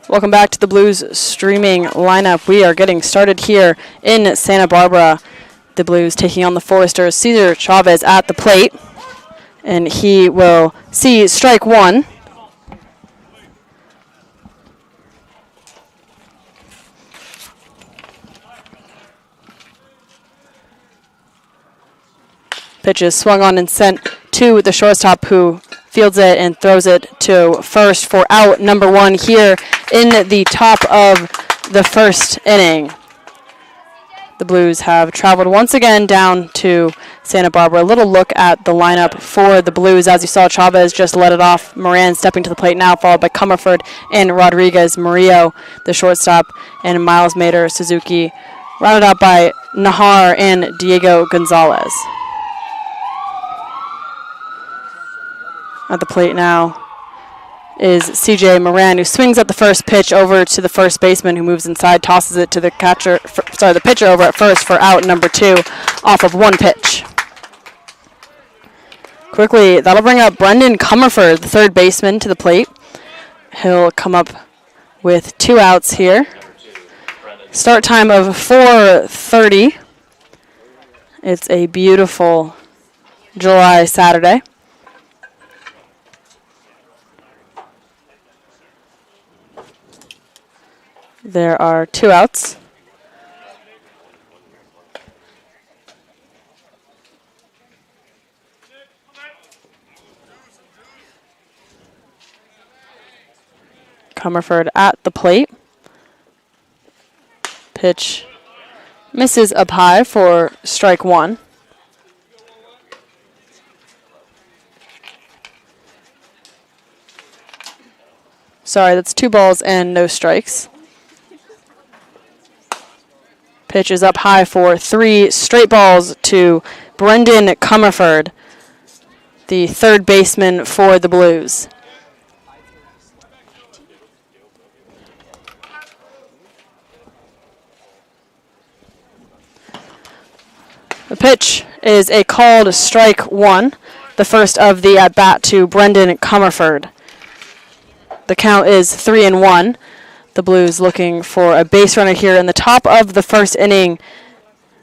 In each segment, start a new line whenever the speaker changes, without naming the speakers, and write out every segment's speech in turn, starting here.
Welcome back to the Blues streaming lineup. We are getting started here in Santa Barbara. The Blues taking on the Foresters. Cesar Chavez at the plate, and he will see strike one. Pitch is swung on and sent to the shortstop, who fields it and throws it to first for out number one here in the top of the first inning. The Blues have traveled once again down to Santa Barbara. A little look at the lineup for the Blues. As you saw, Chavez just let it off. Moran stepping to the plate now, followed by Comerford and Rodriguez. Murillo, the shortstop, and Miles Mater, Suzuki, rounded out by Nahar and Diego Gonzalez. At the plate now is C.J. Moran, who swings at the first pitch over to the first baseman, who moves inside, tosses it to the the pitcher over at first for out number two off of one pitch. Quickly, that'll bring up Brendan Comerford, the third baseman, to the plate. He'll come up with 2 outs here. Start time of 4:30. It's a beautiful July Saturday. There are 2 outs. Comerford at the plate. Pitch misses up high for strike one. Sorry, that's 2 balls and no strikes. Pitch is up high for 3 straight balls to Brendan Comerford, the third baseman for the Blues. The pitch is a called strike one, the first of the at-bat to Brendan Comerford. The count is 3-1. The Blues looking for a base runner here in the top of the first inning.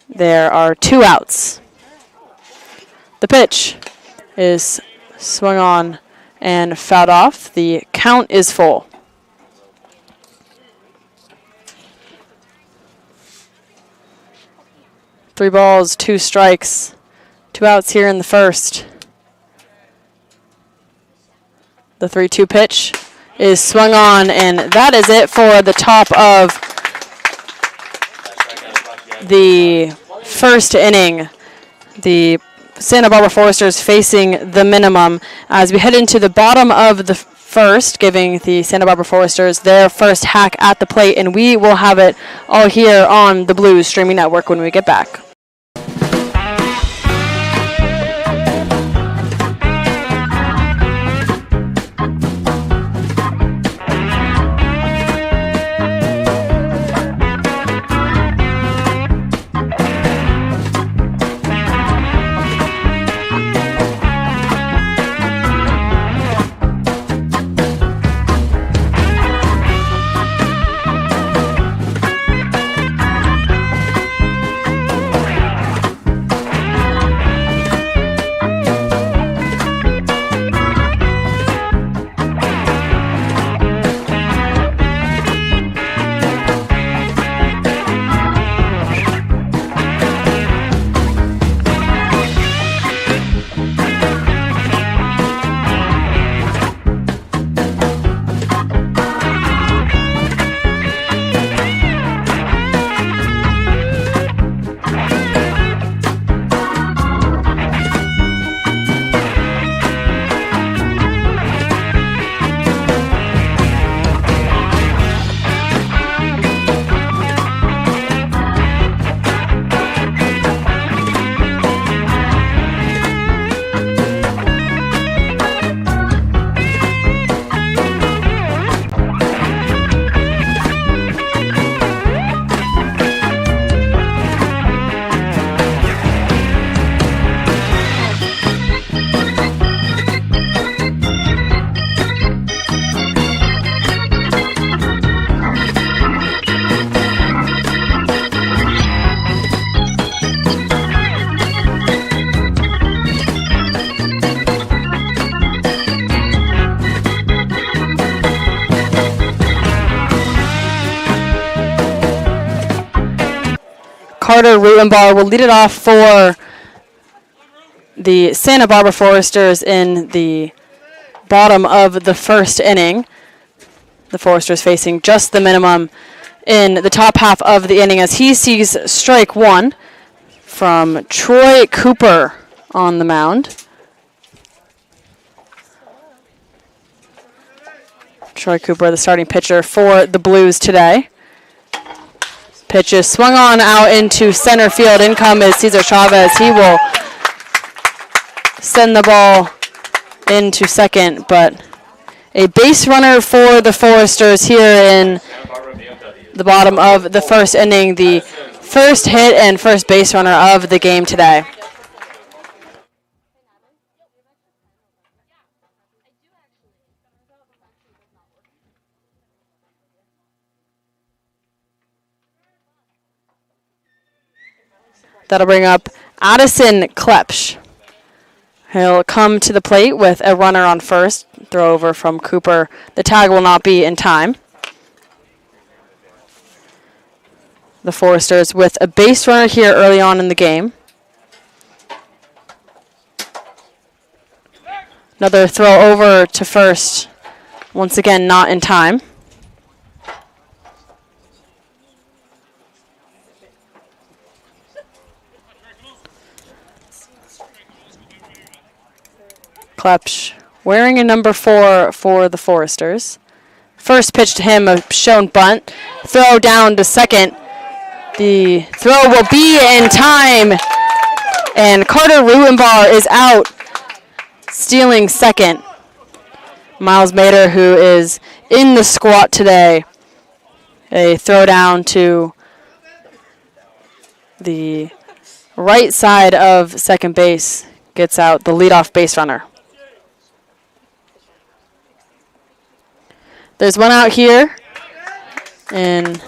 There are 2 outs. The pitch is swung on and fouled off. The count is full. Three balls, 2 strikes, 2 outs here in the first. The 3-2 pitch is swung on, and that is it for the top of the first inning. The Santa Barbara Foresters facing the minimum as we head into the bottom of the first, giving the Santa Barbara Foresters their first hack at the plate, and we will have it all here on the Blues Streaming Network when we get back. Carter Rutenbar will lead it off for the Santa Barbara Foresters in the bottom of the first inning. The Foresters facing just the minimum in the top half of the inning as he sees strike one from Troy Cooper on the mound. Troy Cooper, the starting pitcher for the Blues today. Pitch is swung on out into center field. In comes Cesar Chavez. He will send the ball into second, but a base runner for the Foresters here in the bottom of the first inning. The first hit and first base runner of the game today. That'll bring up Addison Klepsch. He'll come to the plate with a runner on first. Throw over from Cooper. The tag will not be in time. The Foresters with a base runner here early on in the game. Another throw over to first. Once again, not in time. Klepsch wearing a number 4 for the Foresters. First pitch to him, a shown bunt. Throw down to second. The throw will be in time. And Carter Rutenbar is out, stealing second. Miles Mader, who is in the squat today. A throw down to the right side of second base. Gets out the leadoff base runner. There's one out here in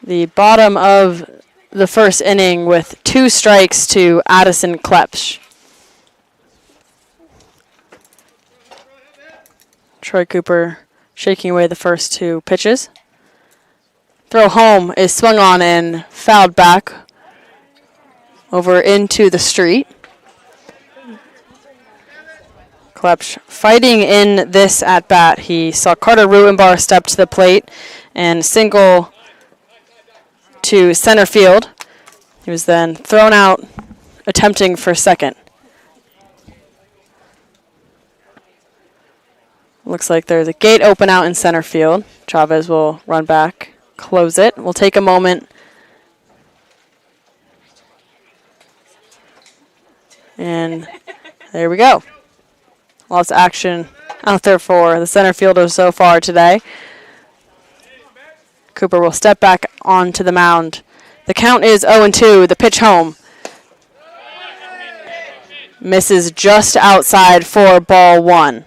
the bottom of the first inning with 2 strikes to Addison Klepsch. Troy Cooper shaking away the first 2 pitches. Throw home is swung on and fouled back over into the street. Klepsch fighting in this at-bat. He saw Carter Rutenbar step to the plate and single to center field. He was then thrown out, attempting for second. Looks like there's a gate open out in center field. Chavez will run back, close it. We'll take a moment. And there we go. Lots of action out there for the center fielders so far today. Cooper will step back onto the mound. The count is 0-2. The pitch home. Misses just outside for ball 1.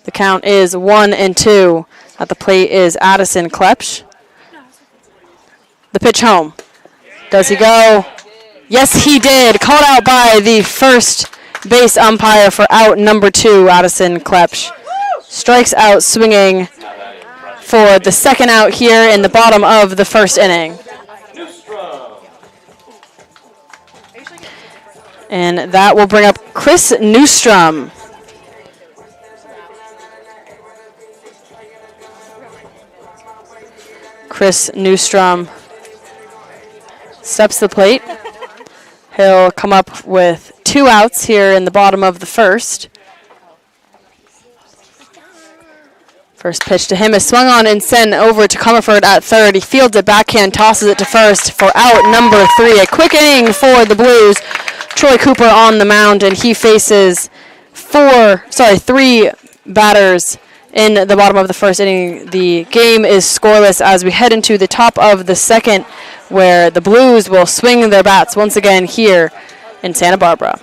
The count is 1-2. At the plate is Addison Klepsch. The pitch home. Does he go? Yes, he did. Called out by the first base umpire for out number 2, Addison Klepsch. Strikes out swinging for the second out here in the bottom of the first inning. And that will bring up Chris Newstrom. Chris Newstrom steps to the plate. He'll come up with 2 outs here in the bottom of the first. First pitch to him is swung on and sent over to Comerford at third. He fields it backhand, tosses it to first for out number 3. A quick inning for the Blues. Troy Cooper on the mound, and he faces 3 batters in the bottom of the first inning. The game is scoreless as we head into the top of the second, where the Blues will swing their bats once again here in Santa Barbara.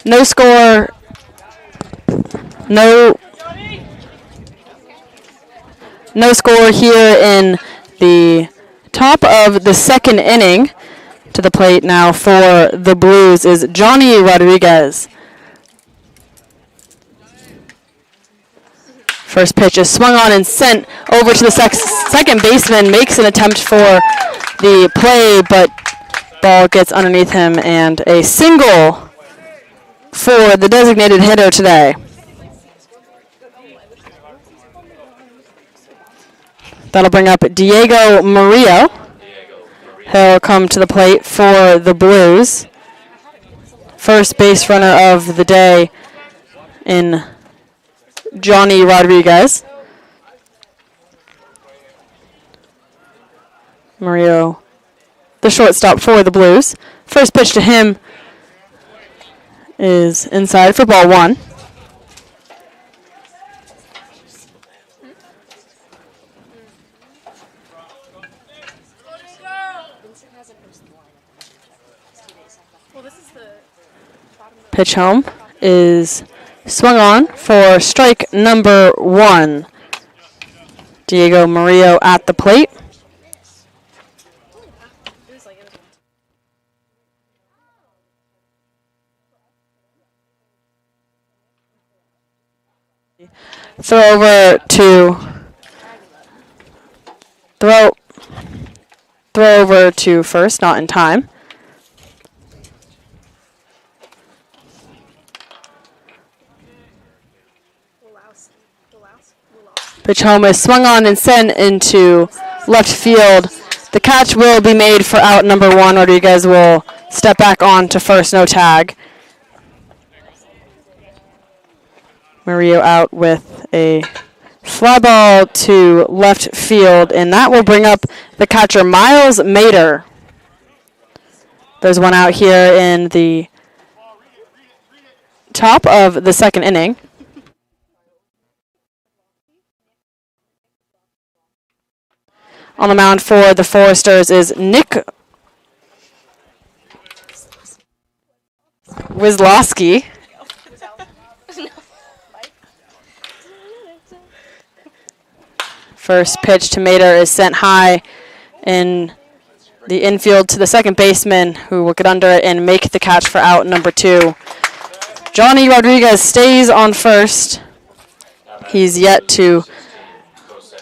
No score. No score here in the top of the second inning. To the plate now for the Blues is Johnny Rodriguez. First pitch is swung on and sent over to the second baseman. Makes an attempt for the play, but ball gets underneath him, and a single for the designated hitter today. That'll bring up Diego Murillo. He'll come to the plate for the Blues. First base runner of the day in Johnny Rodriguez. Murillo, the shortstop for the Blues. First pitch to him is inside for ball one. Pitch home is swung on for strike number one. Diego Murillo at the plate. Throw over to first, not in time. Pitch home is swung on and sent into left field. The catch will be made for out number one. Rodriguez will step back on to first, no tag. Murillo out with a fly ball to left field, and that will bring up the catcher, Miles Mader. There's one out here in the top of the second inning. On the mound for the Foresters is Nick Wisłowski. First pitch to Mader is sent high in the infield to the second baseman, who will get under it and make the catch for out number two. Johnny Rodriguez stays on first. He's yet to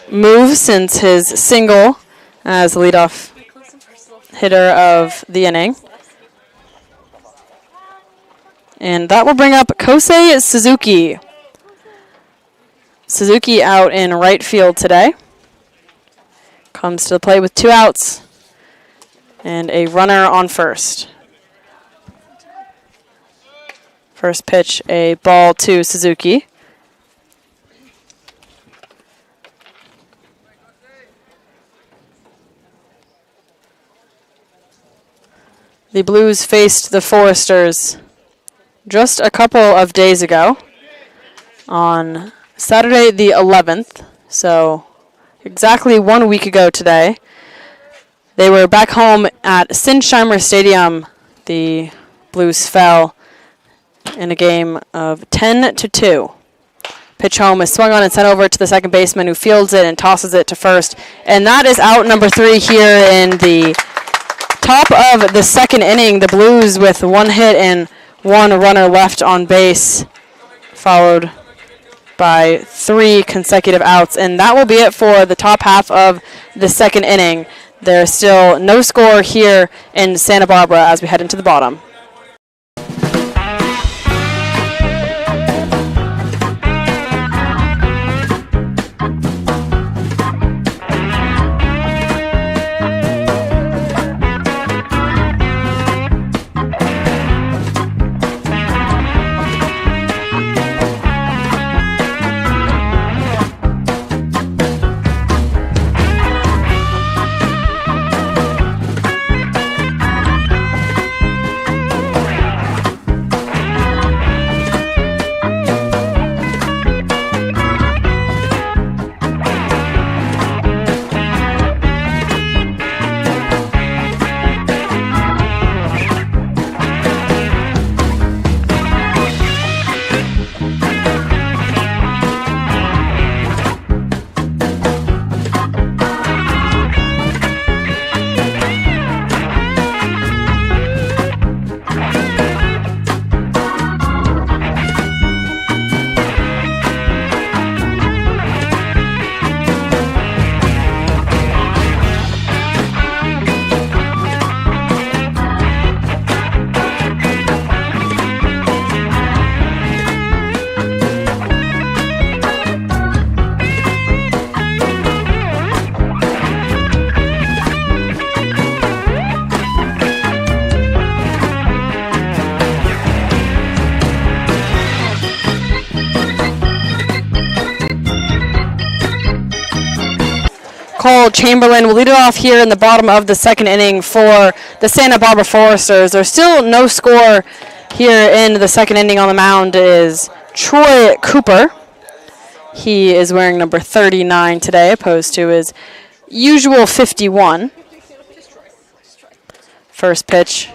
move since his single as the leadoff hitter of the inning. And that will bring up Kosei Suzuki. Suzuki out in right field today. Comes to the plate with 2 outs and a runner on first. First pitch, a ball to Suzuki. The Blues faced the Foresters just a couple of days ago on Saturday the 11th, so exactly 1 week ago today. They were back home at Sinsheimer Stadium. The Blues fell in a game of 10-2. Pitch home is swung on and sent over to the second baseman, who fields it and tosses it to first. And that is out number 3 here in the top of the second inning. The Blues with 1 hit and 1 runner left on base, followed by 3 consecutive outs. And that will be it for the top half of the second inning. There's still no score here in Santa Barbara as we head into the bottom. Cole Chamberlain will lead it off here in the bottom of the second inning for the Santa Barbara Foresters. There's still no score here in the second inning. On the mound is Troy Cooper. He is wearing number 39 today, opposed to his usual 51. First pitch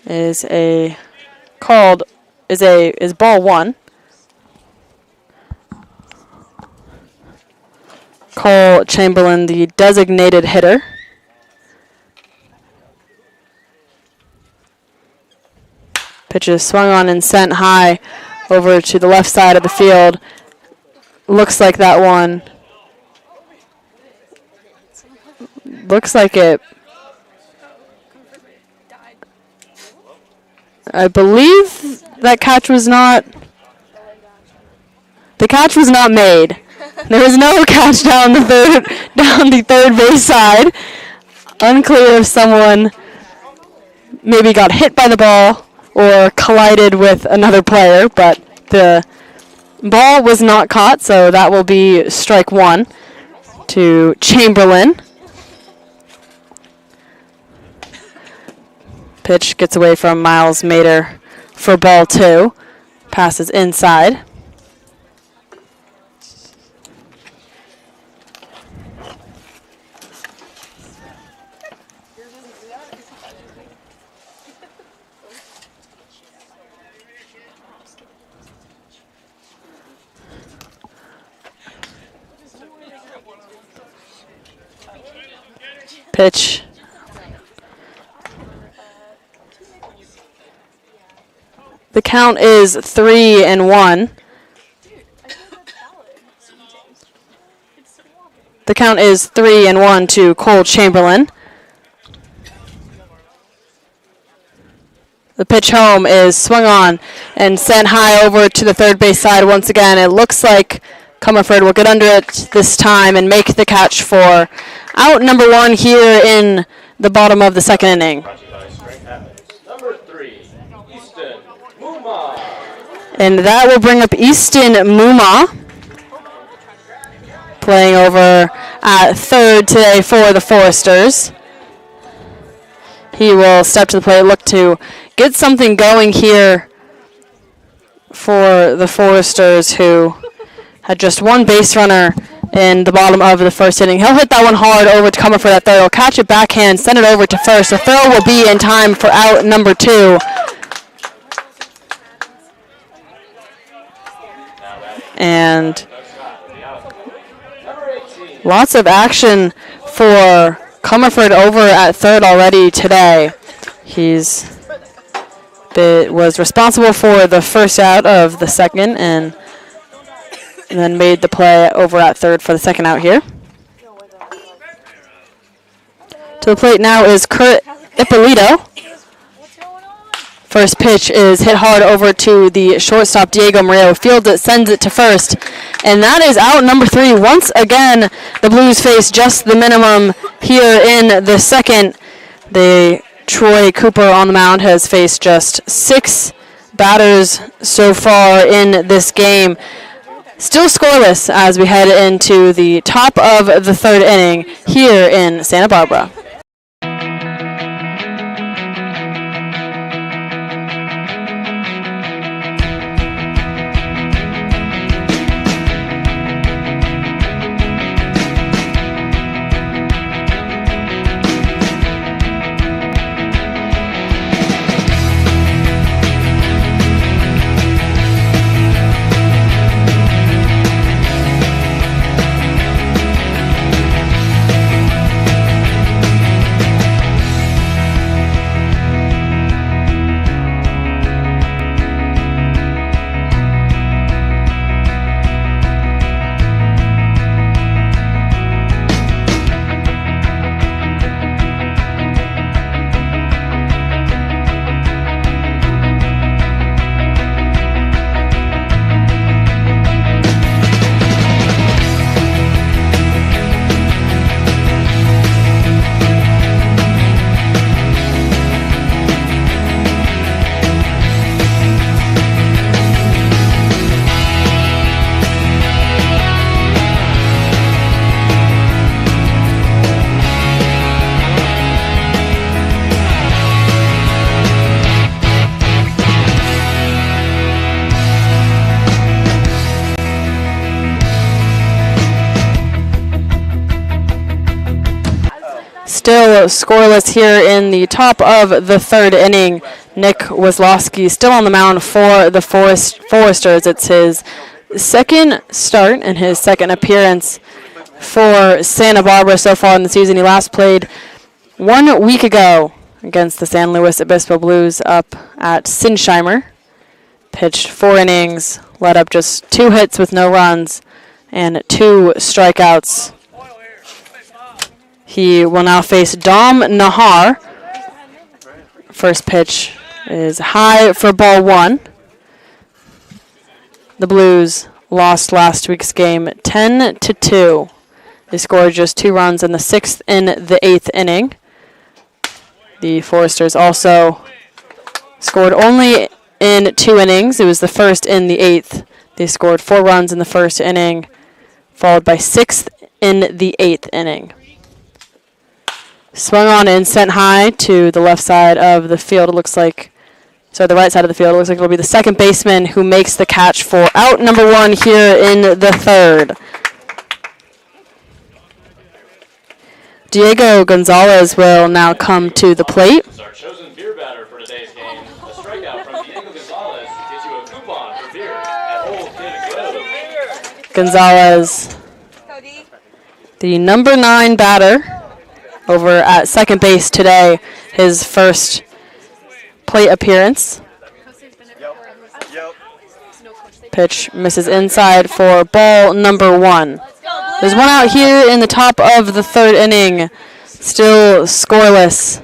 is ball one. Cole Chamberlain, the designated hitter. Pitch is swung on and sent high over to the left side of the field. Looks like that one. Looks like it. I believe that catch was not. The catch was not made. There was no catch down the third base side. Unclear if someone maybe got hit by the ball or collided with another player, but the ball was not caught, so that will be strike one to Chamberlain. Pitch gets away from Miles Mater for ball two. Passes inside. Pitch. The count is 3-1. The count is 3-1 to Cole Chamberlain. The pitch home is swung on and sent high over to the third base side once again. It looks like Comerford will get under it this time and make the catch for out number one here in the bottom of the second inning.
Number 3, Easton Muma.
And that will bring up Easton Muma, playing over at third today for the Foresters. He will step to the plate, look to get something going here for the Foresters, who had just one base runner in the bottom of the first inning. He'll hit that one hard over to Comerford at third. He'll catch it backhand, send it over to first. The throw will be in time for out number two. And lots of action for Comerford over at third already today. Was responsible for the first out of the second and then made the play over at third for the second out here. To the plate now is Kurt Ippolito. First pitch is hit hard over to the shortstop, Diego Murillo. Fields it, sends it to first. And that is out number three. Once again, the Blues face just the minimum here in the second. Troy Cooper on the mound has faced just 6 batters so far in this game. Still scoreless as we head into the top of the third inning here in Santa Barbara. still scoreless here in the top of the third inning. Nick Wazlowski still on the mound for the Foresters. It's his second start and his second appearance for Santa Barbara so far in the season. He last played 1 week ago against the San Luis Obispo Blues up at Sinsheimer. Pitched 4 innings, let up just 2 hits with no runs and 2 strikeouts. He will now face Dom Nahar. First pitch is high for ball 1. The Blues lost last week's game 10-2. They scored just 2 runs in the 6th and the 8th inning. The Foresters also scored only in 2 innings. It was the first in the 8th. They scored 4 runs in the first inning, followed by 6th in the 8th inning. Swung on and sent high to the left side of the field. It looks like, sorry, the right side of the field. It looks like it'll be the second baseman who makes the catch for out number 1 here in the third. Diego Gonzalez will now come to the plate.
Our chosen beer batter for today's game. A strikeout from Diego Gonzalez gets you a coupon for beer at Old Kid Grove.
Gonzalez, the number 9 batter, over at second base today, his first plate appearance. Pitch misses inside for ball number 1. There's one out here in the top of the third inning, still scoreless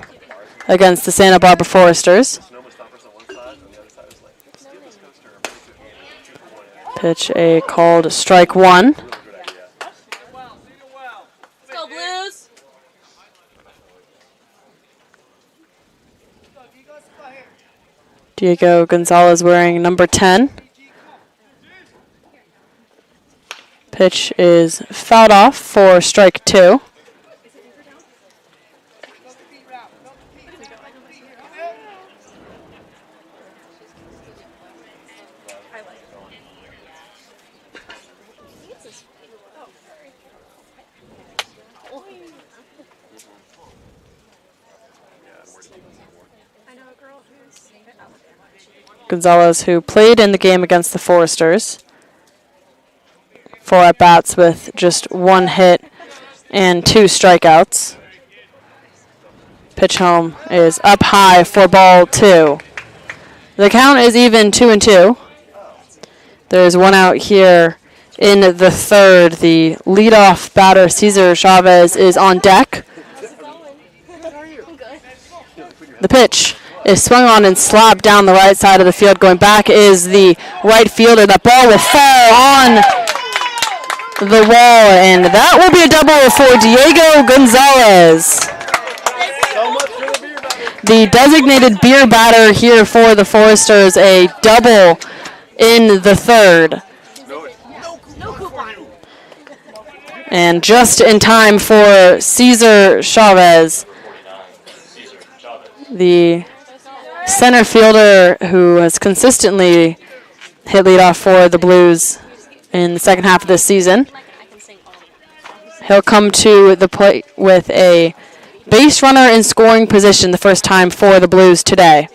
against the Santa Barbara Foresters. Pitch a called strike 1. Diego Gonzalez wearing number 10. Pitch is fouled off for strike 2. Gonzalez, who played in the game against the Foresters. 4 at-bats with just 1 hit and 2 strikeouts. Pitch home is up high for ball 2. The count is even 2-2. There's one out here in the third. The leadoff batter, Cesar Chavez, is on deck. The pitch is swung on and slapped down the right side of the field. Going back is the right fielder. That ball will fall on the wall, and that will be a double for Diego Gonzalez. The designated beer batter here for the Foresters, a double in the third. And just in time for Cesar Chavez, the center fielder who has consistently hit leadoff for the Blues in the second half of this season. He'll come to the plate with a base runner in scoring position the first time for the Blues today.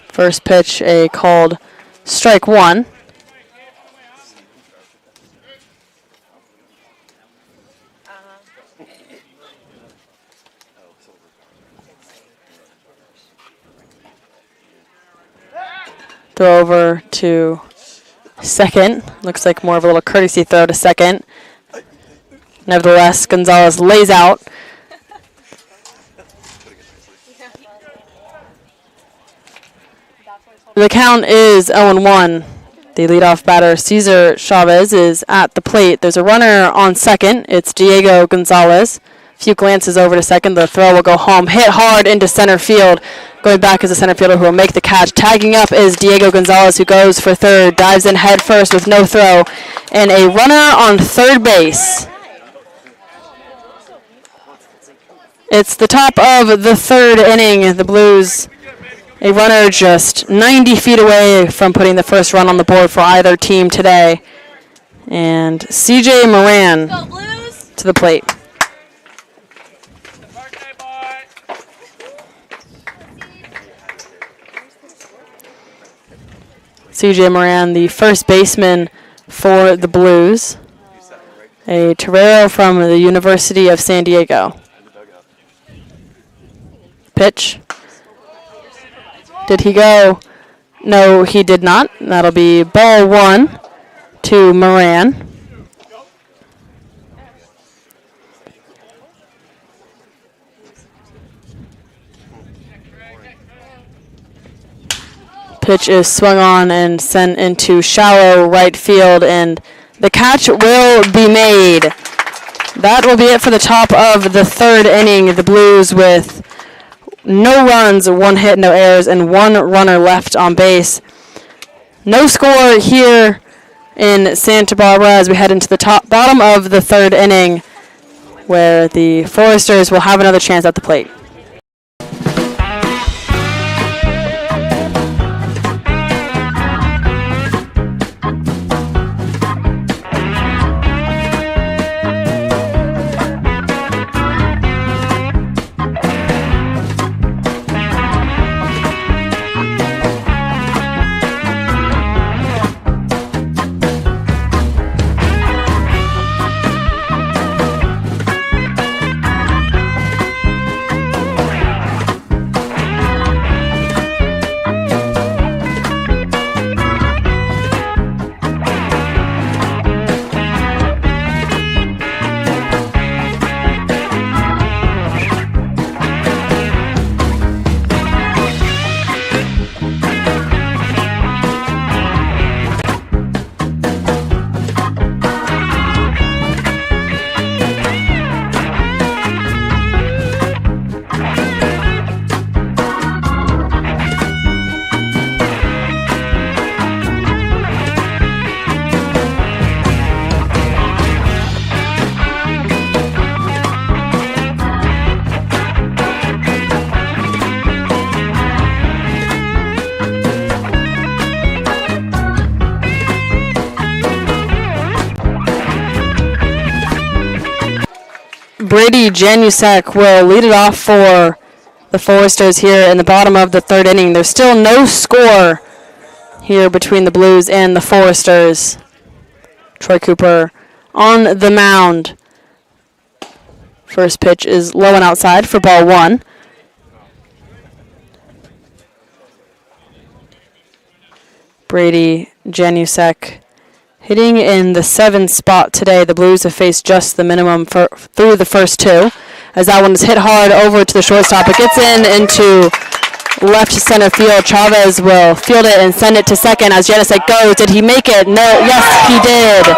First pitch, a called strike 1. Throw over to second. Looks like more of a little courtesy throw to second. Nevertheless, Gonzalez lays out. The count is 0-1. The leadoff batter, Cesar Chavez, is at the plate. There's a runner on second. It's Diego Gonzalez. A few glances over to second. The throw will go home. Hit hard into center field. Going back is the center fielder who will make the catch. Tagging up is Diego Gonzalez, who goes for third. Dives in head first with no throw. And a runner on third base. It's the top of the third inning. The Blues, a runner just 90 feet away from putting the first run on the board for either team today. And CJ Moran to the plate. CJ Moran, the first baseman for the Blues. A Torero from the University of San Diego. Pitch. Did he go? No, he did not. That'll be ball 1 to Moran. Pitch is swung on and sent into shallow right field, and the catch will be made. That will be it for the top of the third inning. The Blues with no runs, 1 hit, no errors, and 1 runner left on base. No score here in Santa Barbara as we head into the bottom of the third inning, where the Foresters will have another chance at the plate. Brady Janusek will lead it off for the Foresters here in the bottom of the third inning. There's still no score here between the Blues and the Foresters. Troy Cooper on the mound. First pitch is low and outside for ball 1. Brady Janusek hitting in the 7th spot today. The Blues have faced just the minimum through the first 2. As that one is hit hard over to the shortstop. It gets into left center field. Chavez will field it and send it to second as Janusek goes. Did he make it? No. Yes, he did.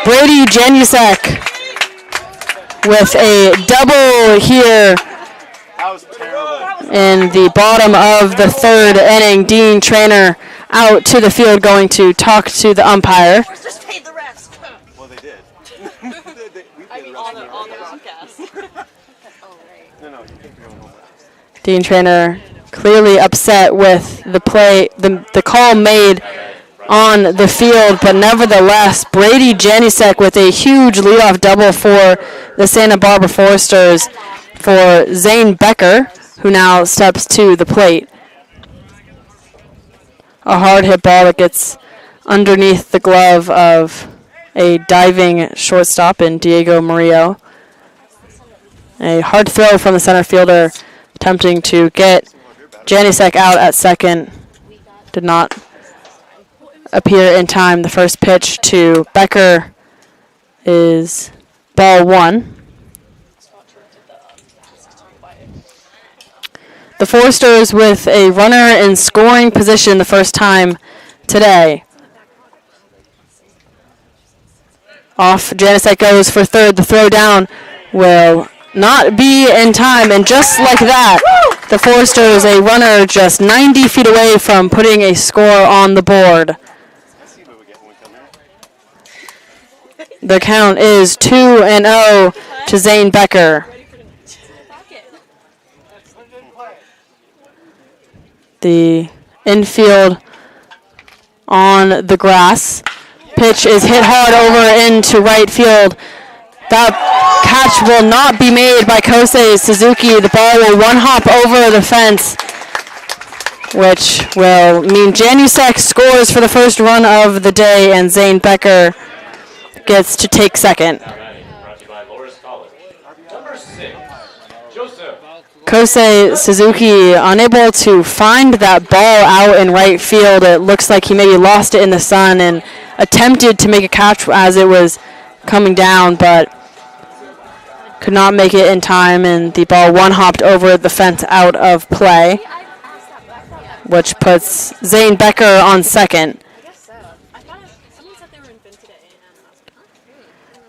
Brady Janusek with a double here in the bottom of the third inning. Dean Traynor out to the field, going to talk to the umpire.
Just paid the refs.
Well, they did.
I mean, on the podcast.
No,
Dean Traynor clearly upset with the play, the call made on the field, but nevertheless, Brady Janusek with a huge leadoff double for the Santa Barbara Foresters for Zane Becker, who now steps to the plate. A hard hit ball that gets underneath the glove of a diving shortstop in Diego Murillo. A hard throw from the center fielder attempting to get Janusek out at second. Did not appear in time. The first pitch to Becker is ball 1. The Foresters with a runner in scoring position the first time today. Off, Janusek goes for third. The throw down will not be in time, and just like that, the Foresters, a runner just 90 feet away from putting a score on the board. The count is 2-0 to Zane Becker. The infield on the grass. Pitch is hit hard over into right field. That catch will not be made by Kosei Suzuki. The ball will one hop over the fence, which will mean Janusek scores for the first run of the day, and Zane Becker gets to take second.
Brought to you by Loris College. Number 6, Joseph.
Kosei Suzuki unable to find that ball out in right field. It looks like he maybe lost it in the sun and attempted to make a catch as it was coming down, but could not make it in time, and the ball one hopped over the fence out of play, which puts Zane Becker on second.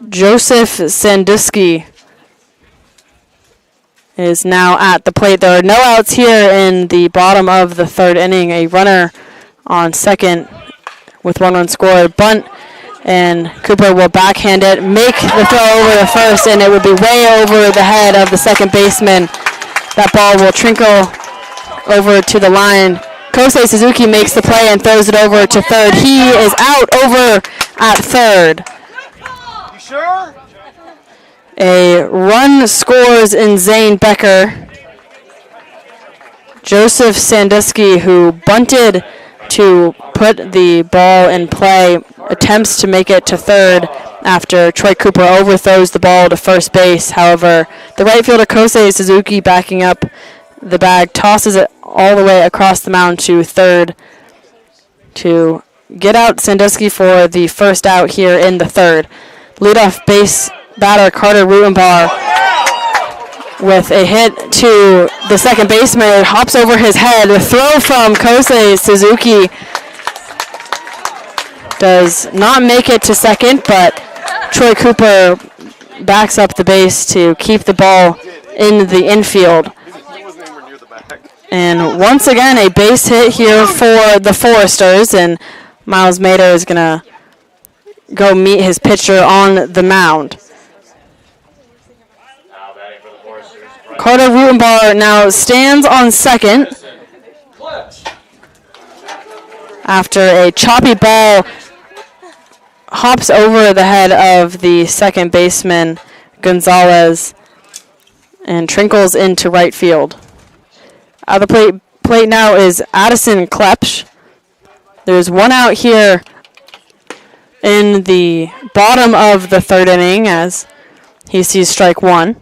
Joseph Sandusky is now at the plate. There are no outs here in the bottom of the third inning. A runner on second with 1 run scored. Bunt, and Cooper will backhand it, make the throw over the first, and it would be way over the head of the second baseman. That ball will trickle over to the line. Kosei Suzuki makes the play and throws it over to third. He is out over at third.
You sure?
A run scores in Zane Becker. Joseph Sandusky, who bunted to put the ball in play, attempts to make it to third after Troy Cooper overthrows the ball to first base. However, the right fielder Kosei Suzuki, backing up the bag, tosses it all the way across the mound to third to get out Sandusky for the first out here in the third. Leadoff base batter Carter Rutenbar with a hit to the second baseman. It hops over his head. The throw from Kosei Suzuki does not make it to second, but Troy Cooper backs up the base to keep the ball in the infield.
He wasn't anywhere near the back.
And once again, a base hit here for the Foresters, and Miles Mader is going to go meet his pitcher on the mound.
Now batting for the Foresters.
Carter Rutenbar now stands on second
Clutch.
after a choppy ball hops over the head of the second baseman, Gonzalez, and trickles into right field. At the plate now is Addison Klepsch. There's one out here in the bottom of the third inning as he sees strike one.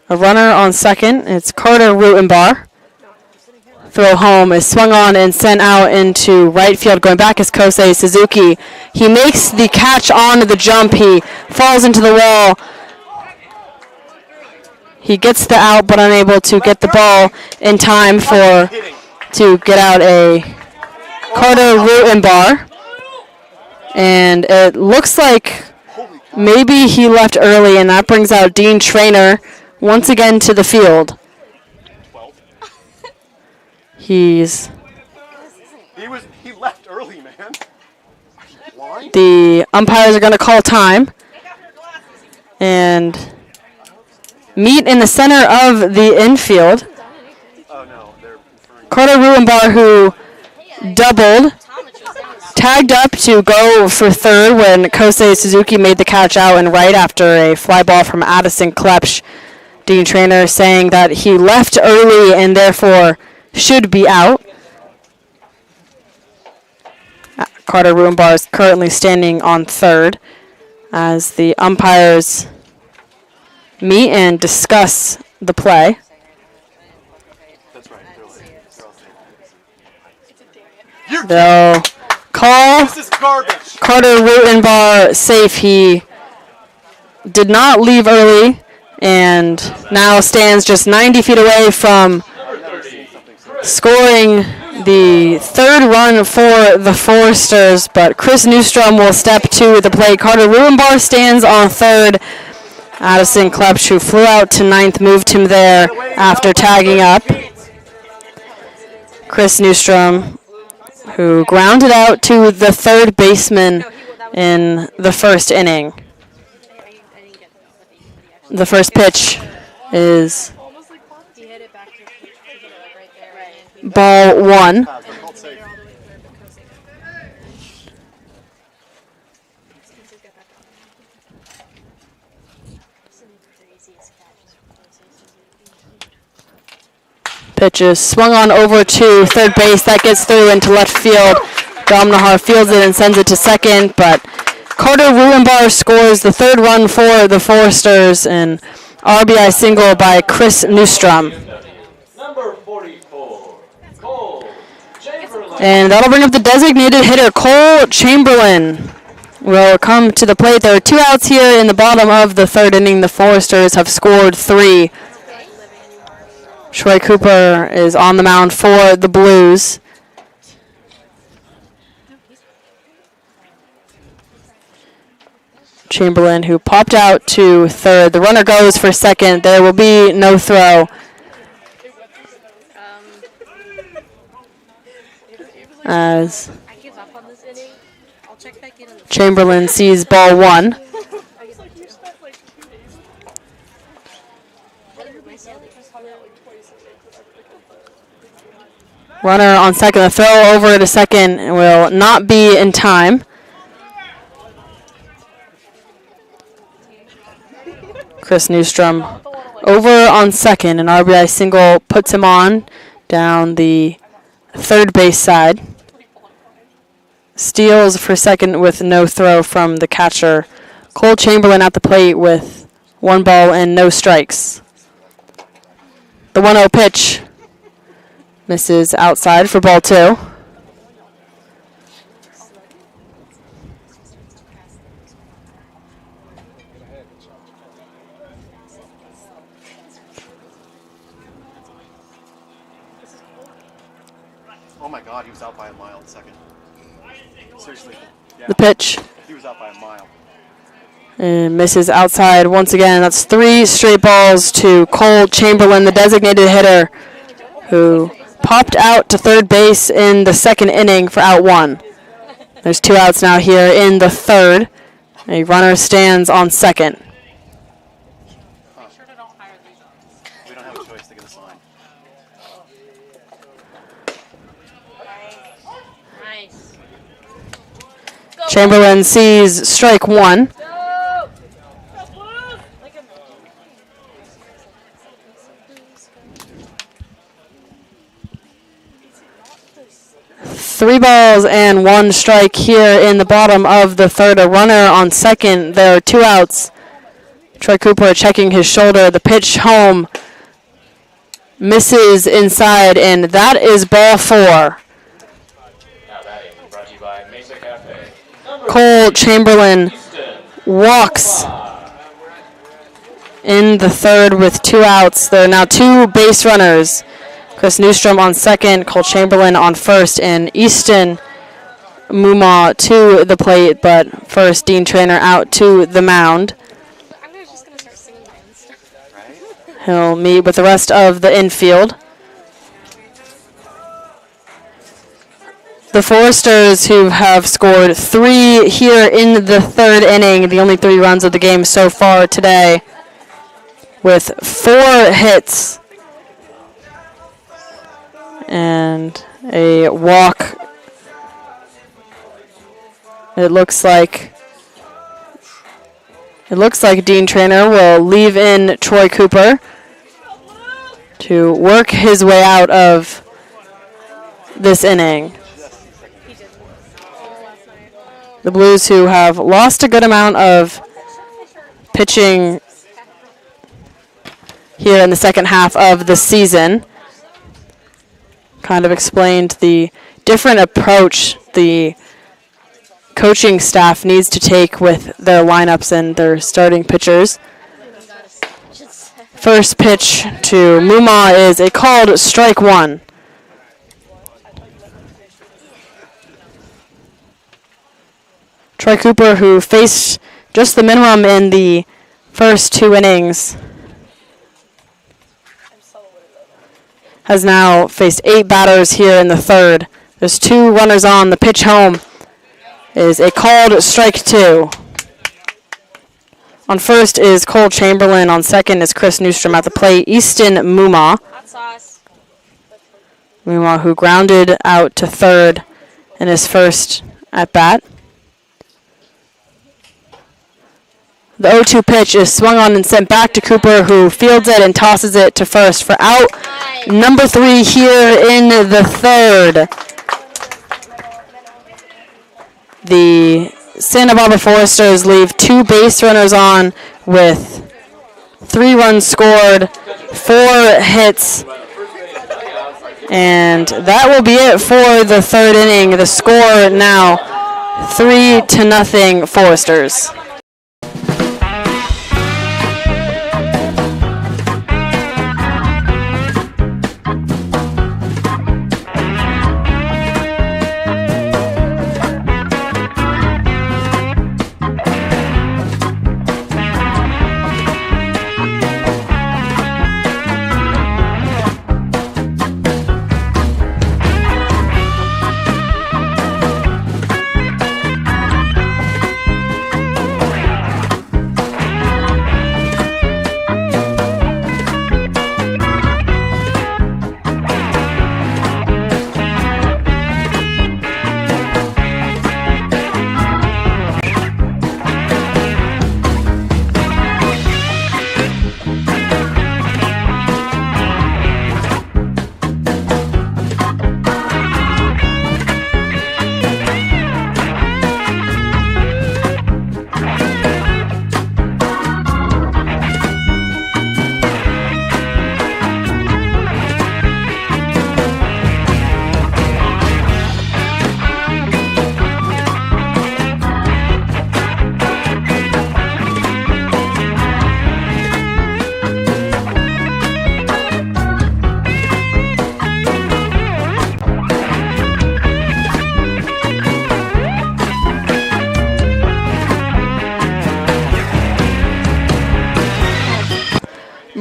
A runner on second. It's Carter Rutenbar. Throw home is swung on and sent out into right field. Going back is Kosei Suzuki. He makes the catch on the jump. He falls into the wall. He gets the out, but unable to get the ball in time to get out a Carter Rutenbar. And it looks like maybe he left early, and that brings out Dean Traynor once again to the field.
He left early, man.
The umpires are going to call time and meet in the center of the infield.
Oh no, they're referring.
Carter Rutenbar, who doubled, tagged up to go for third when Kosei Suzuki made the catch out and right after a fly ball from Addison Klepsch. Dean Traynor saying that he left early and therefore should be out. Carter Rutenbar is currently standing on third as the umpires meet and discuss the play.
That's right. They're all safe.
They'll call
This is garbage.
Carter Rutenbar safe. He did not leave early and now stands just 90 feet away from scoring the third run for the Foresters, but Chris Newstrom will step to the plate. Carter Rutenbar stands on third. Addison Klepsch, who flew out to ninth, moved him there after tagging up. Chris Newstrom, who grounded out to the third baseman in the first inning. The first pitch is
He hit it back to right there.
ball one.
But called safe.
Pitch is swung on over to third base. That gets through into left field. Domnahar fields it and sends it to second, but Carter Rubenbar scores the third run for the Foresters, and RBI single by Chris Newstrom.
Number 44, Cole Chamberlain.
And that'll bring up the designated hitter, Cole Chamberlain. Will come to the plate. There are 2 outs here in the bottom of the third inning. The Foresters have scored 3. Troy Cooper is on the mound for the Blues. Chamberlain, who popped out to third. The runner goes for second. There will be no throw. As
I give up on this inning. I'll check back in on the
Chamberlain sees ball one. Runner on second. The throw over to second will not be in time. Chris Newstrom over on second. An RBI single puts him on down the third base side. Steals for second with no throw from the catcher. Cole Chamberlain at the plate with 1 ball and no strikes. The 1-0 pitch misses outside for ball 2.
Oh my God, he was out by a mile in second. Seriously. Yeah.
The pitch
He was out by a mile.
and misses outside once again. That's 3 straight balls to Cole Chamberlain, the designated hitter, who popped out to third base in the second inning for out 1. There's 2 outs now here in the third. A runner stands on second.
We don't have a choice to get a sign.
nice.
Chamberlain sees strike 1. Three balls and 1 strike here in the bottom of the third. A runner on second. There are 2 outs. Troy Cooper checking his shoulder. The pitch home misses inside, and that is ball 4.
Now batting, brought to you by Mesa Cafe. Number
Cole Chamberlain
Houston.
walks in the third with 2 outs. There are now 2 base runners. Chris Newstrom on second, Cole Chamberlain on first, and Easton Muma to the plate, but first Dean Trainer out to the mound.
I'm just going to start singing my own stuff.
Right?
He'll meet with the rest of the infield. The Foresters, who have scored 3 here in the third inning, the only 3 runs of the game so far today, with 4 hits and a walk. It looks like Dean Trainer will leave in Troy Cooper to work his way out of this inning. The Blues, who have lost a good amount of pitching here in the second half of the season, kind of explained the different approach the coaching staff needs to take with their lineups and their starting pitchers. First pitch to Muma is a called strike 1. Troy Cooper, who faced just the minimum in the first 2 innings, has now faced 8 batters here in the third. There's 2 runners on. The pitch home is a called strike 2. On first is Cole Chamberlain. On second is Chris Newstrom at the plate. Easton Muma.
Hot sauce.
Muma, who grounded out to third in his first at bat. The 0-2 pitch is swung on and sent back to Cooper, who fields it and tosses it to first for out number 3 here in the third. The Santa Barbara Foresters leave 2 base runners on with 3 runs scored, 4 hits, and that will be it for the third inning. The score now 3-0 Foresters.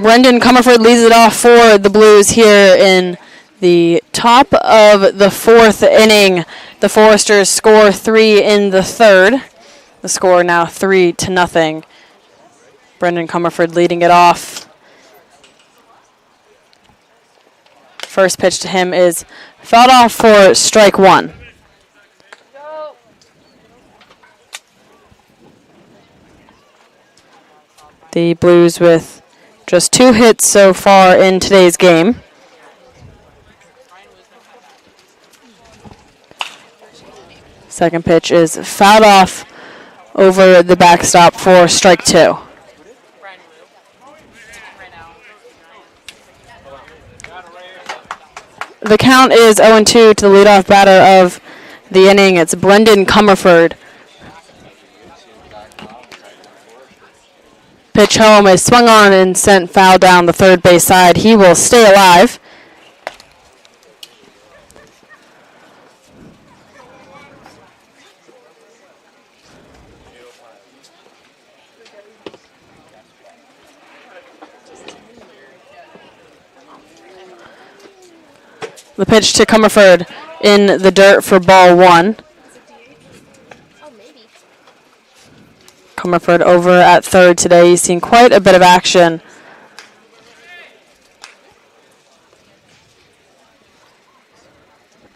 Brendan Comerford leads it off for the Blues here in the top of the 4th inning. The Foresters score 3 in the third. The score now 3-0. Brendan Comerford leading it off. First pitch to him is fouled off for strike 1. The Blues with just 2 hits so far in today's game. Second pitch is fouled off over the backstop for strike 2. The count is 0-2 to the leadoff batter of the inning. It's Brendan Comerford. Pitch home is swung on and sent foul down the third base side. He will stay alive. The pitch to Comerford in the dirt for ball 1. Comerford over at third today. He's seen quite a bit of action.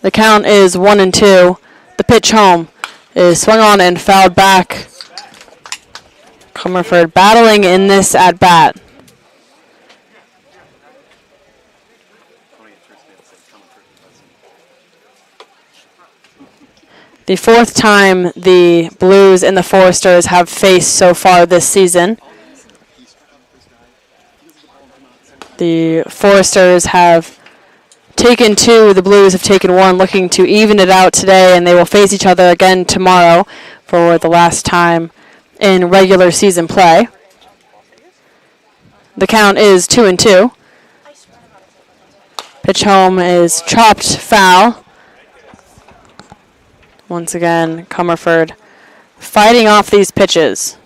The count is 1-2. The pitch home is swung on and fouled back. Comerford battling in this at bat. The 4th time the Blues and the Foresters have faced so far this season. The Foresters have taken 2, the Blues have taken 1, looking to even it out today, and they will face each other again tomorrow for the last time in regular season play. The count is 2-2. Pitch home is chopped foul. Once again, Comerford fighting off these pitches.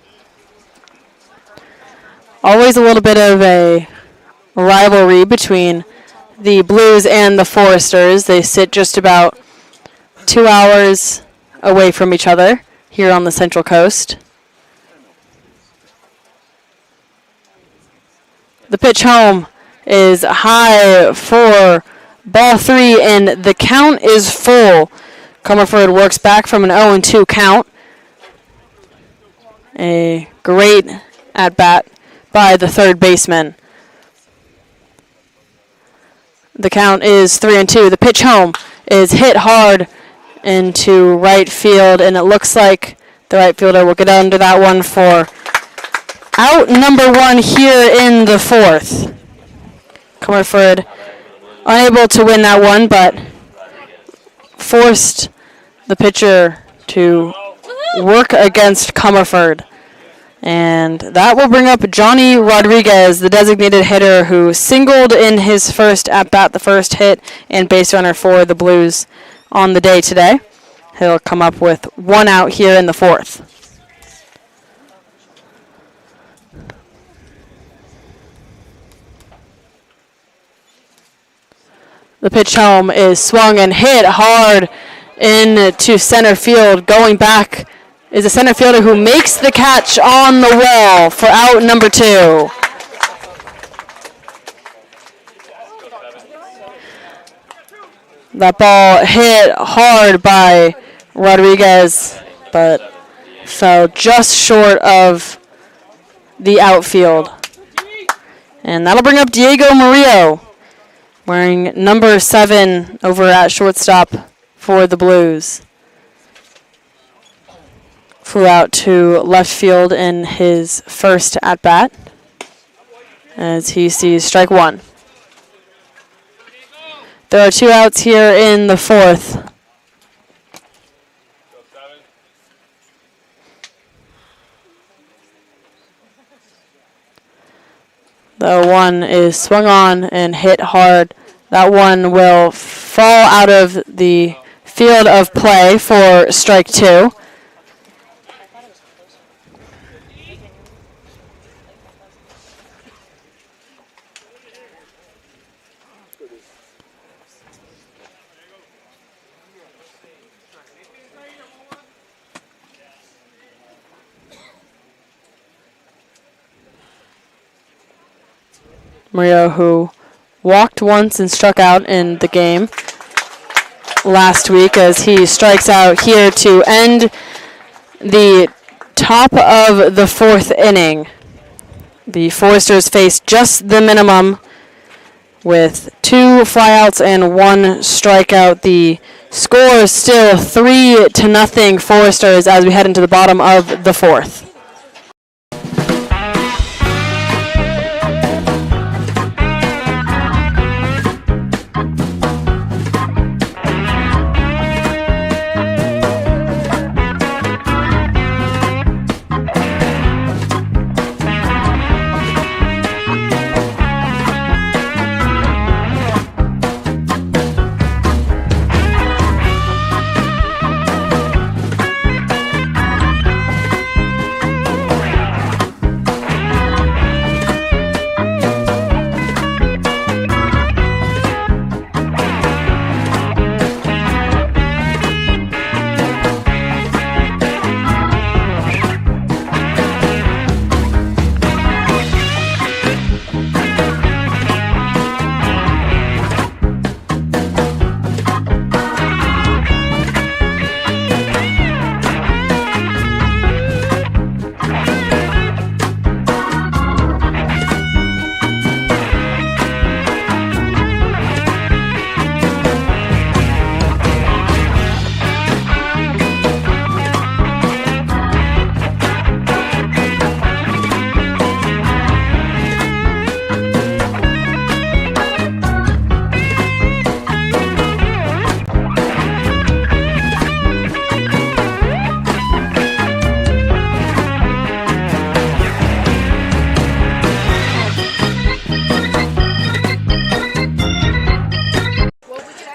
Always a little bit of a rivalry between the Blues and the Foresters. They sit just about 2 hours away from each other here on the Central Coast. The pitch home is high for ball 3, and the count is full. Comerford works back from an 0-2 count. A great at-bat by the third baseman. The count is 3-2. The pitch home is hit hard into right field, and it looks like the right fielder will get under that one for out number 1 here in the 4th. Comerford unable to win that one, but forced the pitcher to work against Comerford. And that will bring up Johnny Rodriguez, the designated hitter who singled in his first at-bat, the first hit and base runner for the Blues on the day today. He'll come up with 1 out here in the 4th. The pitch home is swung and hit hard into center field. Going back is a center fielder who makes the catch on the wall for out number 2. That ball hit hard by Rodriguez, but fell just short of the outfield. And that'll bring up Diego Murillo, wearing number 7 over at shortstop for the Blues. Flew out to left field in his first at-bat as he sees strike 1. There are 2 outs here in the 4th. The one is swung on and hit hard. That one will fall out of the field of play for strike 2. Murillo, who walked once and struck out in the game last week, as he strikes out here to end the top of the 4th inning. The Foresters face just the minimum with 2 flyouts and 1 strikeout. The score is still 3-0 Foresters as we head into the bottom of the 4th.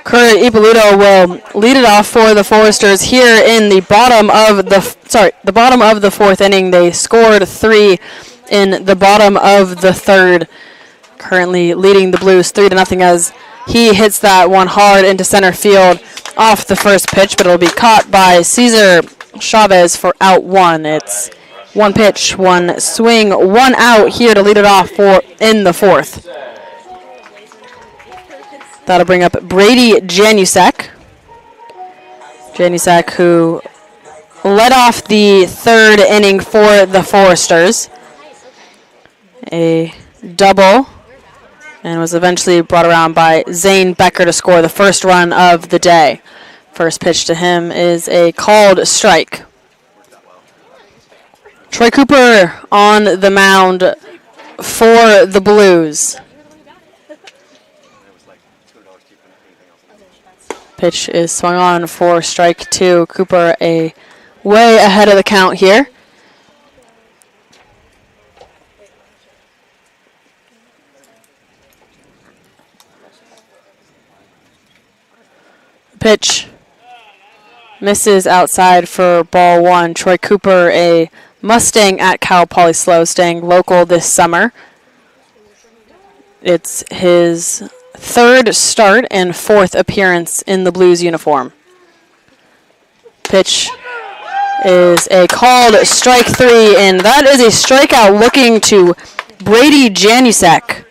Curry Ippolito will lead it off for the Foresters here in the bottom of the bottom of the 4th inning. They scored 3 in the bottom of the 3rd, currently leading the Blues 3-0 as he hits that one hard into center field off the first pitch, but it'll be caught by Cesar Chavez for out 1. It's One pitch, one swing, one out here to lead it off for in the fourth. That'll bring up Brady Janusek. Janusek, who led off the third inning for the Foresters. A double, and was eventually brought around by Zane Becker to score the first run of the day. First pitch to him is a called strike. Troy Cooper on the mound for the Blues. Pitch is swung on for strike two. Cooper way ahead of the count here. Pitch misses outside for ball one. Troy Cooper, a Mustang at Cal Poly SLO, staying local this summer. It's his third start and fourth appearance in the Blues uniform. Pitch is a called strike three, and that is a strikeout looking to Brady Janusek.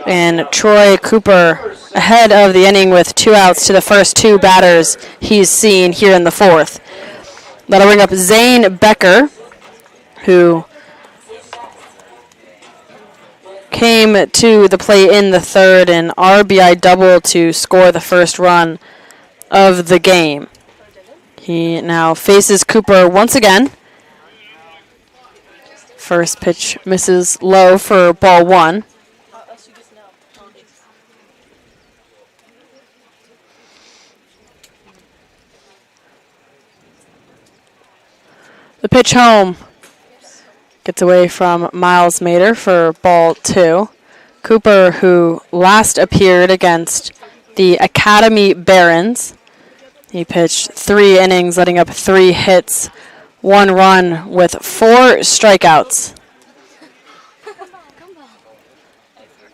And Troy Cooper ahead of the inning with 2 outs to the first two batters he's seen here in the fourth. That'll bring up Zane Becker, who came to the plate in the third, an RBI double to score the first run of the game. He now faces Cooper once again. First pitch misses low for ball one. The pitch home gets away from Miles Mater for ball two. Cooper, who last appeared against the Academy Barons, he pitched 3 innings, letting up 3 hits, 1 run with 4 strikeouts.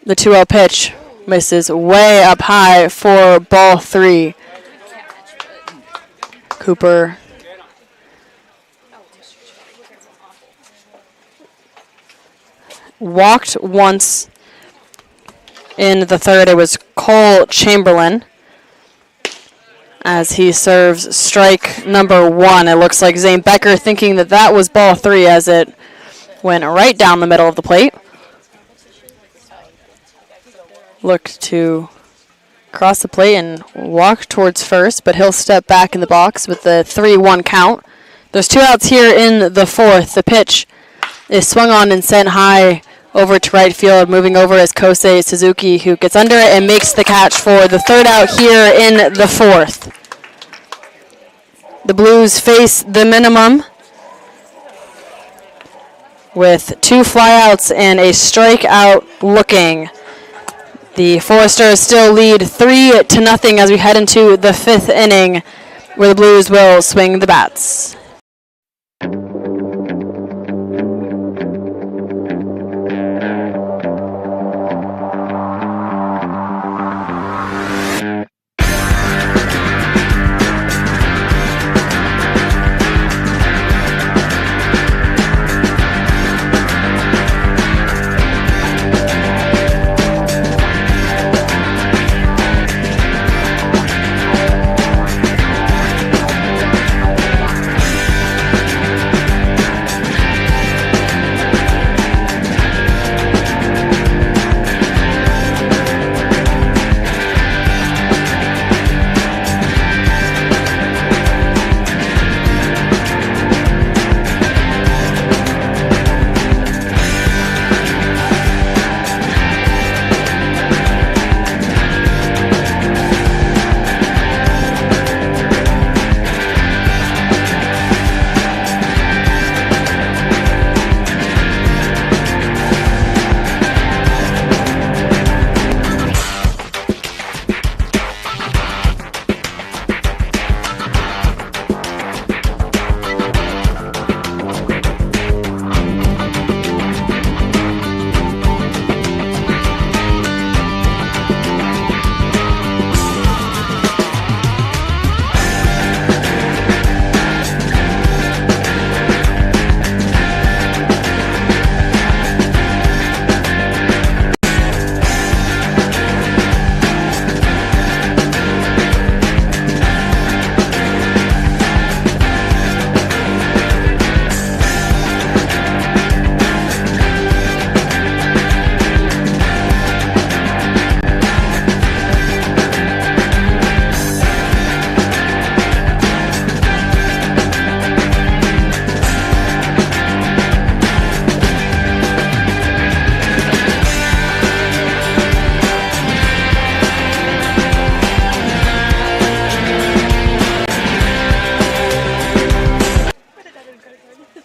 The 2-0 pitch misses way up high for ball three. Cooper walked once in the third. It was Cole Chamberlain as he serves strike number one. It looks like Zane Becker thinking that that was ball three as it went right down the middle of the plate. Looked to cross the plate and walk towards first, but he'll step back in the box with the 3-1 count. There's 2 outs here in the fourth. The pitch is swung on and sent high over to right field. Moving over is Kosei Suzuki, who gets under it and makes the catch for the 3rd out here in the fourth. The Blues face the minimum with 2 flyouts and a strikeout looking. The Foresters still lead 3-0 as we head into the 5th inning, where the Blues will swing the bats.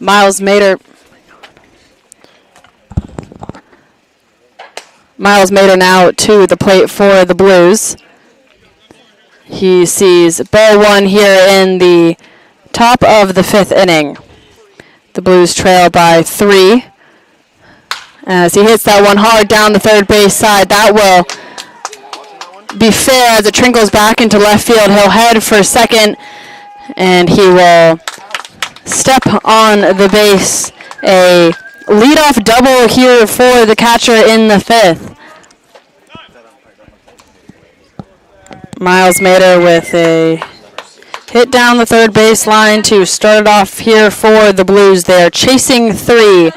Miles Mater now to the plate for the Blues. He sees ball one here in the top of the 5th inning. The Blues trail by 3. As he hits that one hard down the third base side, that will be fair as it trickles back into left field. He'll head for second, and he will step on the base. A leadoff double here for the catcher in the 5th. Miles Mater with a hit down the third baseline to start it off here for the Blues. They're chasing 3.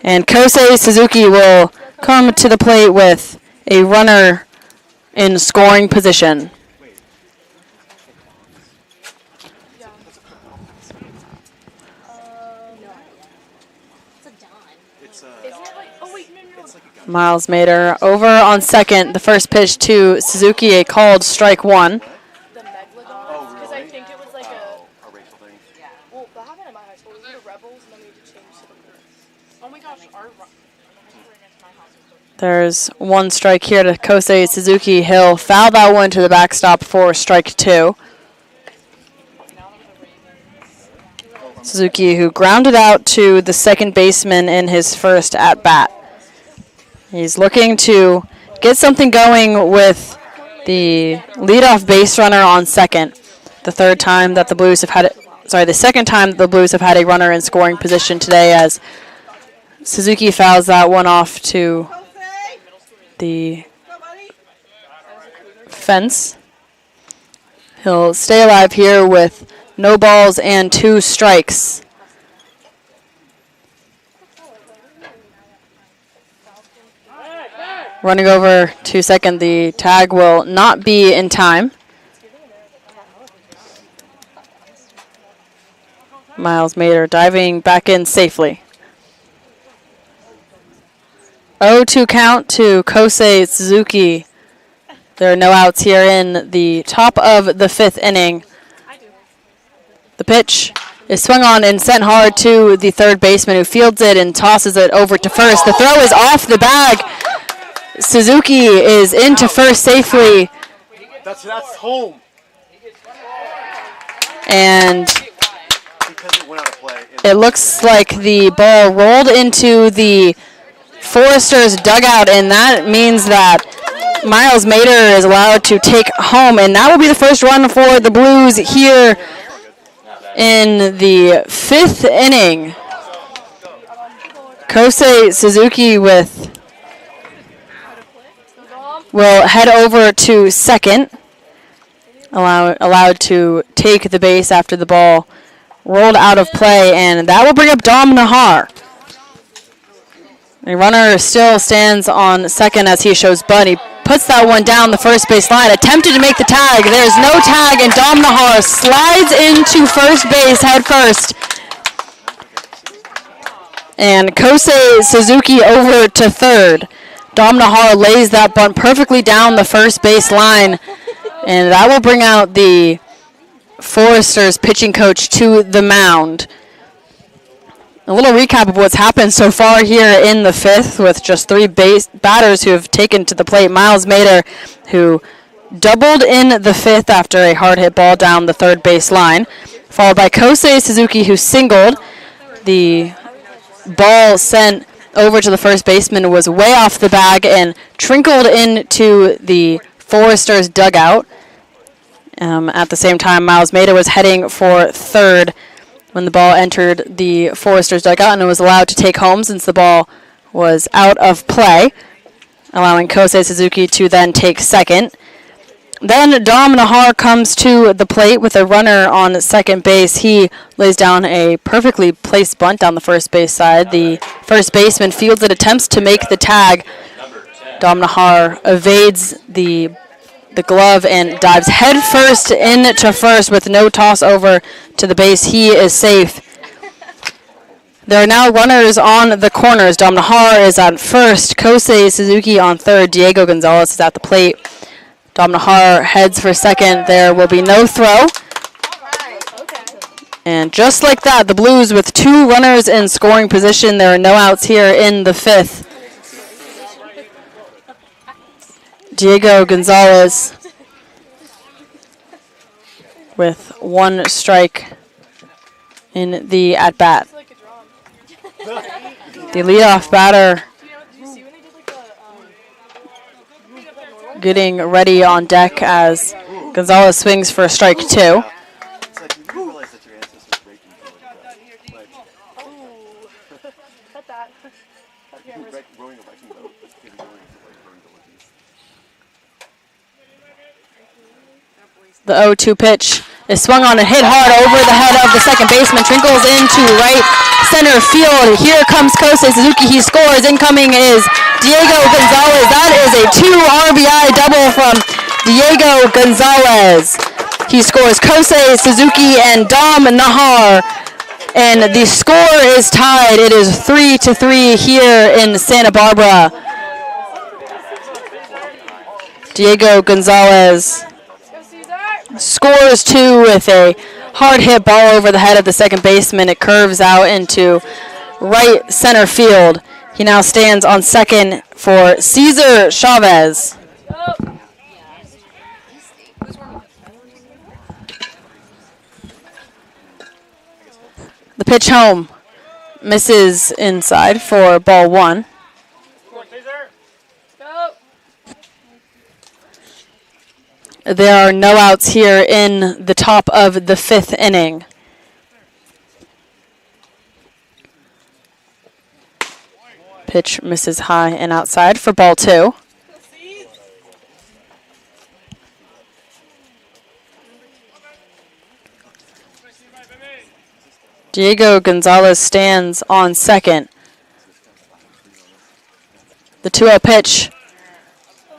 And Kosei Suzuki will come to the plate with a runner in scoring position. Miles Mater over on second. The first pitch to Suzuki, a called strike 1.
The Megalodons, because I think it was like a
racial thing.
well, that happened at my high school. It was the Rebels, and then we had to change to the Blues. Oh my gosh, our
There's one strike here to Kosei Suzuki. He'll foul that one to the backstop for strike 2. Suzuki, who grounded out to the second baseman in his first at-bat. He's looking to get something going with the leadoff base runner on second. The second time that the Blues have had a runner in scoring position today, as Suzuki fouls that one off to the fence. He'll stay alive here with no balls and 2 strikes. Running over to second, the tag will not be in time. Miles Mater diving back in safely. 0-2 count to Kosei Suzuki. There are no outs here in the top of the 5th inning. The pitch is swung on and sent hard to the third baseman, who fields it and tosses it over to first. The throw is off the bag. Suzuki is into first safely.
That's home.
And
Because it went out of play.
it looks like the ball rolled into the Foresters' dugout, and that means that Miles Mater is allowed to take home, and that will be the first run for the Blues here in the 5th inning. Kosei Suzuki will head over to second, allowed to take the base after the ball rolled out of play, and that will bring up Dom Nahar. The runner still stands on second as he shows Bud. He puts that one down the first base line, attempted to make the tag. There's no tag, and Dom Nahar slides into first base head first. And Kosei Suzuki over to third. Dom Nahar lays that bunt perfectly down the first base line, and that will bring out the Foresters pitching coach to the mound. A little recap of what's happened so far here in the 5th, with just 3 batters who have taken to the plate. Miles Mater, who doubled in the 5th after a hard hit ball down the third base line, followed by Kosei Suzuki, who singled. The ball sent over to the first baseman was way off the bag and trickled into the Foresters' dugout. At the same time, Miles Mater was heading for third when the ball entered the Foresters' dugout and was allowed to take home since the ball was out of play, allowing Kosei Suzuki to then take second. Then Dom Nahar comes to the plate with a runner on second base. He lays down a perfectly placed bunt down the first base side. The first baseman fields it, attempts to make the tag. Dom Nahar evades the glove and dives head first into first with no toss over to the base. He is safe. There are now runners on the corners. Dom Nahar is on first. Kosei Suzuki on third. Diego Gonzalez is at the plate. Dom Nahar heads for second. There will be no throw. And just like that, the Blues with 2 runners in scoring position. There are no outs here in the 5th. Diego Gonzalez with 1 strike in the at-bat.
It's like a drum.
The leadoff batter
Do you see when they did like the
getting ready on deck as Gonzalez swings for strike 2.
It's like you do realize that your ancestors breaking like
cut that. Cut cameras.
rowing a Viking boat, but maybe going to like rowing villages.
The 0-2 pitch is swung on and hit hard over the head of the second baseman. Trinkles into right center field. Here comes Kosei Suzuki. He scores. Incoming is Diego Gonzalez. That is a 2 RBI double from Diego Gonzalez. He scores Kosei Suzuki and Dom Nahar. And the score is tied. It is 3-3 here in Santa Barbara. Diego Gonzalez scores 2 with a hard hit ball over the head of the second baseman. It curves out into right center field. He now stands on second for Cesar Chavez. The pitch home misses inside for ball 1. There are no outs here in the top of the 5th inning. Pitch misses high and outside for ball 2. Diego Gonzalez stands on second. The 2-0 pitch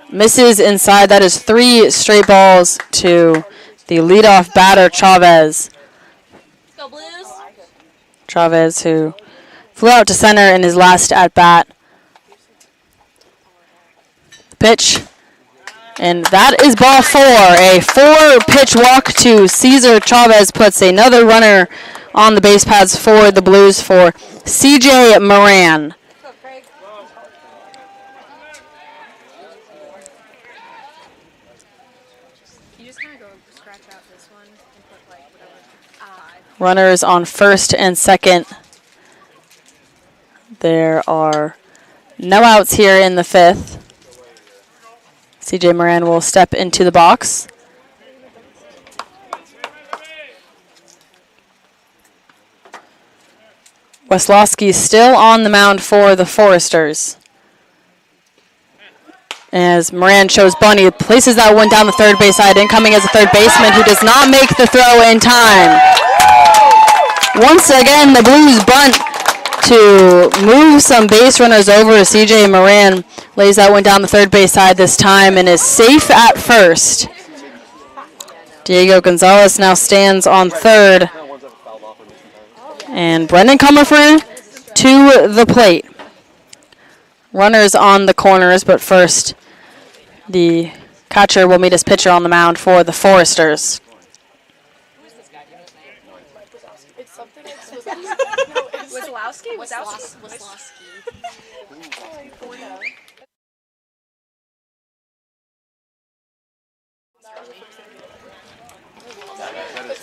misses inside. That is 3 straight balls to the leadoff batter, Chavez.
Go Blues.
Chavez, who flew out to center in his last at-bat. Pitch. And that is ball 4. A 4-pitch walk to Cesar Chavez puts another runner on the base paths for the Blues for CJ Moran.
Go Craig.
You just kind of go scratch out this one and put like whatever.
Runners on first and second. There are no outs here in the 5th. CJ Moran will step into the box. Weslowski still on the mound for the Foresters. As Moran shows Bunny, places that one down the third base side, incoming as a third baseman who does not make the throw in time. Once again, the Blues bunt to move some base runners over. CJ Moran lays that one down the third base side this time and is safe at first. Diego Gonzalez now stands on third. And Brendan Comerford to the plate. Runners on the corners, but first the catcher will meet his pitcher on the mound for the Foresters.
It's something that's
Wazlowski?
Wazlowski.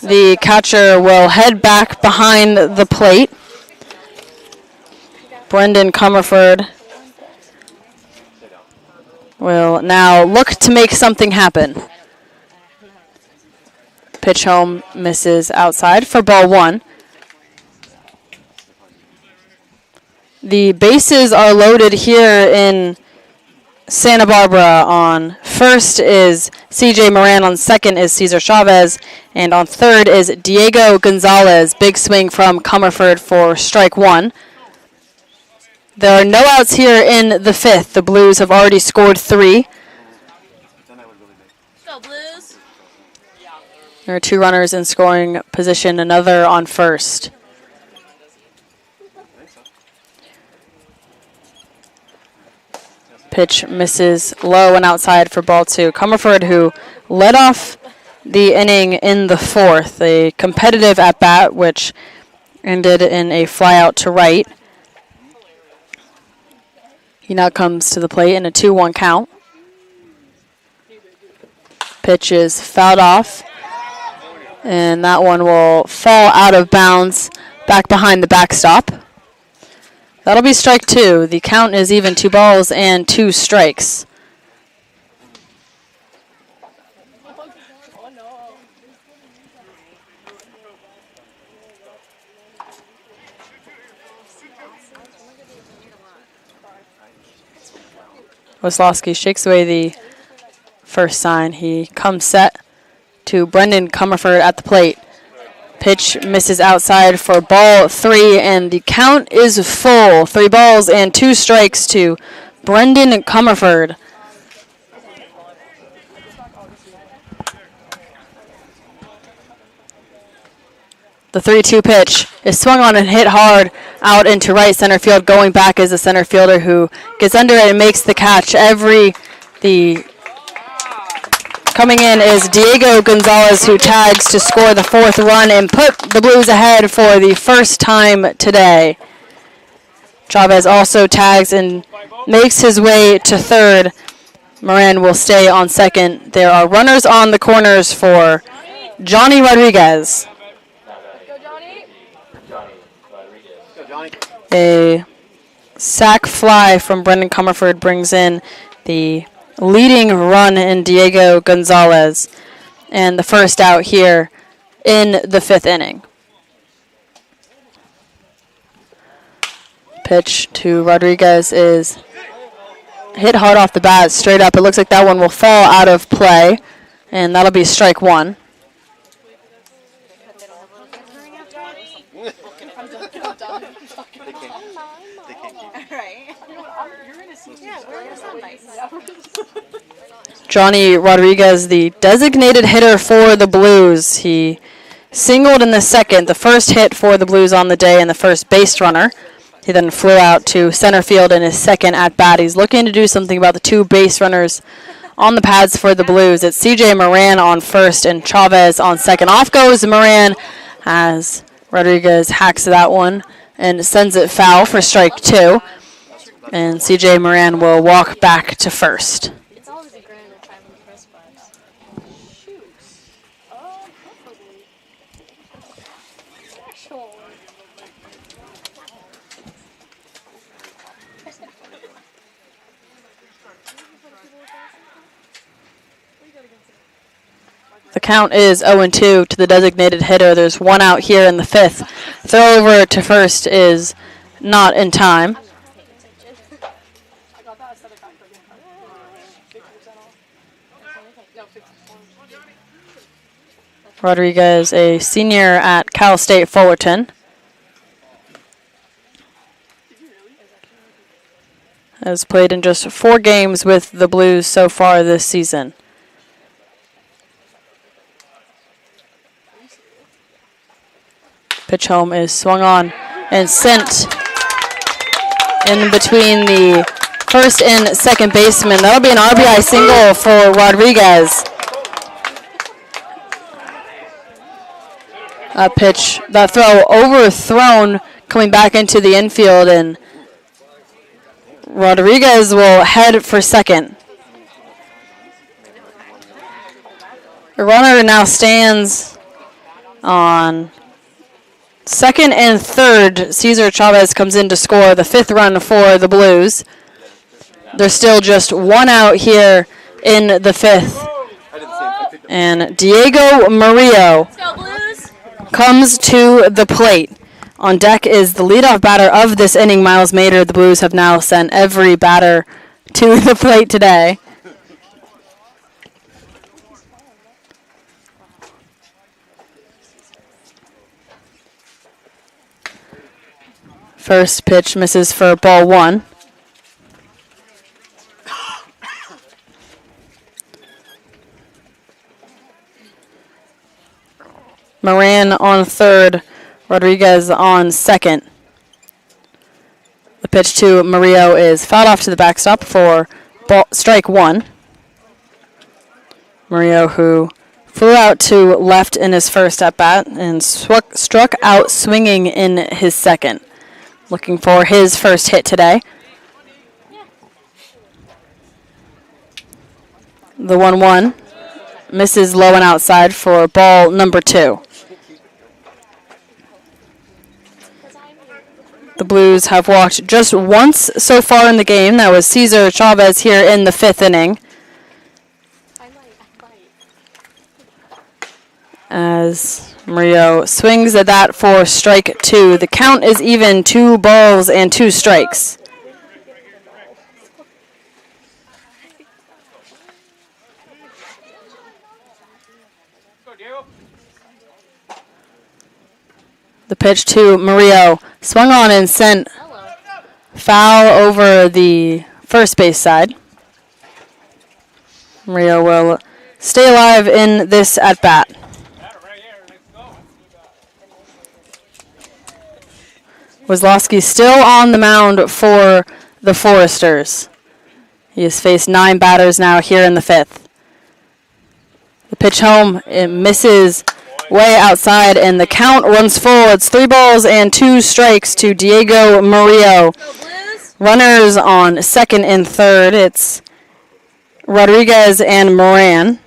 The catcher will head back behind the plate. Brendan Comerford will now look to make something happen. Pitch home misses outside for ball 1. The bases are loaded here in Santa Barbara. On first is CJ Moran, on second is Cesar Chavez, and on third is Diego Gonzalez. Big swing from Comerford for strike 1. There are no outs here in the 5th. The Blues have already scored 3.
Go Blues.
There are 2 runners in scoring position, another on first. Pitch misses low and outside for ball 2. Comerford, who led off the inning in the fourth. A competitive at-bat, which ended in a fly-out to right. He now comes to the plate in a 2-1 count. Pitch is fouled off, and that one will fall out of bounds back behind the backstop. That'll be strike 2. The count is even 2 balls and 2 strikes. Wisłowski shakes away the first sign. He comes set to Brendan Comerford at the plate. Pitch misses outside for ball 3, and the count is full. 3 balls and 2 strikes to Brendan Comerford. The 3-2 pitch is swung on and hit hard out into right center field. Going back is the center fielder who gets under it and makes the catch. Coming in is Diego Gonzalez, who tags to score the 4th run and put the Blues ahead for the first time today. Chavez also tags and makes his way to third. Moran will stay on second. There are runners on the corners for Johnny Rodriguez. A sac fly from Brendan Comerford brings in the leading run in Diego Gonzalez, and the first out here in the 5th inning. Pitch to Rodriguez is hit hard off the bat, straight up. It looks like that one will fall out of play, and that'll be strike 1. Johnny Rodriguez, the designated hitter for the Blues. He singled in the second, the first hit for the Blues on the day, and the first base runner. He then flew out to center field in his second at-bat. He's looking to do something about the 2 base runners on the pads for the Blues. It's C.J. Moran on first and Chavez on second. Off goes Moran as Rodriguez hacks that one and sends it foul for strike 2. And C.J. Moran will walk back to first.
It's always a grand to try from the first place. Shoot. Sexual.
The count is 0-2 to the designated hitter. There's 1 out here in the 5th. Throw over to first is not in time. Rodriguez, a senior at Cal State Fullerton, has played in just 4 games with the Blues so far this season. Pitch home is swung on and sent in between the first and second baseman. That'll be an RBI single for Rodriguez. That throw overthrown, coming back into the infield, and Rodriguez will head for second. The runner now stands on second and third. Cesar Chavez comes in to score the 5th run for the Blues. There's still just 1 out here in the 5th. And Diego Murillo comes to the plate. On deck is the leadoff batter of this inning, Miles Mader. The Blues have now sent every batter to the plate today. First pitch misses for ball 1. Moran on third, Rodriguez on second. The pitch to Murillo is fouled off to the backstop for strike 1. Murillo, who flew out to left in his first at-bat and struck out swinging in his second. Looking for his first hit today. The 1-1 misses low and outside for ball number 2. The Blues have walked just once so far in the game. That was Cesar Chavez here in the 5th inning. As Murillo swings at that for strike 2. The count is even, 2 balls and 2 strikes. The pitch to Murillo, swung on and sent foul over the first base side. Murillo will stay alive in this at-bat. Wazlowski still on the mound for the Foresters. He has faced 9 batters now here in the 5th. The pitch home, it misses way outside, and the count runs full. It's 3 balls and 2 strikes to Diego Murillo. Runners on second and third. It's Rodriguez and Moran.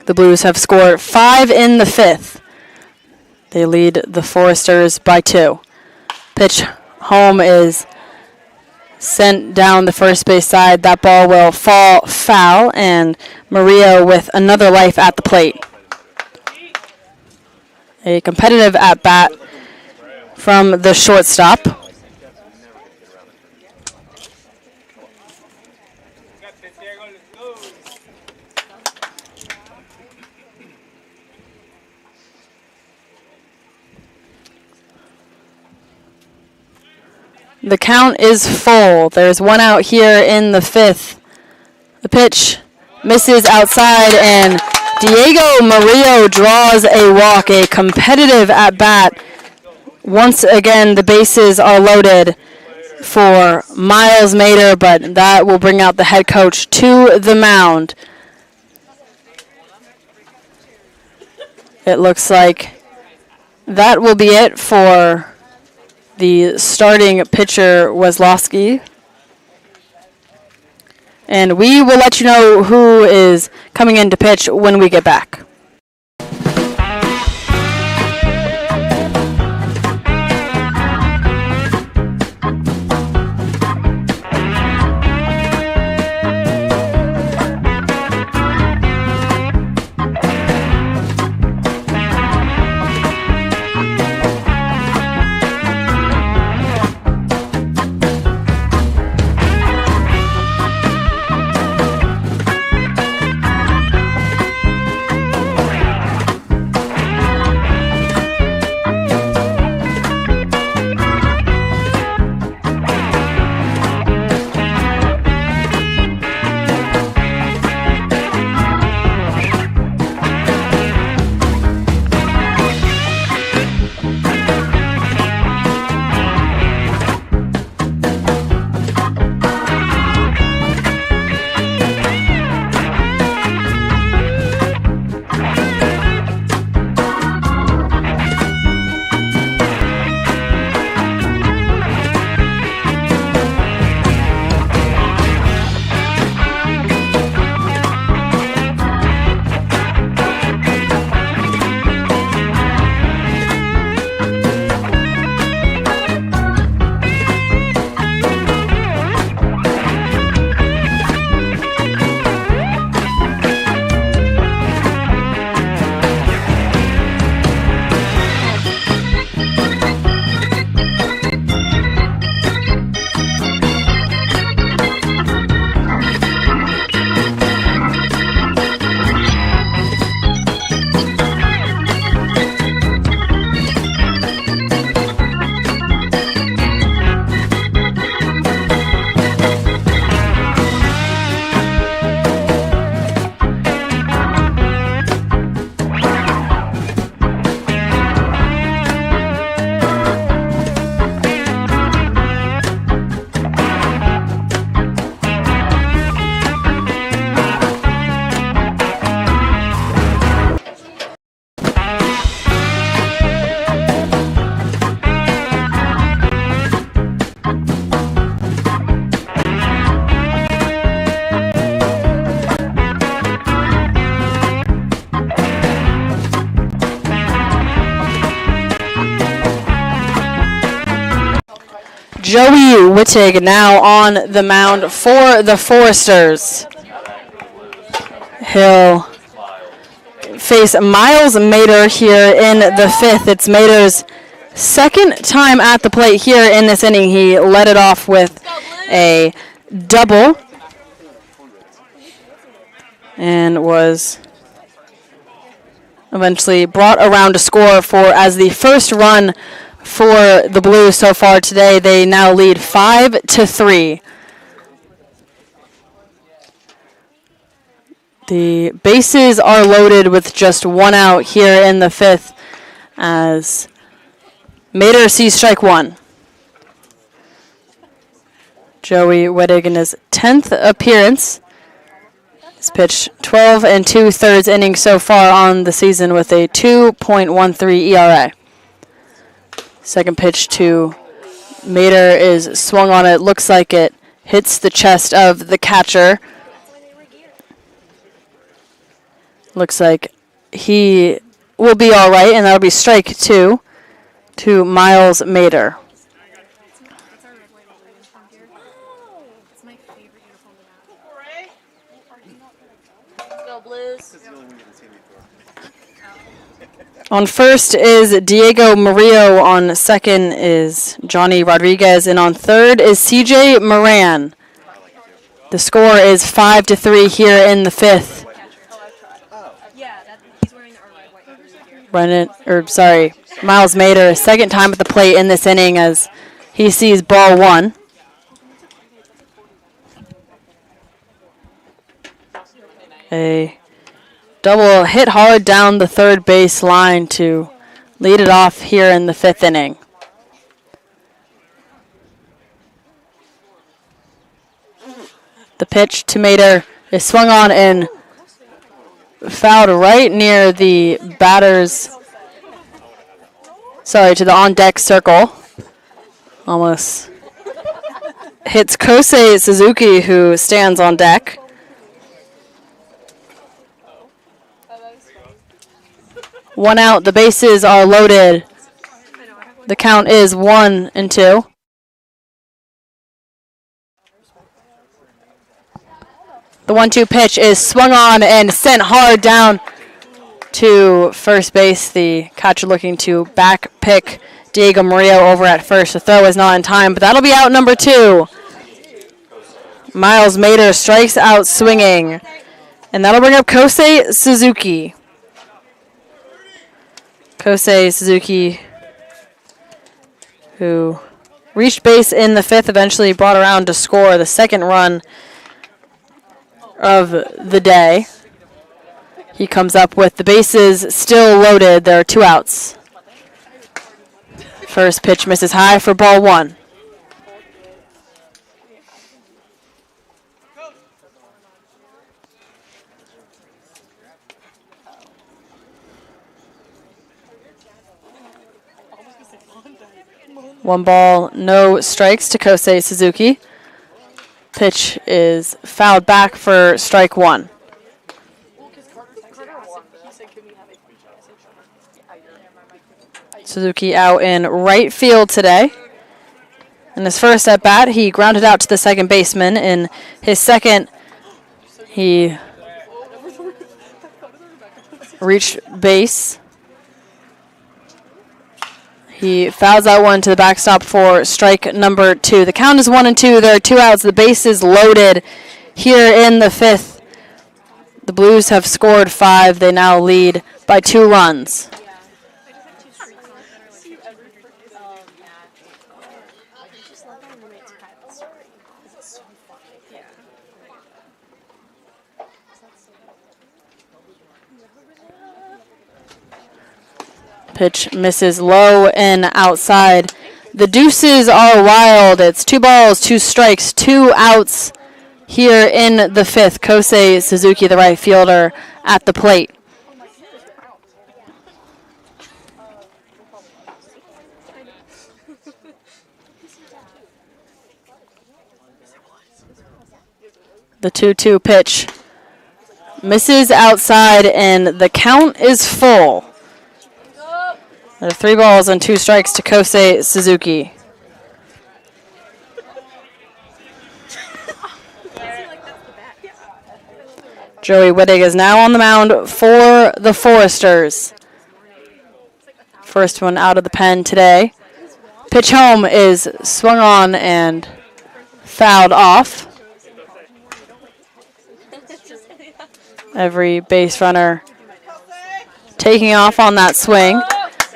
The Blues have scored 5 in the 5th. They lead the Foresters by 2. Pitch home is sent down the first base side. That ball will fall foul, and Murillo with another life at the plate. A competitive at-bat from the shortstop. The count is full. There's 1 out here in the 5th. The pitch misses outside, and Diego Murillo draws a walk. A competitive at-bat. Once again, the bases are loaded for Miles Mader, but that will bring out the head coach to the mound. It looks like that will be it for the starting pitcher, Wazlowski. And we will let you know who is coming in to pitch when we get back. Joey Wittig now on the mound for the Foresters. He'll face Miles Mater here in the fifth. It's Mater's second time at the plate here in this inning. He led it off with a double and was eventually brought around to score for as the first run for the Blues so far today. They now lead 5-3. The bases are loaded with just one out here in the fifth as Mater sees strike one. Joey Wittig in his 10th appearance. He's pitched 12 2/3 innings so far on the season with a 2.13 ERA. Second pitch to Mater is swung on. It looks like it hits the chest of the catcher. Looks like he will be all right, and that'll be strike two to Miles Mater.
Go Blues.
On first is Diego Murillo. On second is Johnny Rodriguez. And on third is CJ Moran. The score is 5-3 here in the fifth. Miles Mater, second time at the plate in this inning as he sees ball one. A double hit hard down the third base line to lead it off here in the fifth inning. The pitch to Mater is swung on and fouled right near the to the on-deck circle. Almost hits Kosei Suzuki, who stands on deck. One out, the bases are loaded. The count is 1-2. The 1-2 pitch is swung on and sent hard down to first base. The catcher looking to back pick Diego Murillo over at first. The throw is not in time, but that'll be out number 2. Miles Mater strikes out swinging, and that'll bring up Kosei Suzuki. Kosei Suzuki, who reached base in the fifth, eventually brought around to score the second run of the day. He comes up with the bases still loaded. There are 2 outs. First pitch misses high for ball one. One ball, no strikes to Kosei Suzuki. Pitch is fouled back for strike one. Suzuki out in right field today. In his first at bat, he grounded out to the second baseman. In his second, he reached base. He fouls out one to the backstop for strike number 2. The count is 1-2. There are 2 outs. The base is loaded here in the fifth. The Blues have scored 5. They now lead by 2 runs. Pitch misses low and outside. The deuces are wild. It's 2 balls, 2 strikes, 2 outs here in the fifth. Kosei Suzuki, the right fielder, at the plate. The 2-2 pitch misses outside, and the count is full. There are 3 balls and 2 strikes to Kosei Suzuki. Joey Wittig is now on the mound for the Foresters. First one out of the pen today. Pitch home is swung on and fouled off. Every base runner taking off on that swing.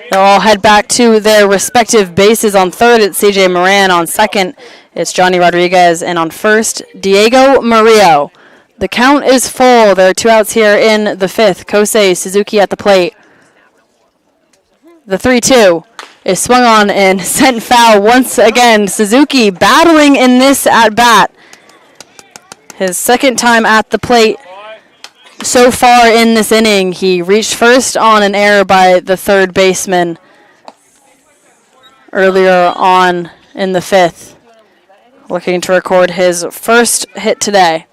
They'll all head back to their respective bases. On third, it's CJ Moran. On second, it's Johnny Rodriguez. And on first, Diego Murillo. The count is full. There are 2 outs here in the fifth. Kosei Suzuki at the plate. The 3-2 is swung on and sent foul once again. Suzuki battling in this at-bat. His second time at the plate so far in this inning. He reached first on an error by the third baseman earlier on in the fifth, looking to record his first hit today.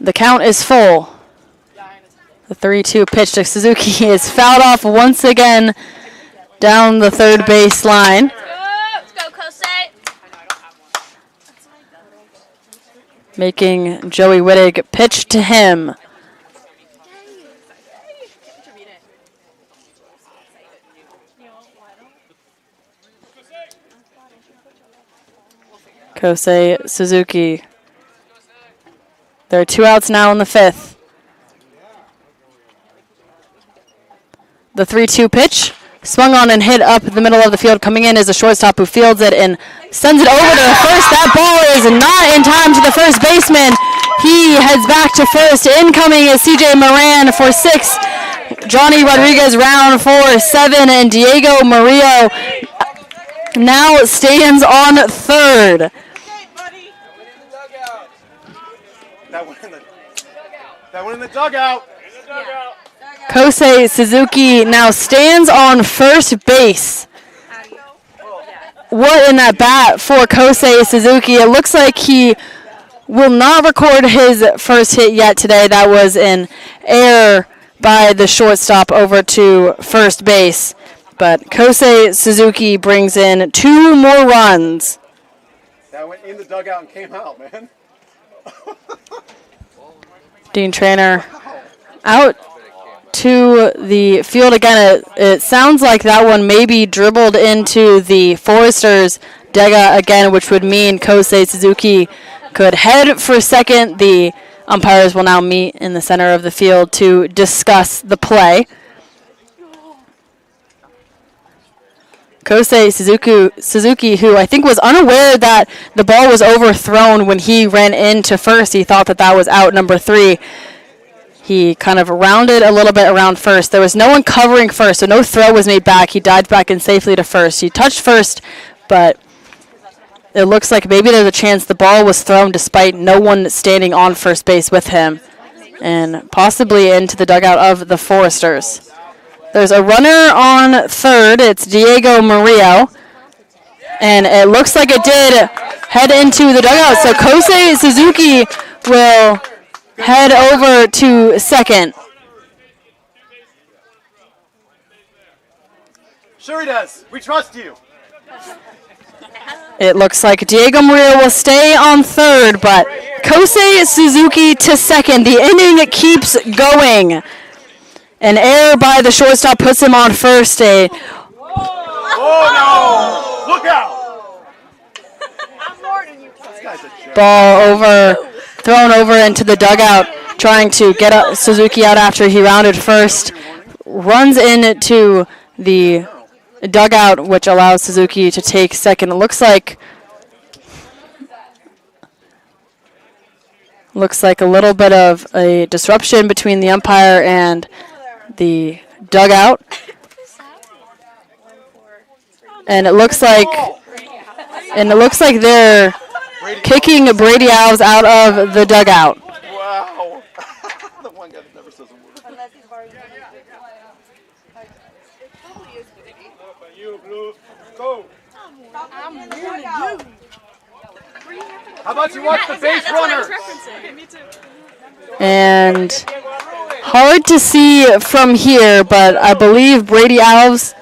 The count is full. The 3-2 pitch to Suzuki is fouled off once again down the third base line.
Let's go, Kosei.
Making Joey Wittig pitch to him. Kosei Suzuki. There are 2 outs now in the fifth. The 3-2 pitch, swung on and hit up the middle of the field. Coming in is a shortstop who fields it and sends it over to the first. That ball is not in time to the first baseman. He heads back to first. Incoming is CJ Moran for 6. Johnny Rodriguez round for 7. And Diego Murillo now stands on third.
That one in the dugout.
Kosei Suzuki now stands on first base. What in that bat for Kosei Suzuki. It looks like he will not record his first hit yet today. That was an error by the shortstop over to first base. But Kosei Suzuki brings in 2 more runs.
That went in the dugout and came out, man.
Dean Trainer out to the field again. It sounds like that one maybe dribbled into the Foresters' dugout again, which would mean Kosei Suzuki could head for second. The umpires will now meet in the center of the field to discuss the play. Kosei Suzuki, who I think was unaware that the ball was overthrown when he ran into first. He thought that that was out number 3. He kind of rounded a little bit around first. There was no one covering first, so no throw was made back. He dived back in safely to first. He touched first, but it looks like maybe there's a chance the ball was thrown despite no one standing on first base with him, and possibly into the dugout of the Foresters. There's a runner on third. It's Diego Murillo. And it looks like it did head into the dugout. So Kosei Suzuki will head over to second.
Sure he does. We trust you.
It looks like Diego Murillo will stay on third, but Kosei Suzuki to second. The inning keeps going. An error by the shortstop puts him on first.
Oh, no. Look out. This guy's a jerk.
Ball thrown over into the dugout, trying to get Suzuki out after he rounded first. Runs into the dugout, which allows Suzuki to take second. It looks like a little bit of a disruption between the umpire and the dugout. And it looks like they're kicking Brady Alves out of the dugout.
Wow. The one guy that never says a word. How about you watch the base runner?
And hard to see from here, but I believe Brady Alves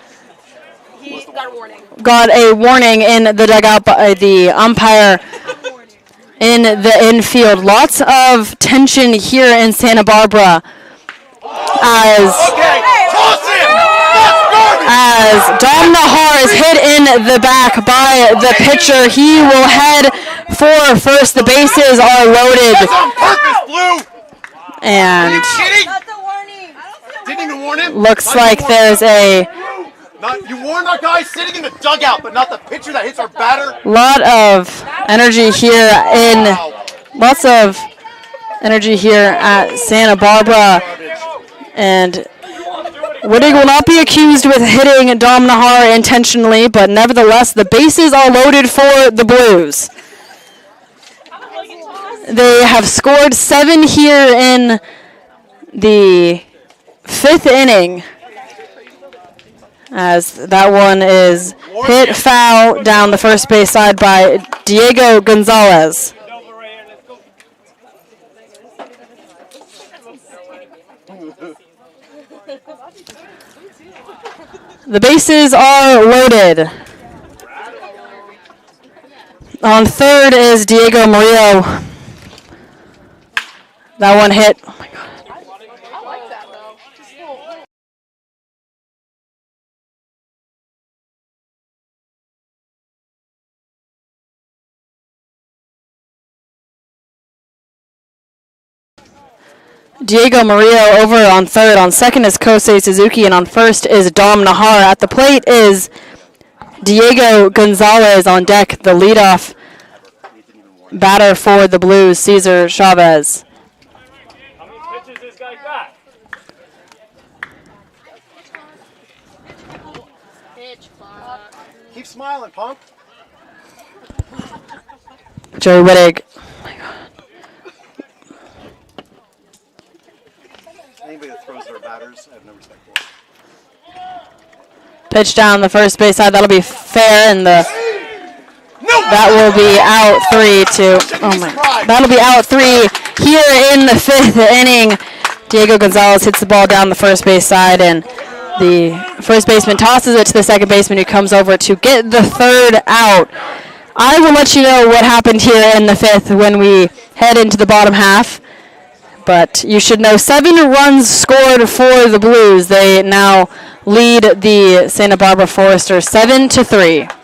He got a warning.
got a warning in the dugout by the umpire in the infield. Lots of tension here in Santa Barbara as Dom Nahar is hit in the back by the pitcher. He will head for first. The bases are loaded.
That's on purpose, Blue!
And
Didn't even warn him?
looks like there's a
You warned our guy sitting in the dugout, but not the pitcher that hits our batter.
lot of energy here at Santa Barbara. And Wittig will not be accused with hitting Dom Nahar intentionally, but nevertheless, the bases are loaded for the Blues. They have scored 7 here in the 5th inning, as that one is hit foul down the first base side by Diego Gonzalez. The bases are loaded. On third is Diego Murillo. That one hit. Oh my God.
I like that though. Just a little.
Diego Murillo over on third. On second is Kosei Suzuki, and on first is Dom Nahar. At the plate is Diego Gonzalez. On deck, the leadoff batter for the Blues, Cesar Chavez.
How many pitches this guy got?
Keep smiling, punk.
Joey Wittig.
Anybody that throws their batters, I have no respect for.
Pitch down the first base side. That'll be fair, and that will be out 3-2. Oh my! That'll be out 3 here in the 5th inning. Diego Gonzalez hits the ball down the first base side, and the first baseman tosses it to the second baseman, who comes over to get the third out. I will let you know what happened here in the 5th when we head into the bottom half. But you should know 7 runs scored for the Blues. They now lead the Santa Barbara Foresters 7-3.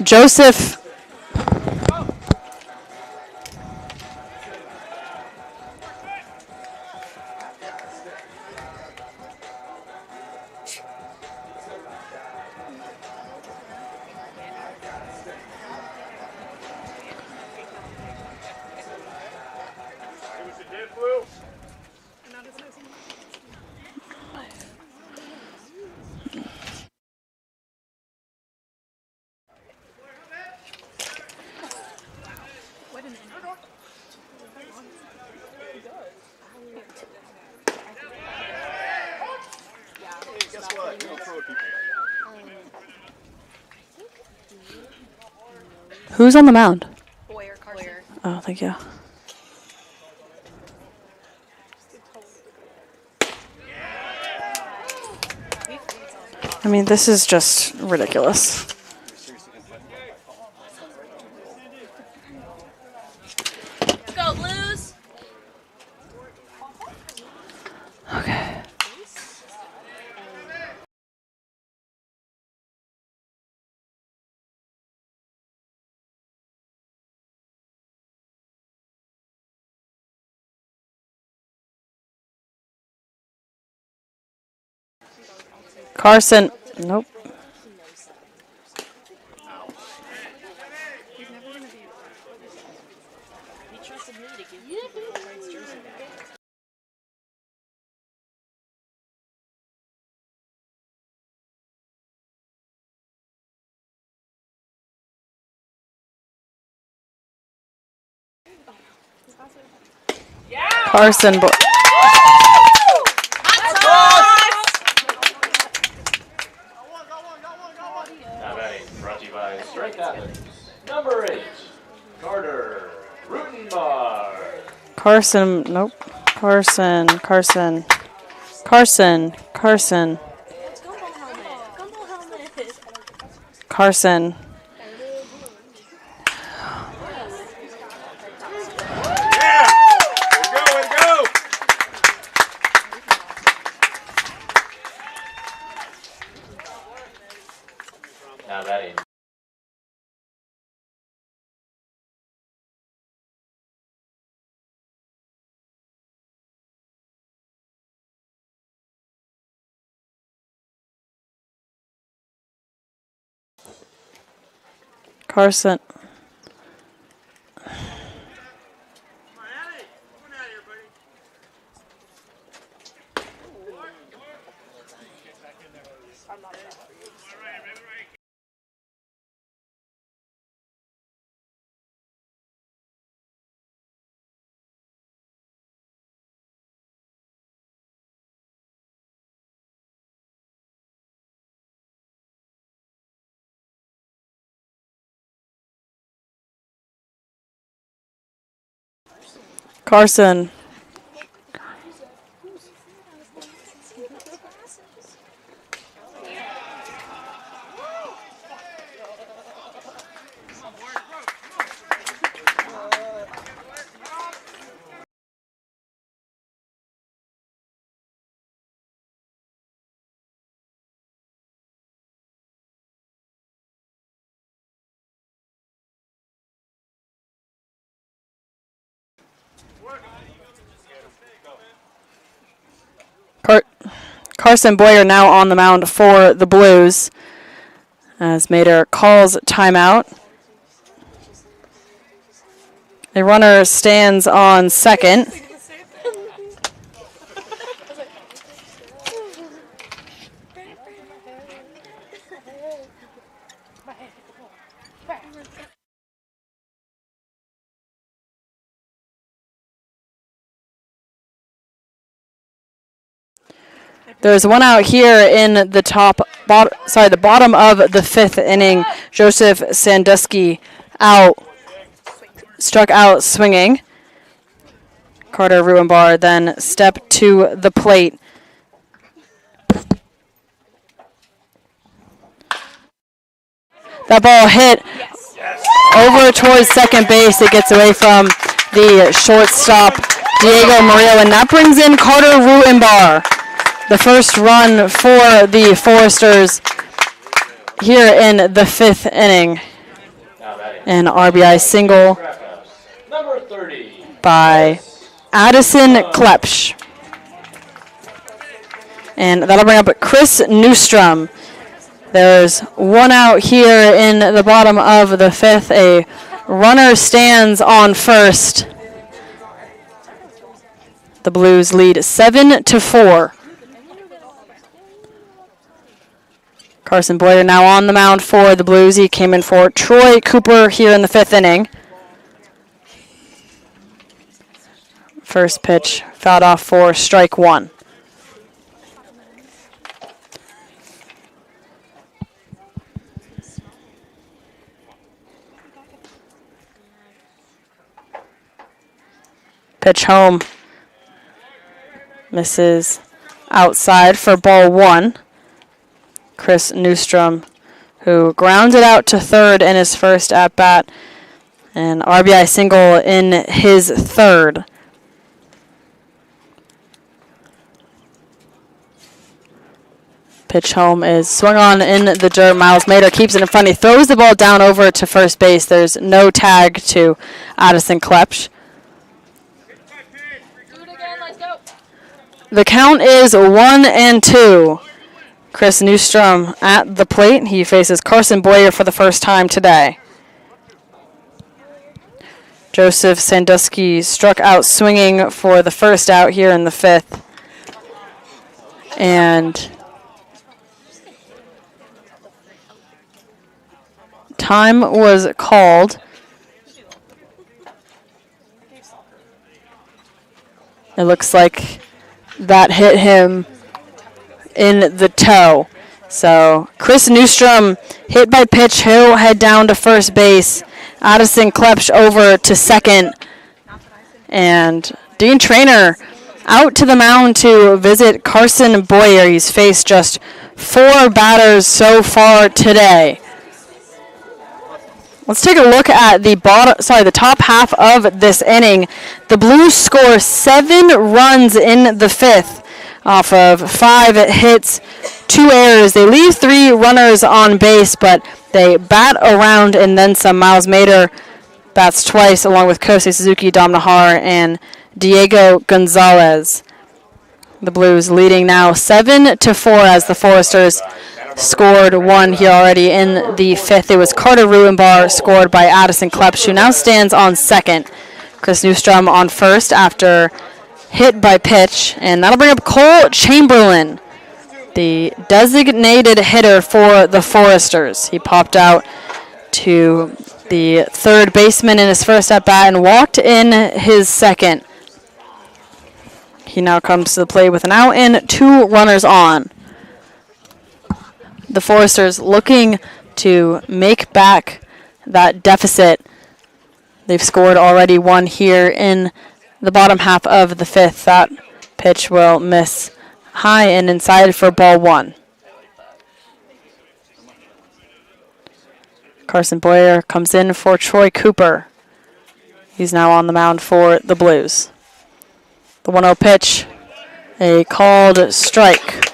Joseph Who's on the mound?
Boyer, Carson.
Oh, thank you. I mean, this is just ridiculous.
Let's go, Blues.
Okay. Carson. Nope. Carson.
Now batting, brought to you by Strike Athens. Number 8, Carter Rutenbar.
Carson. Nope. Carson. Carson. Carson. Carson.
Gumball helmet. Gumball helmet.
Carson.
Now batting.
Carson. Carson. Carson Boyer now on the mound for the Blues as Mader calls timeout. A runner stands on second. There's one out here in the the bottom of the fifth inning. Joseph Sandusky struck out swinging. Carter Rutenbar then stepped to the plate. That ball hit over towards second base. It gets away from the shortstop, Diego Murillo, and that brings in Carter Rutenbar. The first run for the Foresters here in the fifth inning. An RBI single
Number 30.
by Addison Klepsch. And that'll bring up Chris Newstrom. There's one out here in the bottom of the fifth. A runner stands on first. The Blues lead 7-4. Carson Boyer now on the mound for the Blues. He came in for Troy Cooper here in the fifth inning. First pitch fouled off for strike one. Pitch home. Misses outside for ball 1. Chris Newstrom, who grounded out to third in his first at-bat. An RBI single in his third. Pitch home is swung on in the dirt. Miles Mader keeps it in front. He throws the ball down over to first base. There's no tag to Addison Klepsch.
Do it again, let's go.
The count is 1-2. Chris Newstrom at the plate. He faces Carson Boyer for the first time today. Joseph Sandusky struck out swinging for the first out here in the 5th. And time was called. It looks like that hit him in the toe. So Chris Newstrom hit by pitch. He'll head down to first base. Addison Klepsch over to second. And Dean Traynor out to the mound to visit Carson Boyer. He's faced just 4 batters so far today. Let's take a look at the top half of this inning. The Blues score 7 runs in the 5th off of 5 hits, 2 errors. They leave 3 runners on base, but they bat around and then some. Miles Mader bats twice, along with Kosei Suzuki, Dom Nahar, and Diego Gonzalez. The Blues leading now 7-4 as the Foresters scored 1 here already in the 5th. It was Carter Rubenbar scored by Addison Klepsch, who now stands on second. Chris Newstrom on first after hit by pitch. And that'll bring up Cole Chamberlain, the designated hitter for the Foresters. He popped out to the third baseman in his first at-bat and walked in his second. He now comes to the plate with an out and 2 runners on. The Foresters looking to make back that deficit. They've scored already 1 here in the bottom half of the 5th. That pitch will miss high and inside for ball 1. Carson Boyer comes in for Troy Cooper. He's now on the mound for the Blues. The 1-0 pitch, a called strike.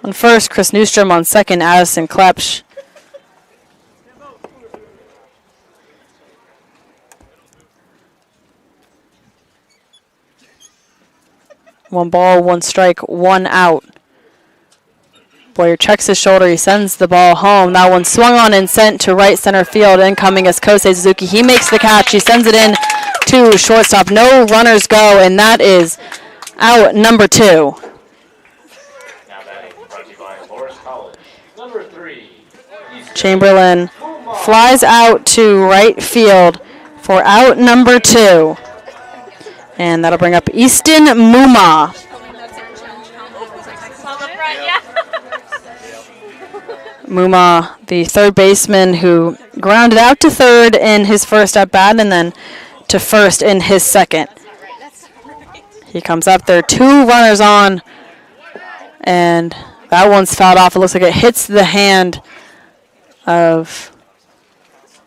On first, Chris Newstrom. On second, Addison Klepsch. One ball, 1 strike, 1 out. Boyer checks his shoulder. He sends the ball home. That one swung on and sent to right center field. Incoming is Kosei Suzuki. He makes the catch. He sends it in to shortstop. No runners go, and that is out number 2. Chamberlain flies out to right field for out number 2. And that'll bring up Easton Muma. Muma, the third baseman who grounded out to third in his first at-bat and then to first in his second. He comes up there, 2 runners on, and that one's fouled off. It looks like it hits the hand of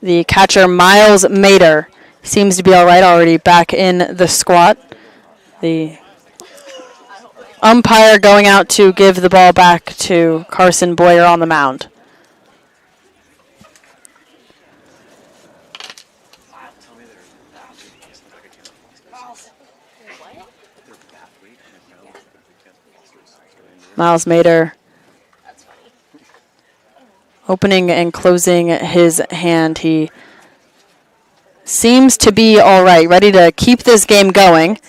the catcher, Miles Mader. Seems to be all right, already back in the squat. The umpire going out to give the ball back to Carson Boyer on the mound. Miles Mader opening and closing his hand. He seems to be all right, ready to keep this game going.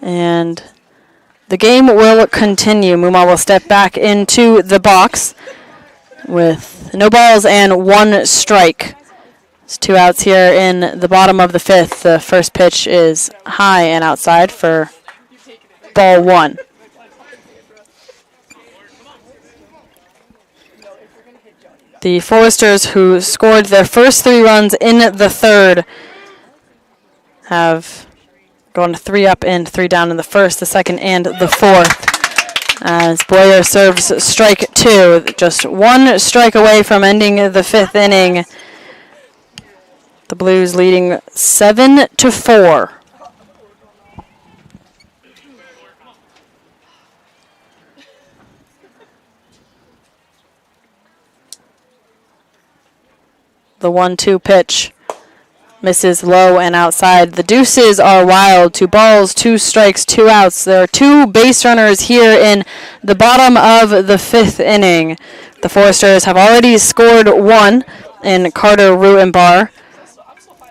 And the game will continue. Muma will step back into the box with no balls and 1 strike. There's 2 outs here in the bottom of the 5th. The first pitch is high and outside for ball 1. The Foresters, who scored their first 3 runs in the third, have gone 3 up and 3 down in the first, the second, and the fourth. As Boyer serves strike 2, just 1 strike away from ending the 5th inning. The Blues leading 7-4. The 1-2 pitch misses low and outside. The deuces are wild. 2 balls, 2 strikes, 2 outs. There are 2 base runners here in the bottom of the 5th inning. The Foresters have already scored 1 in Carter Rutenbar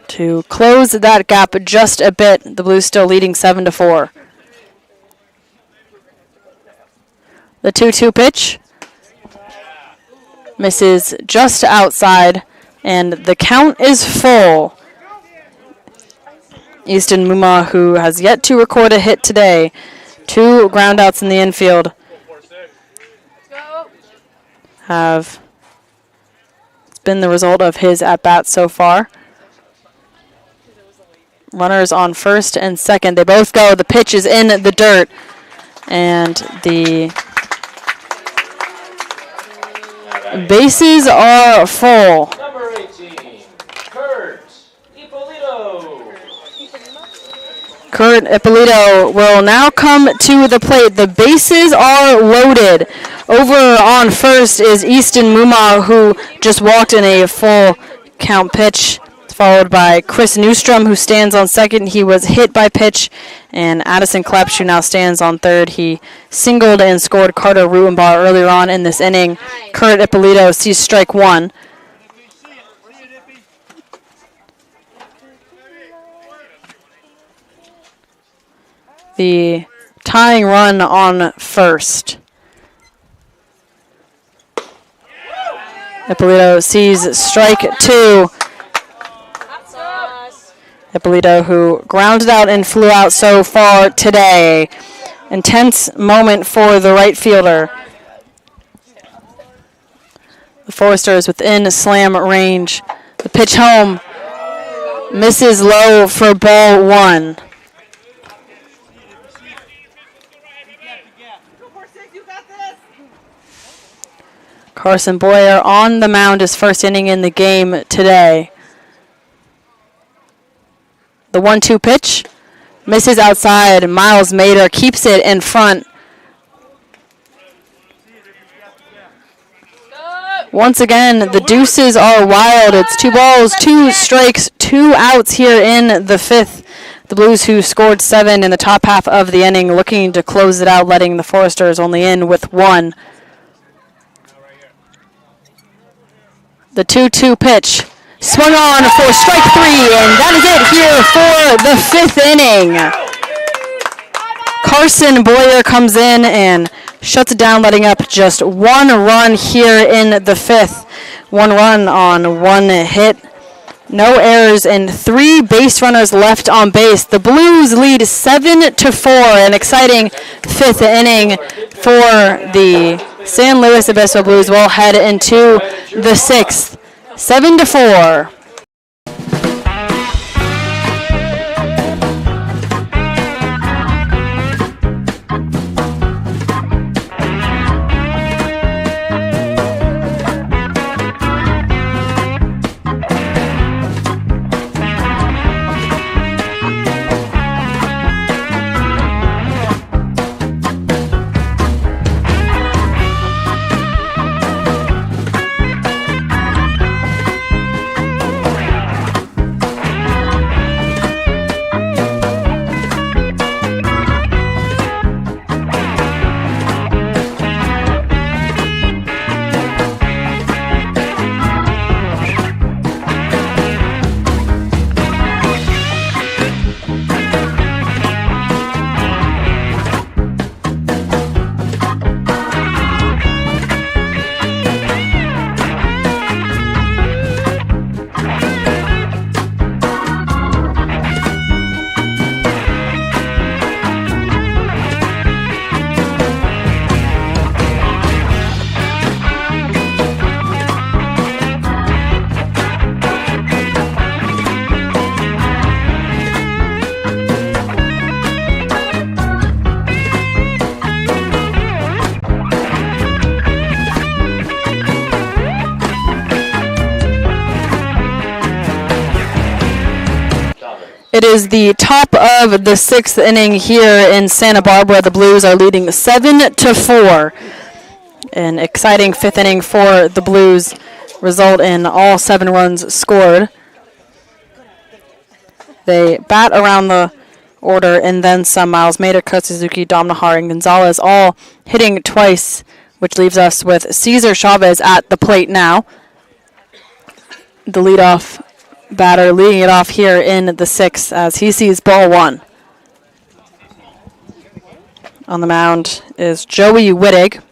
to close that gap just a bit. The Blues still leading 7-4. The 2-2 pitch misses just outside, and the count is full. Easton Muma, who has yet to record a hit today, 2 groundouts in the infield, it's been the result of his at-bats so far. Runners on first and second. They both go. The pitch is in the dirt, and the bases are full.
Number 18, Kurt Ippolito.
Kurt Ippolito will now come to the plate. The bases are loaded. Over on first is Easton Muma, who just walked in a full count pitch, followed by Chris Newstrom, who stands on second. He was hit by pitch. And Addison Klepsch, who now stands on third. He singled and scored Carter Rutenbar earlier on in this inning. Kurt Ippolito sees strike 1. The tying run on first. Ippolito sees strike 2. Ippolito, who grounded out and flew out so far today. Intense moment for the right fielder. The Foresters within slam range. The pitch home misses low for ball 1. Carson Boyer on the mound, his first inning in the game today. The 1-2 pitch misses outside. Miles Mader keeps it in front. Once again, the deuces are wild. It's 2 balls, 2 strikes, 2 outs here in the 5th. The Blues, who scored 7 in the top half of the inning, looking to close it out, letting the Foresters only in with 1. The 2-2 pitch swung on for strike 3, and that is it here for the 5th inning. Carson Boyer comes in and shuts it down, letting up just 1 run here in the 5th. 1 run on 1 hit. No errors and 3 base runners left on base. The Blues lead 7-4. An exciting 5th inning for the San Luis Obispo Blues. Will head into the 6th. 7-4. It is the top of the 6th inning here in Santa Barbara. The Blues are leading 7-4. An exciting 5th inning for the Blues. Result in all 7 runs scored. They bat around the order and then some. Miles Mater, Kurt Suzuki, Dom Nahar, and Gonzalez all hitting twice, which leaves us with Cesar Chavez at the plate now. The leadoff batter leading it off here in the 6th as he sees ball 1. On the mound is Joey Wittig.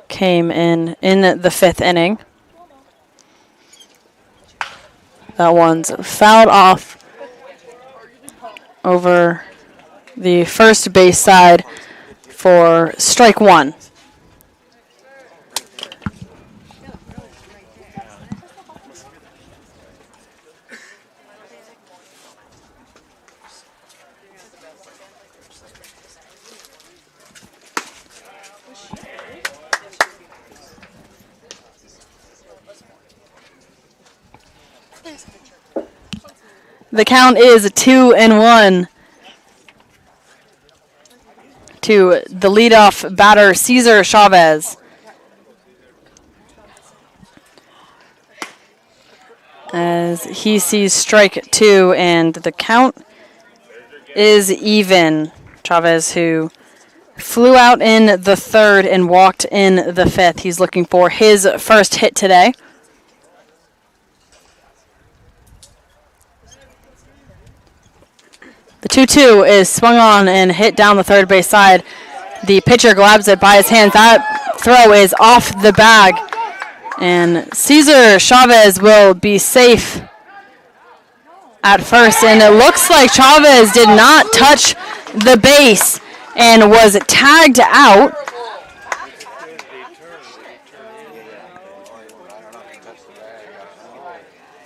Came in the 5th inning. That one's fouled off over the first base side for strike 1. The count is 2-1 to the leadoff batter, Cesar Chavez. As he sees strike 2, and the count is even. Chavez, who flew out in the 3rd and walked in the 5th. He's looking for his first hit today. The 2-2 is swung on and hit down the 3rd base side. The pitcher grabs it by his hands. That throw is off the bag. And Cesar Chavez will be safe at first. And it looks like Chavez did not touch the base and was tagged out.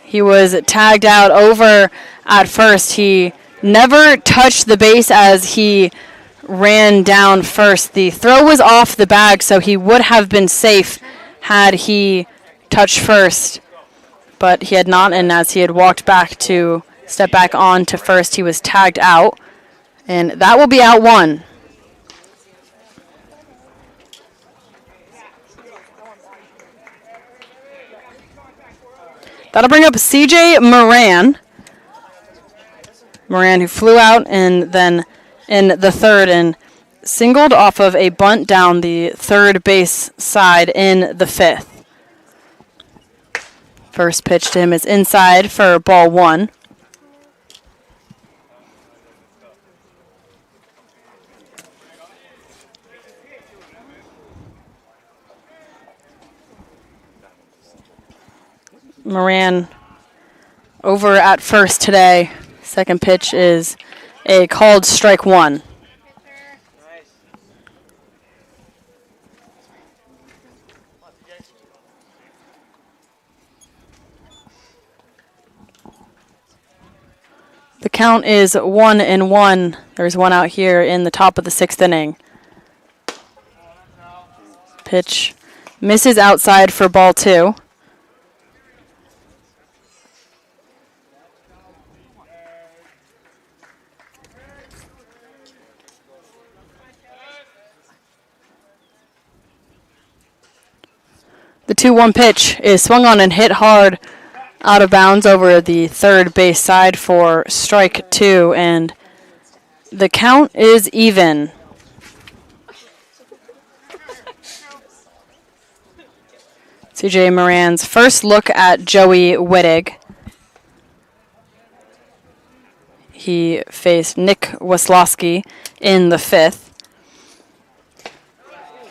He was tagged out over at first. He never touched the base as he ran down first. The throw was off the bag, so he would have been safe had he touched first. But he had not, and as he had walked back to step back on to first, he was tagged out. And that will be out 1. That'll bring up C.J. Moran. Moran, who flew out and then in the 3rd and singled off of a bunt down the 3rd base side in the 5th. First pitch to him is inside for ball 1. Moran over at first today. Second pitch is a called strike 1. The count is 1-1. There's one out here in the top of the 6th inning. Pitch misses outside for ball 2. The 2-1 pitch is swung on and hit hard out of bounds over the 3rd base side for strike 2, and the count is even. C.J. Moran's first look at Joey Wittig. He faced Nick Waslowski in the 5th.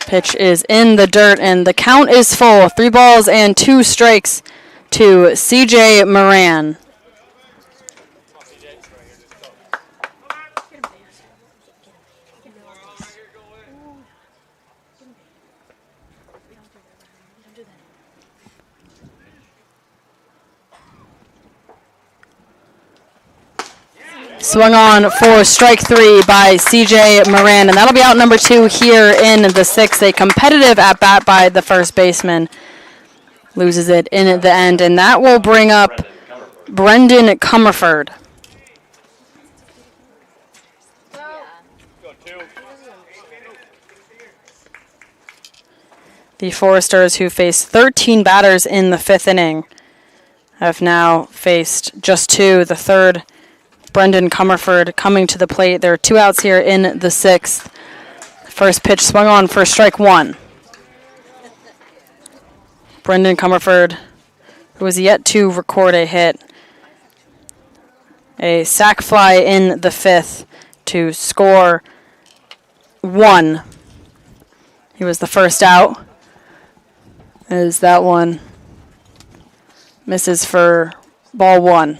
Pitch is in the dirt, and the count is full. 3 balls and 2 strikes to C.J. Moran. Swung on for strike 3 by C.J. Moran, and that'll be out number 2 here in the 6th. A competitive at-bat by the first baseman. Loses it in the end, and that will bring up Brendan Comerford. The Foresters, who faced 13 batters in the 5th inning, have now faced just 2. The third, Brendan Comerford, coming to the plate. There are 2 outs here in the 6th. First pitch swung on for strike 1. Brendan Comerford, who has yet to record a hit. A sac fly in the 5th to score 1. He was the first out. As that one misses for ball 1.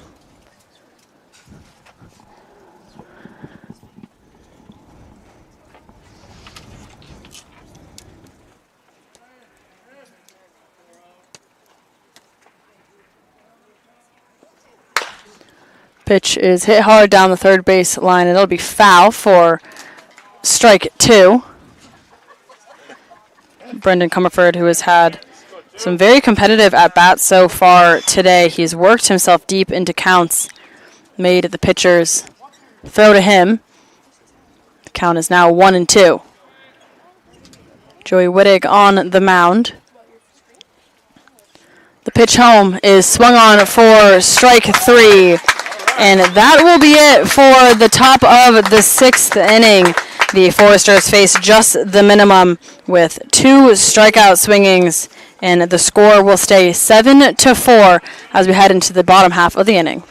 Pitch is hit hard down the third base line, and it'll be foul for strike 2. Brendan Comerford, who has had some very competitive at-bats so far today. He's worked himself deep into counts, made the pitchers throw to him. The count is now 1-2. Joey Wittig on the mound. The pitch home is swung on for strike 3. And that will be it for the top of the 6th inning. The Foresters face just the minimum with 2 strikeout swingings, and the score will stay 7-4 as we head into the bottom half of the inning.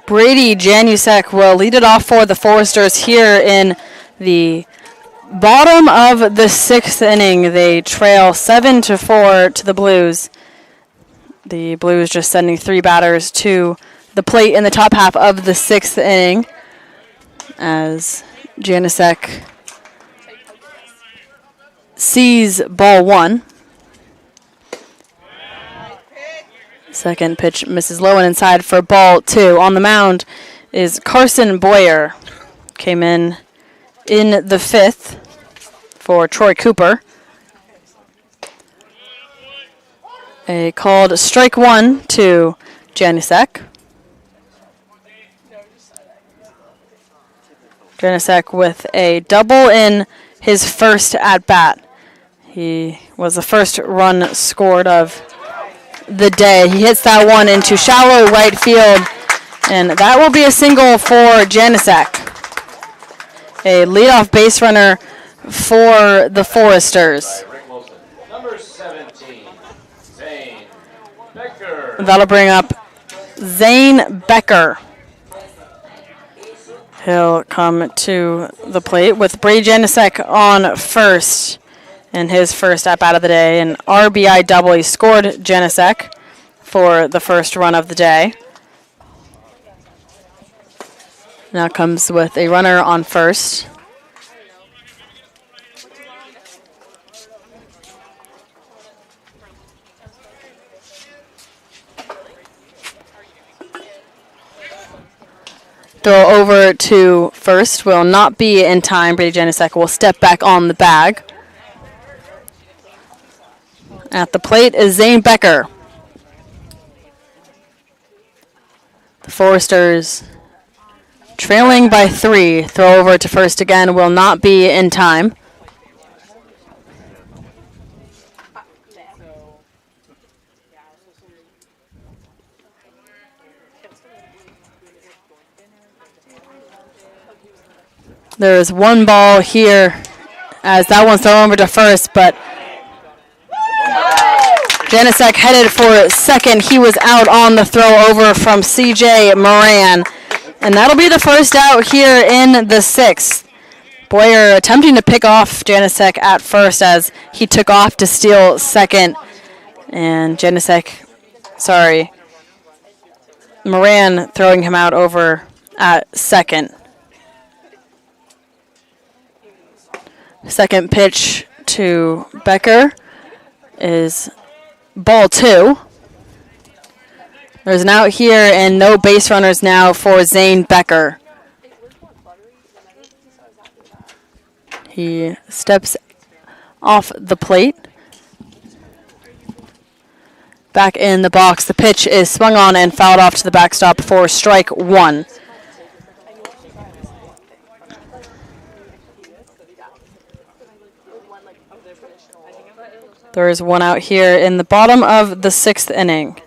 Brady Janusek will lead it off for the Foresters here in the bottom of the 6th inning. They trail 7-4 to the Blues. The Blues just sending 3 batters to the plate in the top half of the 6th inning as Janusek sees ball 1. Second pitch misses low and inside for ball 2. On the mound is Carson Boyer. Came in the 5th for Troy Cooper. A called strike 1 to Janusek. Janusek with a double in his first at-bat. He was the first run scored of the day. He hits that one into shallow right field, and that will be a single for Janusek. A leadoff base runner for the Foresters.
Number 17, Zane Becker.
That'll bring up Zane Becker. He'll come to the plate with Brady Janusek on first. In his first at-bat of the day, an RBI double. He scored Janusek for the first run of the day. Now comes with a runner on first. Throw over to first will not be in time. Brady Janicek will step back on the bag. At the plate is Zane Becker. The Foresters trailing by 3. Throw over to first again will not be in time. There is one ball here as that one's thrown over to first, but Janicek headed for second. He was out on the throw over from CJ Moran. And that'll be the first out here in the 6th. Boyer attempting to pick off Janicek at first as he took off to steal second. And Moran throwing him out over at second. Second pitch to Becker is ball 2. There's an out here and no base runners now for Zane Becker. He steps off the plate. Back in the box. The pitch is swung on and fouled off to the backstop for strike 1. There is one out here in the bottom of the 6th inning.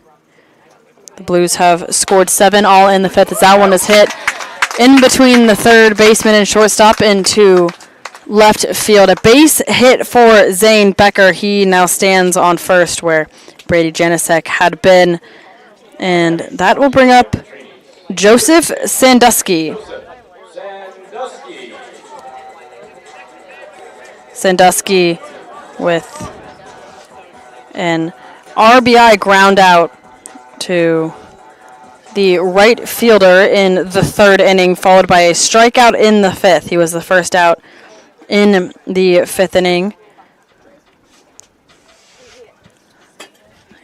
The Blues have scored 7 all in the 5th as that one is hit in between the third baseman and shortstop into left field. A base hit for Zane Becker. He now stands on first where Brady Janicek had been. And that will bring up Joseph Sandusky. Sandusky with an RBI ground out to the right fielder in the 3rd inning, followed by a strikeout in the 5th. He was the first out in the 5th inning.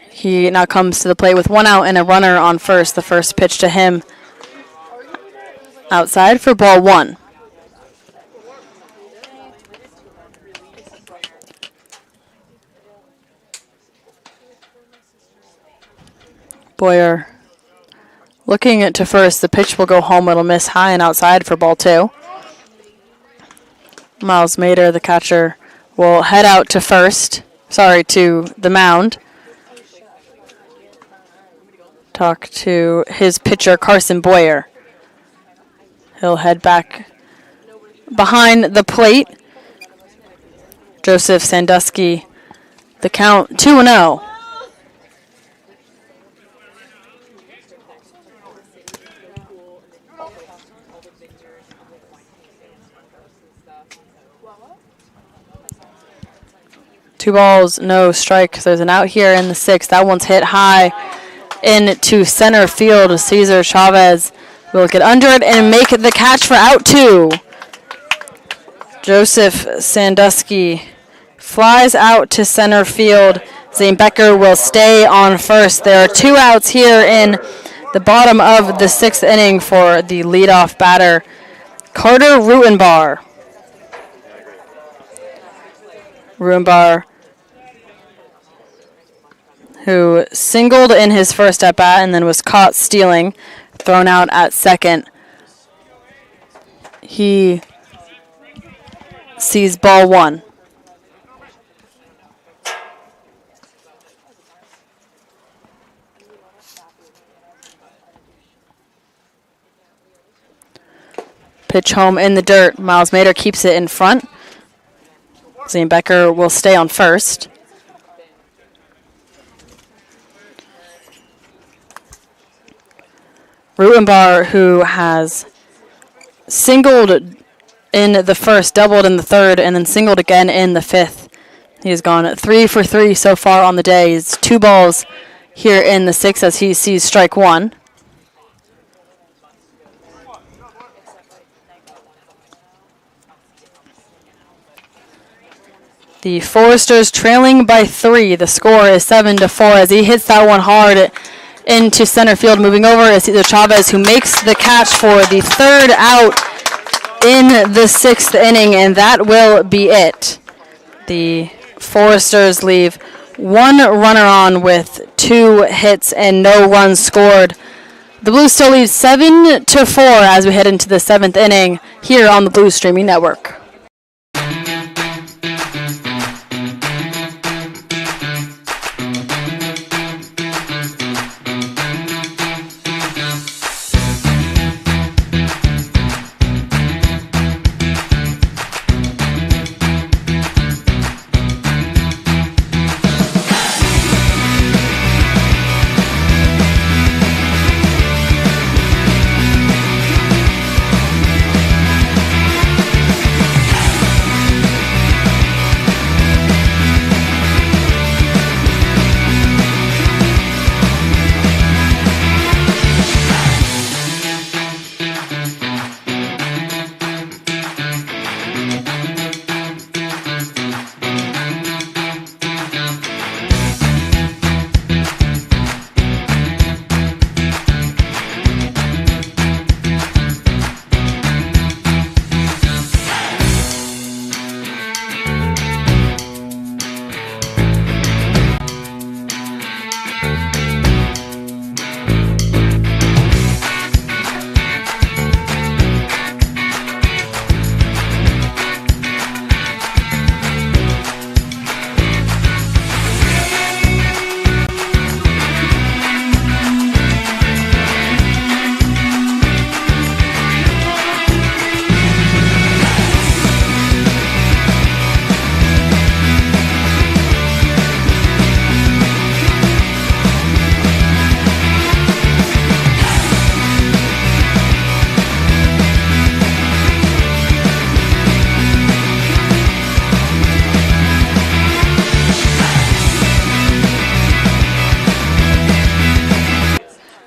He now comes to the plate with 1 out and a runner on first. The first pitch to him outside for ball 1. Boyer looking to first. The pitch will go home. It'll miss high and outside for ball 2. Miles Mader, the catcher, will head out to to the mound. Talk to his pitcher, Carson Boyer. He'll head back behind the plate. Joseph Sandusky, the count 2-0. Two balls, no strikes. There's an out here in the 6th. That one's hit high into center field. Cesar Chavez will get under it and make the catch for out 2. Joseph Sandusky flies out to center field. Zane Becker will stay on first. There are 2 outs here in the bottom of the 6th inning for the leadoff batter, Carter Rutenbar. Rutenbar, who singled in his first at-bat and then was caught stealing, thrown out at second. He sees ball 1. Pitch home in the dirt. Miles Mader keeps it in front. Zane Becker will stay on first. Rutenbar, who has singled in the first, doubled in the 3rd, and then singled again in the 5th. He has gone 3 for 3 so far on the day. He's 2 balls here in the 6th as he sees strike 1. The Foresters trailing by 3. The score is 7-4 as he hits that one hard into center field. Moving over is either Chavez, who makes the catch for the 3rd out in the 6th inning, and that will be it. The Foresters leave 1 runner on with 2 hits and no runs scored. The Blues still lead 7-4 as we head into the 7th inning here on the Blues Streaming Network.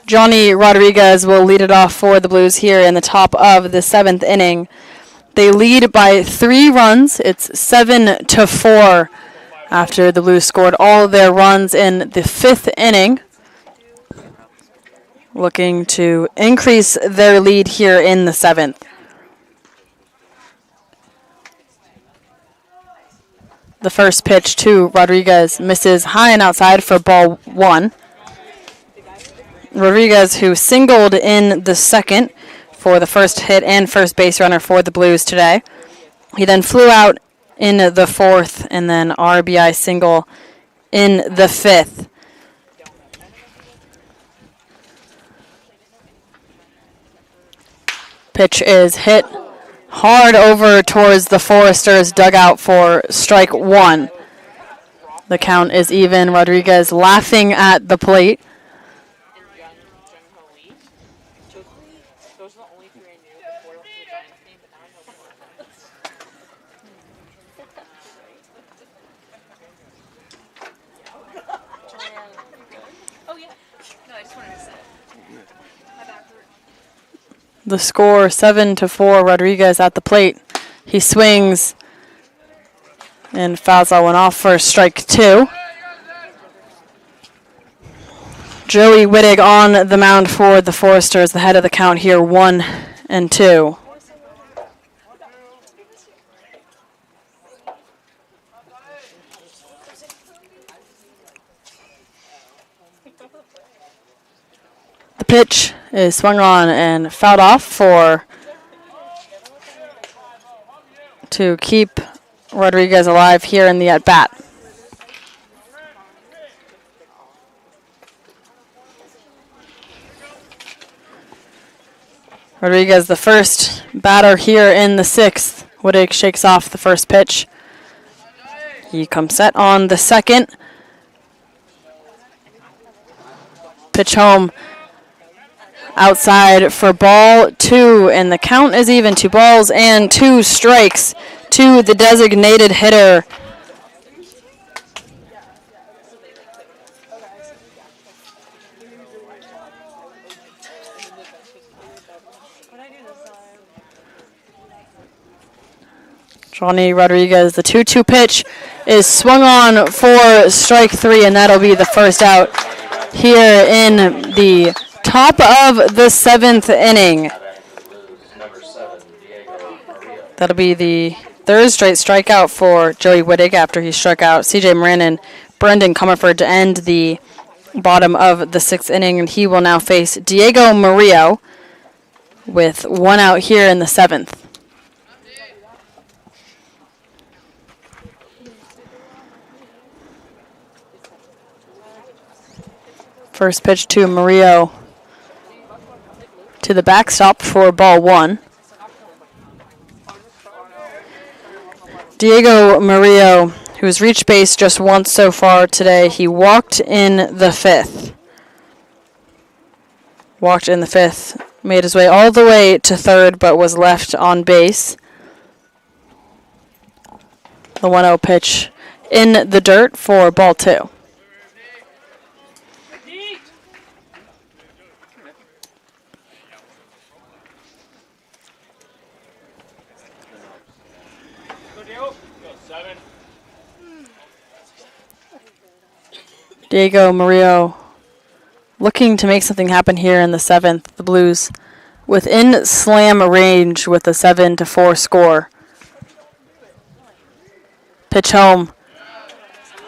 Johnny Rodriguez will lead it off for the Blues here in the top of the 7th inning. They lead by 3 runs. It's 7-4 after the Blues scored all of their runs in the 5th inning. Looking to increase their lead here in the 7th. The first pitch to Rodriguez misses high and outside for ball 1. Rodriguez, who singled in the 2nd for the first hit and first base runner for the Blues today. He then flew out in the 4th and then RBI single in the 5th. Pitch is hit hard over towards the Foresters dugout for strike 1. The count is even. Rodriguez laughing at the plate. The score 7-4. Rodriguez at the plate. He swings and fouls that one off for strike 2. Joey Wittig on the mound for the Foresters, the head of the count here, 1-2. The pitch is swung on and fouled off to keep Rodriguez alive here in the at-bat. Rodriguez, the first batter here in the 6th. Wittig shakes off the first pitch. He comes set on the 2nd. Pitch home. Outside for ball 2, and the count is even. 2 balls and 2 strikes to the designated hitter. Johnny Rodriguez, the 2-2 pitch is swung on for strike 3, and that'll be the first out here in the top of the 7th inning.
Number 7, Diego Maria.
That'll be the third straight strikeout for Joey Wittig after he struck out CJ Moran and Brendan Comerford to end the bottom of the 6th inning, and he will now face Diego Murillo with 1 out here in the 7th. First pitch to Murillo to the backstop for ball 1. Diego Murillo, who's reached base just once so far today, he walked in the 5th. Walked in the 5th, made his way all the way to 3rd, but was left on base. The 1-0 pitch in the dirt for ball 2. Diego Murillo looking to make something happen here in the 7th. The Blues within slam range with a 7-4 score. Pitch home.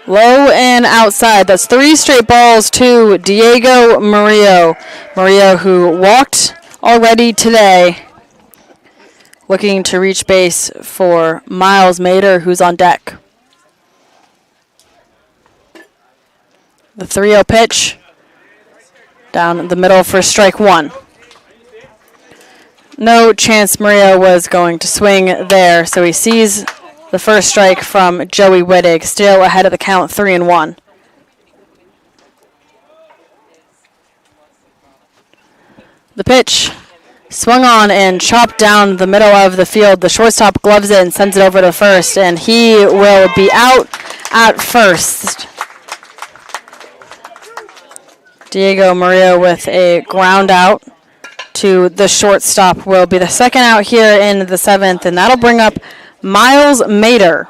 Low and outside. That's 3 straight balls to Diego Murillo. Murillo, who walked already today, looking to reach base for Miles Mader, who's on deck. The 3-0 pitch down the middle for strike 1. No chance Murillo was going to swing there, so he sees the first strike from Joey Wittig, still ahead of the count, 3-1. The pitch swung on and chopped down the middle of the field. The shortstop gloves it and sends it over to first, and he will be out at first. Diego Murillo with a ground out to the shortstop will be the second out here in the 7th, and that'll bring up Miles Mader.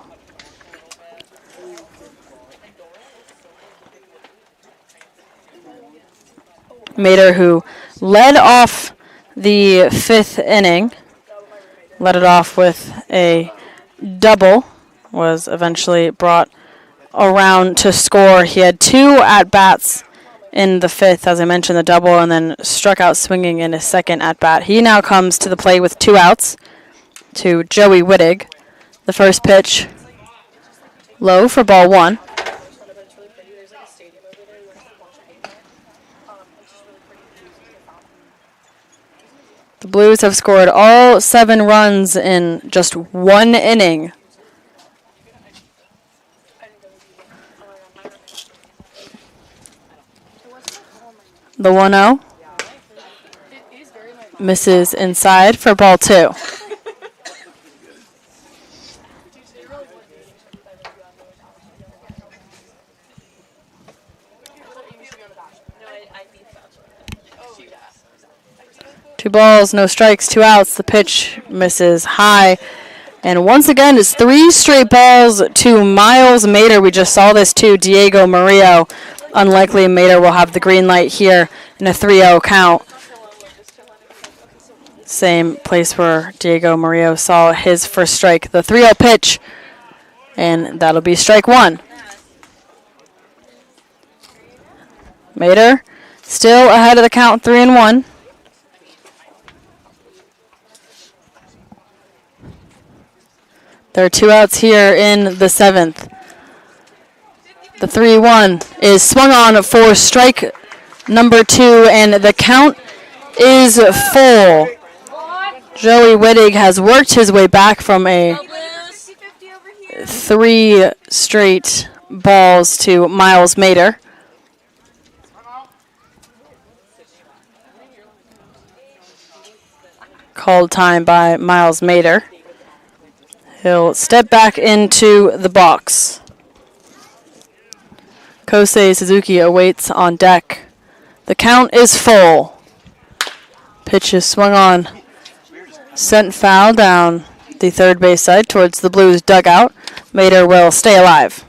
Mader, who led off the 5th inning, led it off with a double, was eventually brought around to score. He had 2 at-bats in the 5th, as I mentioned, the double, and then struck out swinging in his second at-bat. He now comes to the plate with 2 outs to Joey Wittig. The first pitch low for ball 1. The Blues have scored all 7 runs in just 1 inning. The 1-0 misses inside for ball 2. Two balls, no strikes, 2 outs. The pitch misses high. And once again, it's 3 straight balls to Miles Mader. We just saw this to Diego Murillo. Unlikely Mader will have the green light here in a 3-0 count. Same place where Diego Murillo saw his first strike. The 3-0 pitch, and that'll be strike 1. Mader still ahead of the count, 3-1. There are 2 outs here in the 7th. The 3-1 is swung on for strike number 2, and the count is full. Joey Wittig has worked his way back from a 3 straight balls to Miles Mader. Called time by Miles Mader. He'll step back into the box. Kosei Suzuki awaits on deck. The count is full. Pitch is swung on. Sent foul down the third base side towards the Blues dugout. Mater will stay alive.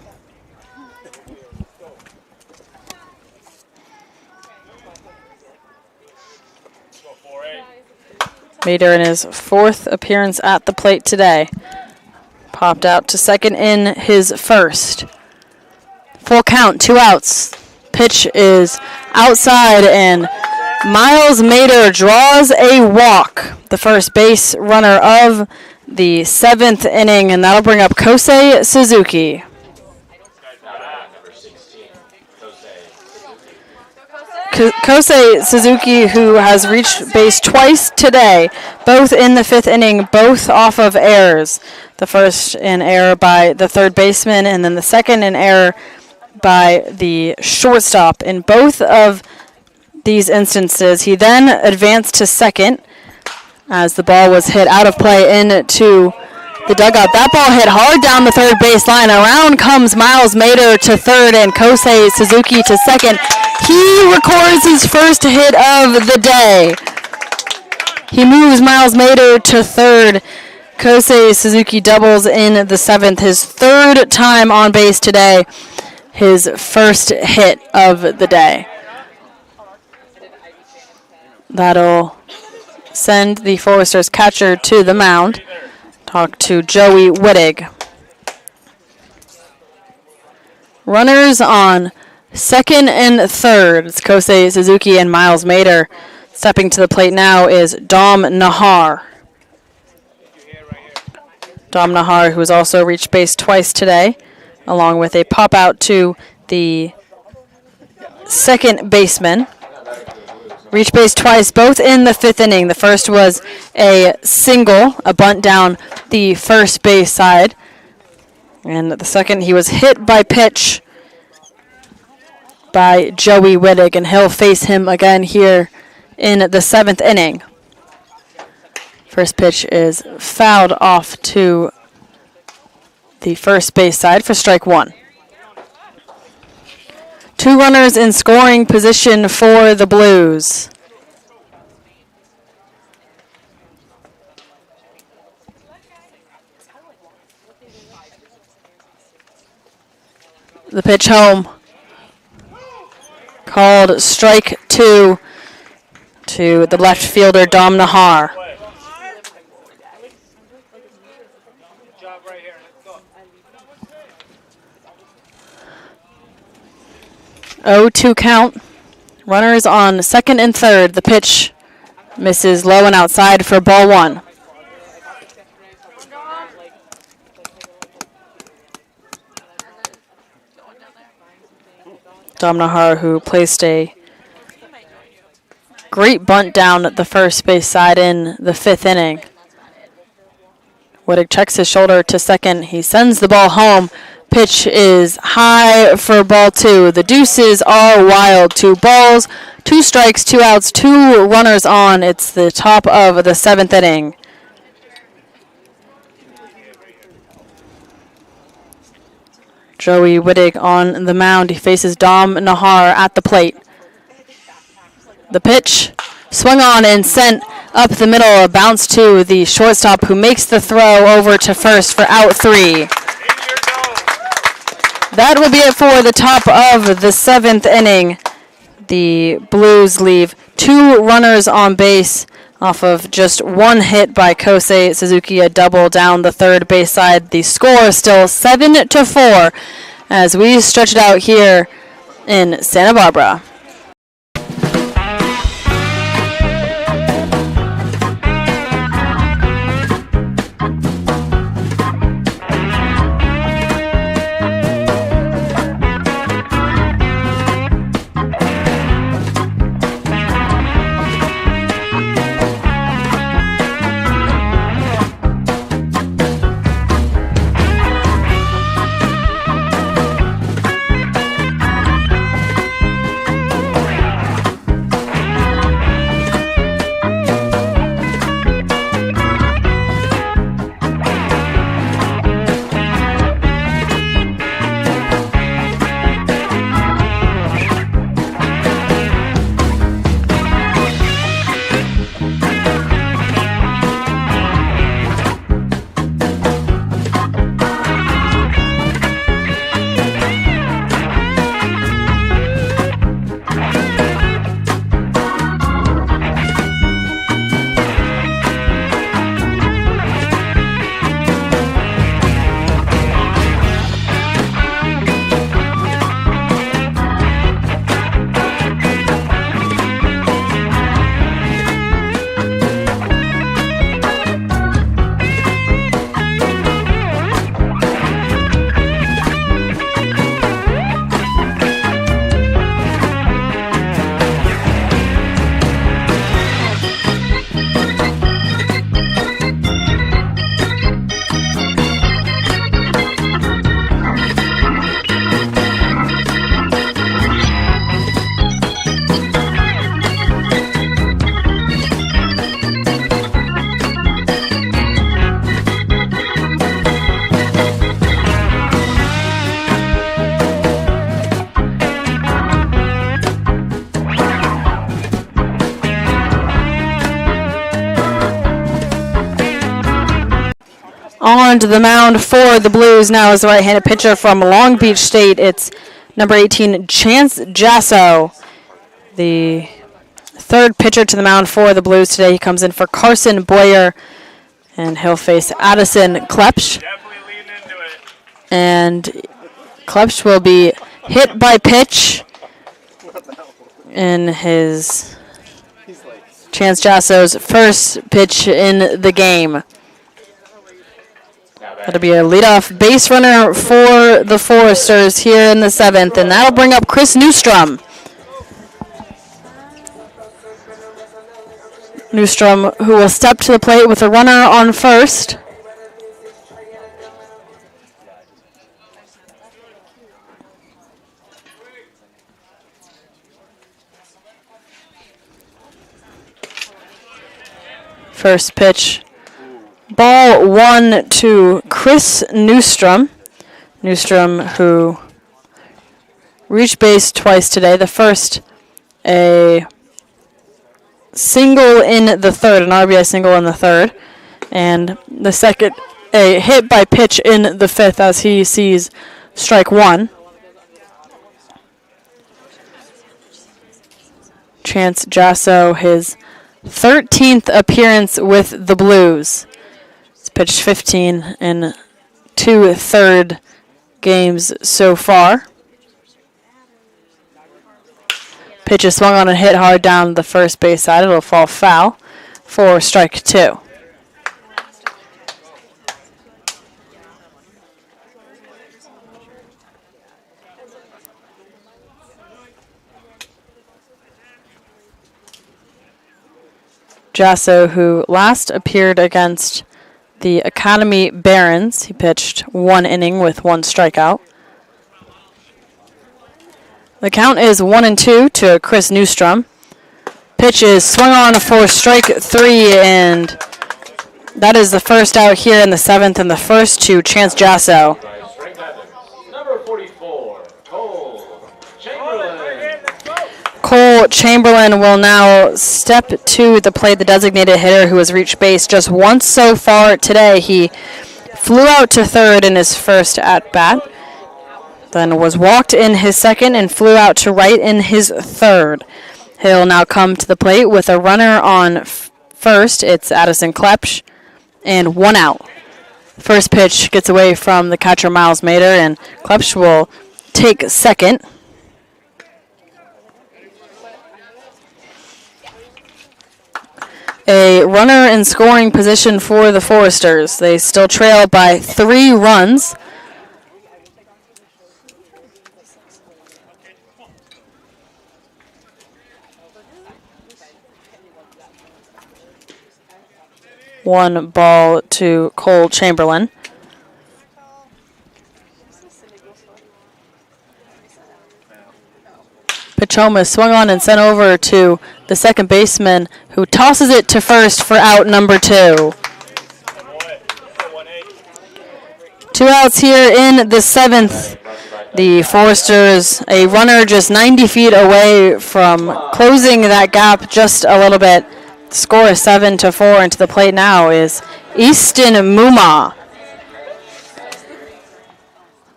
Mater in his 4th appearance at the plate today. Popped out to second in his first. Full count, 2 outs. Pitch is outside, and Miles Mater draws a walk. The first base runner of the 7th inning, and that'll bring up Kosei Suzuki.
Number 16,
Kosei Suzuki, who has reached base twice today, both in the 5th inning, both off of errors. The first in error by the third baseman, and then the second in error by the shortstop. In both of these instances, he then advanced to second as the ball was hit out of play into the dugout. That ball hit hard down the third baseline. Around comes Miles Mater to third and Kosei Suzuki to second. He records his first hit of the day. He moves Miles Mater to third. Kosei Suzuki doubles in the 7th, his 3rd time on base today, his first hit of the day. That'll send the Foresters catcher to the mound. Talk to Joey Wittig. Runners on second and third. It's Kosei Suzuki and Miles Mater. Stepping to the plate now is Dom Nahar. Dom Nahar, who has also reached base twice today, along with a pop out to the second baseman. Reached base twice, both in the 5th inning. The first was a single, a bunt down the first base side. And the second, he was hit by pitch by Joey Wittig, and he'll face him again here in the 7th inning. First pitch is fouled off to the first base side for strike 1. 2 runners in scoring position for the Blues. The pitch home. Called strike 2 to the left fielder, Dom Nahar. 0-2 count. Runners on second and third. The pitch misses low and outside for ball 1. Dom Nahar, who placed a great bunt down at the first base side in the 5th inning. Wittig checks his shoulder to second. He sends the ball home. Pitch is high for ball 2. The deuces are wild. 2 balls, 2 strikes, 2 outs, 2 runners on. It's the top of the 7th inning. Joey Wittig on the mound. He faces Dom Nahar at the plate. The pitch swung on and sent up the middle, a bounce to the shortstop, who makes the throw over to first for out 3. That will be it for the top of the 7th inning. The Blues leave 2 runners on base off of just 1 hit by Kosei Suzuki, a double down the third base side. The score is still 7-4 as we stretch it out here in Santa Barbara. on to the mound for the Blues now is the right-handed pitcher from Long Beach State. It's number 18, Chance Jasso. The third pitcher to the mound for the Blues today. He comes in for Carson Boyer, and he'll face Addison Klepsch. And Klepsch will be hit by pitch in his Chance Jasso's first pitch in the game. That'll be a leadoff base runner for the Foresters here in the 7th, and that'll bring up Chris Newstrom. Newstrom, who will step to the plate with a runner on first. First pitch. Ball 1 to Chris Newstrom. Newstrom, who reached base twice today. The first, a single in the third, an RBI single in the third. And the second, a hit by pitch in the 5th as he sees strike 1. Chance Jasso, his 13th appearance with the Blues. He's pitched 15 in 2 third games so far. Pitch is swung on and hit hard down the first base side. It'll fall foul for strike 2. Jasso, who last appeared against the Academy Barons, he pitched 1 inning with 1 strikeout. The count is 1-2 to Chris Newstrom. Pitch is swung on for strike 3, and that is the first out here in the 7th, and the first to Chance Jasso.
Number 44, Cole Chamberlain.
Cole Chamberlain will now step to the plate, the designated hitter who has reached base just once so far today. He flew out to third in his first at-bat, then was walked in his second and flew out to right in his third. He'll now come to the plate with a runner on first. It's Addison Klepsch, and 1 out. First pitch gets away from the catcher Miles Mader, and Klepsch will take second. A runner in scoring position for the Foresters. They still trail by 3 runs. One ball to Cole Chamberlain. Pachoma swung on and sent over to the second baseman, who tosses it to first for out number 2. 2 outs here in the 7th. The Foresters, a runner just 90 feet away from closing that gap just a little bit. The score is 7-4, and to the plate now is Easton Muma.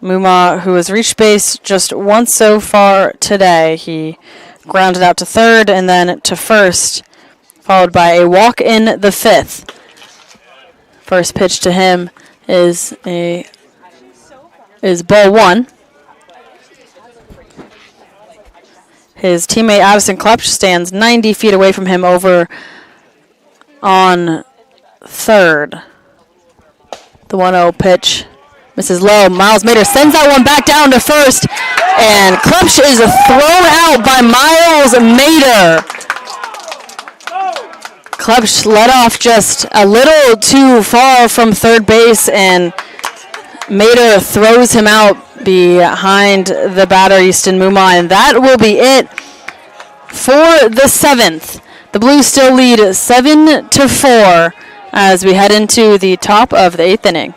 Muma, who has reached base just once so far today. He grounded out to third and then to first, followed by a walk in the 5th. First pitch to him is ball 1. His teammate Addison Klepsch stands 90 feet away from him over on third. The 1-0 pitch misses low. Miles Mader sends that one back down to first, and Klepsch is thrown out by Miles Mader. Klepsch led off just a little too far from third base, and Mader throws him out behind the batter, Easton Muma, and that will be it for the 7th. The Blues still lead 7-4 as we head into the top of the 8th inning.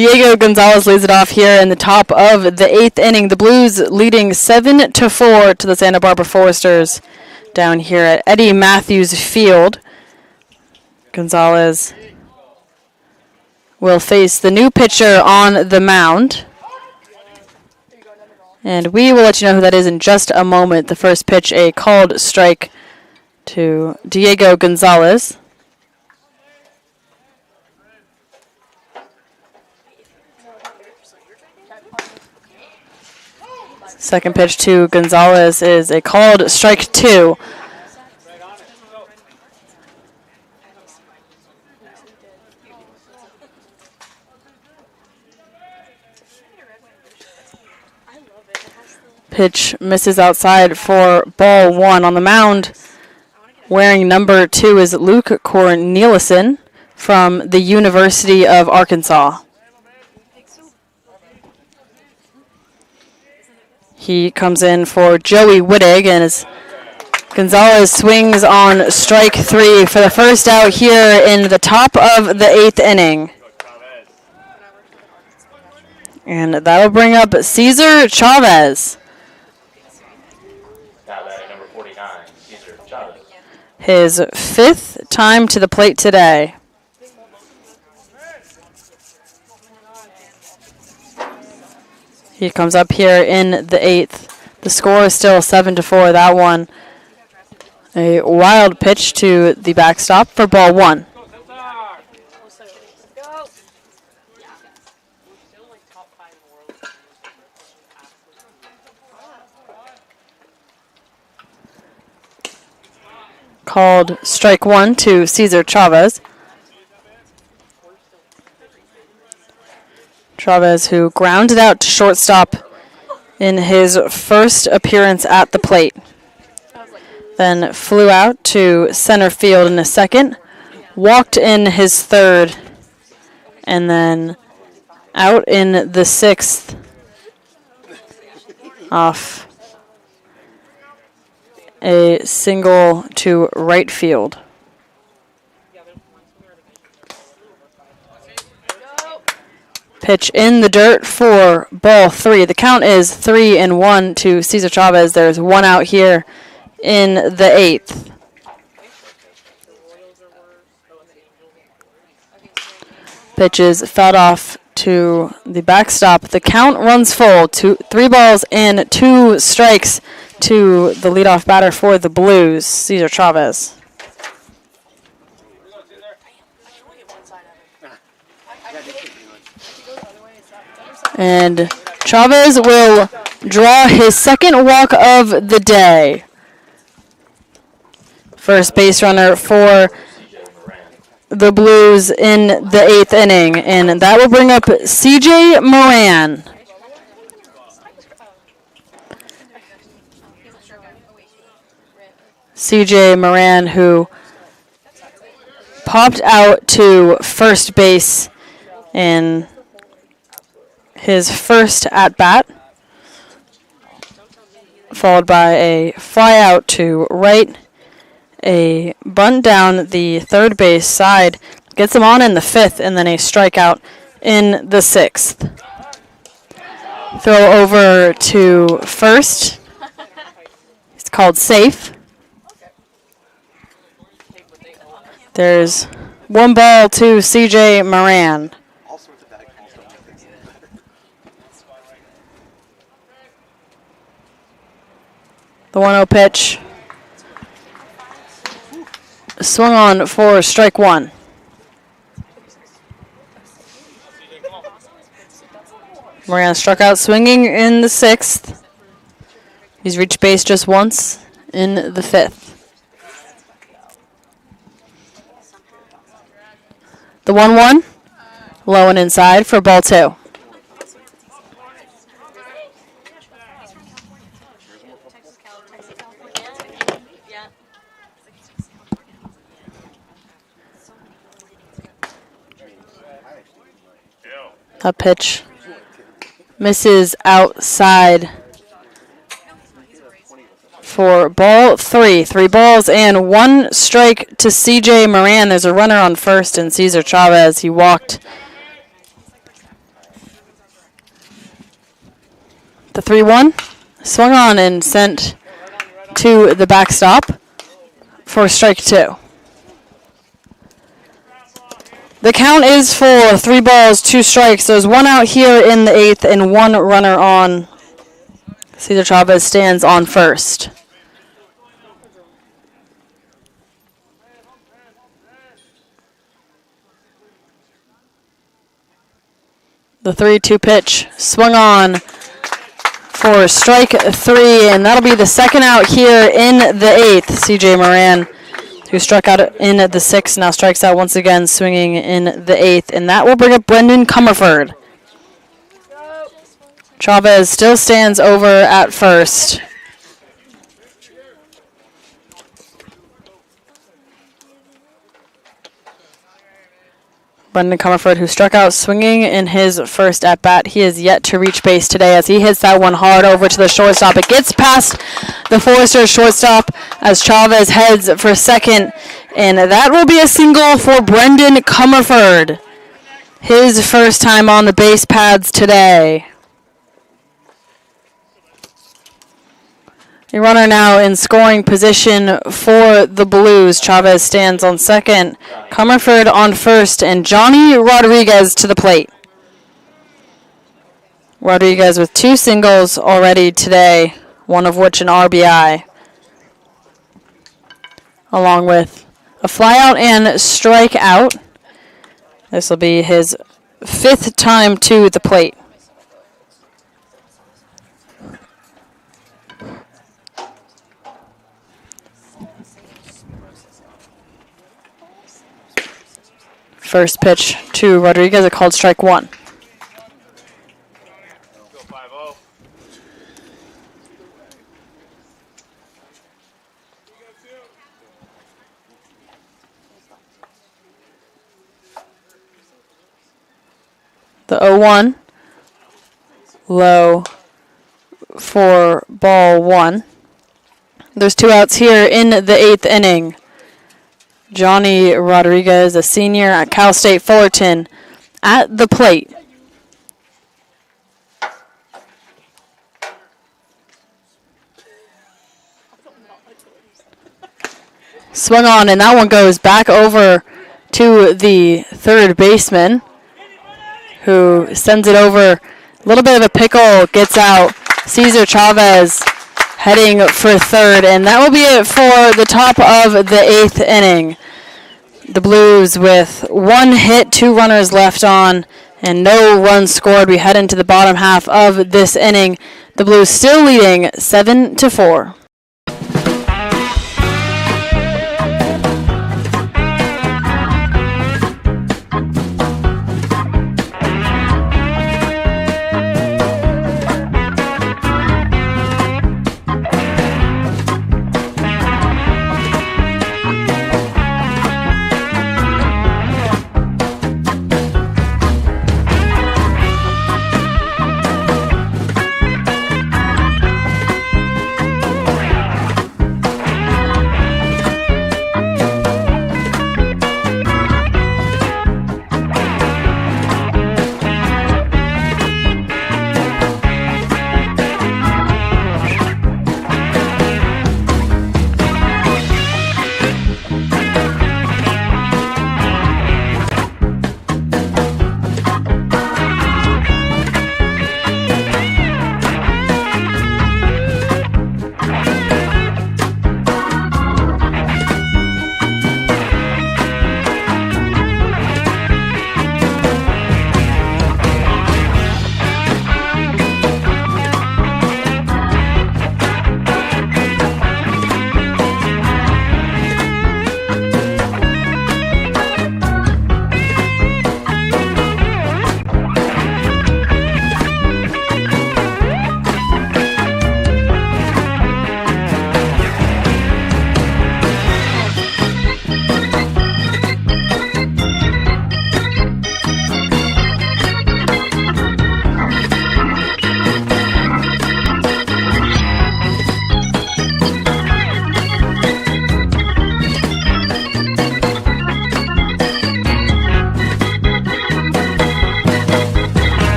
Diego Gonzalez leads it off here in the top of the 8th inning. The Blues leading 7-4 to the Santa Barbara Foresters down here at Eddie Matthews Field. Gonzalez will face the new pitcher on the mound. And we will let you know who that is in just a moment. The first pitch, a called strike to Diego Gonzalez. Second pitch to Gonzalez is a called strike 2. Pitch misses outside for ball 1. On the mound, wearing number 2 is Luke Corneliuson from the University of Arkansas. He comes in for Joey Wittig, and as Gonzalez swings on strike 3 for the first out here in the top of the 8th inning. And that'll bring up Cesar Chavez.
Now batting number 49, Cesar Chavez.
His 5th time to the plate today. He comes up here in the 8th. The score is still 7-4. That one, a wild pitch to the backstop for ball 1. Called strike 1 to Cesar Chavez. Chavez, who grounded out to shortstop in his first appearance at the plate. Then flew out to center field in the second, walked in his third, and then out in the 6th off a single to right field. Pitch in the dirt for ball 3. The count is 3-1 to Cesar Chavez. There's one out here in the 8th. Pitch is fouled off to the backstop. The count runs full. 3 balls and 2 strikes to the leadoff batter for the Blues, Cesar Chavez. And Chavez will draw his second walk of the day. First base runner for the Blues in the 8th inning. And that will bring up CJ Moran. CJ Moran, who popped out to first base in his first at-bat, followed by a fly out to right, a bunt down the third base side, gets him on in the 5th, and then a strikeout in the 6th. Throw over to first. It's called safe. There's 1 ball to CJ Moran. The 1-0 pitch. Swung on for strike 1. Moran struck out swinging in the 6th. He's reached base just once in the 5th. The 1-1, low and inside for ball 2. That pitch misses outside for ball 3. 3 balls and 1 strike to CJ Moran. There's a runner on first and Cesar Chavez. He walked The 3-1 swung on and sent to the backstop for strike 2. The count is full. 3 balls, 2 strikes. There's 1 out here in the 8th and 1 runner on. Cesar Chavez stands on first. The 3-2 pitch swung on for strike 3, and that'll be the second out here in the 8th. C.J. Moran, who struck out in the 6th, now strikes out once again, swinging in the 8th, and that will bring up Brendan Comerford. Chavez still stands over at first. Brendan Comerford, who struck out swinging in his first at-bat. He is yet to reach base today as he hits that one hard over to the shortstop. It gets past the Forester shortstop as Chavez heads for second, and that will be a single for Brendan Comerford. His first time on the base pads today. A runner now in scoring position for the Blues. Chavez stands on second, Comerford on first, and Johnny Rodriguez to the plate. Rodriguez with 2 singles already today, one of which an RBI, along with a flyout and strikeout. This will be his 5th time to the plate. First pitch to Rodriguez, a called strike 1. The 0-1, low for ball 1. There's 2 outs here in the 8th inning. Johnny Rodriguez, a senior at Cal State Fullerton, at the plate. Swung on, and that one goes back over to the third baseman, who sends it over. A little bit of a pickle, gets out. Cesar Chavez heading for third, and that will be it for the top of the 8th inning. The Blues with 1 hit, 2 runners left on, and no runs scored. We head into the bottom half of this inning. The Blues still leading 7-4.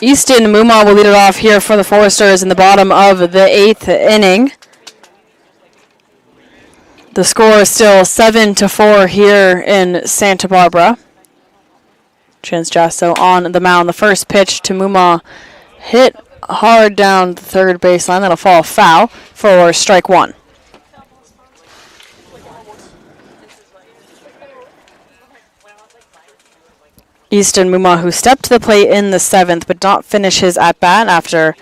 Easton Mumma will lead it off here for the Foresters in the bottom of the 8th inning. The score is still 7-4 here in Santa Barbara. Chance Jasso on the mound. The first pitch to Mumma hit hard down the third baseline. That'll fall foul for strike one. Easton Mumma, who stepped to the plate in the 7th, but not finish his at-bat after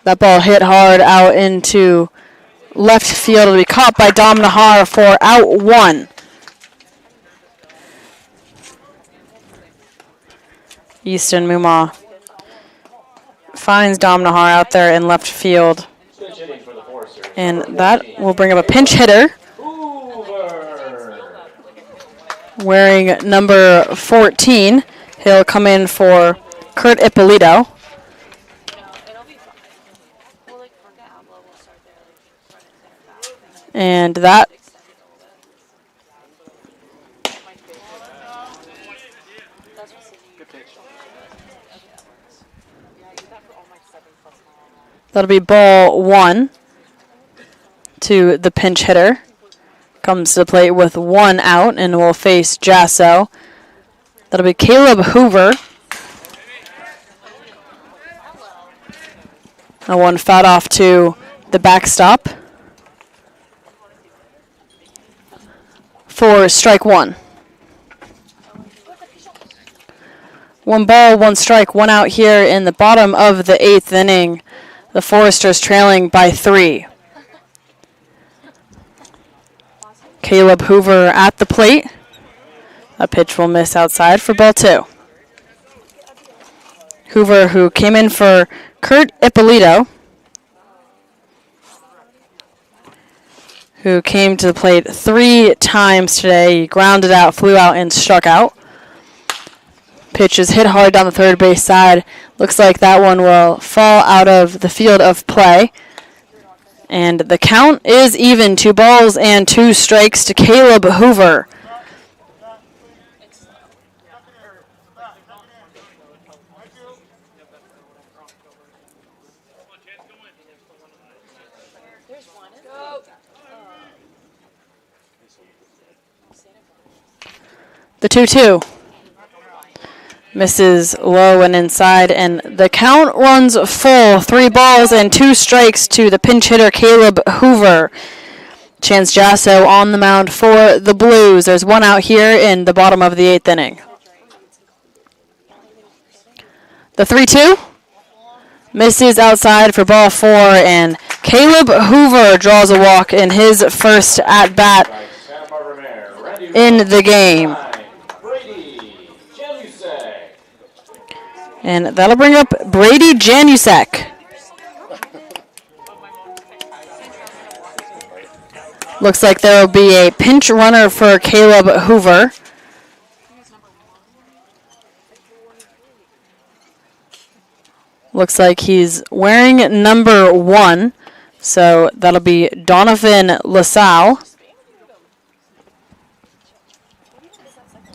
that ball hit hard out into left field. It'll be caught by Dom Nahar for out 1. Easton Mumma finds Dom Nahar out there in left field. And that will bring up a pinch hitter. Wearing number 14. He'll come in for Kurt Ippolito. And that that'll be ball 1 to the pinch hitter. Comes to the plate with 1 out and will face Jasso. That'll be Caleb Hoover. A 1 fouled off to the backstop for strike 1. 1 ball, 1 strike, 1 out here in the bottom of the 8th inning. The Foresters trailing by 3. Caleb Hoover at the plate. A pitch will miss outside for ball 2. Hoover, who came in for Kurt Ippolito, who came to the plate 3 times today. He grounded out, flew out, and struck out. Pitch is hit hard down the third base side. Looks like that one will fall out of the field of play. And the count is even, 2 balls and 2 strikes to Caleb Hoover. The 2-2. Misses low and inside, and the count runs full. 3 balls and 2 strikes to the pinch hitter, Caleb Hoover. Chance Jasso on the mound for the Blues. There's 1 out here in the bottom of the 8th inning. The 3-2 misses outside for ball 4, and Caleb Hoover draws a walk in his first at-bat in the game. And that'll bring up Brady Janusek. Looks like there will be a pinch runner for Caleb Hoover. Looks like he's wearing number 1. So that'll be Donovan LaSalle.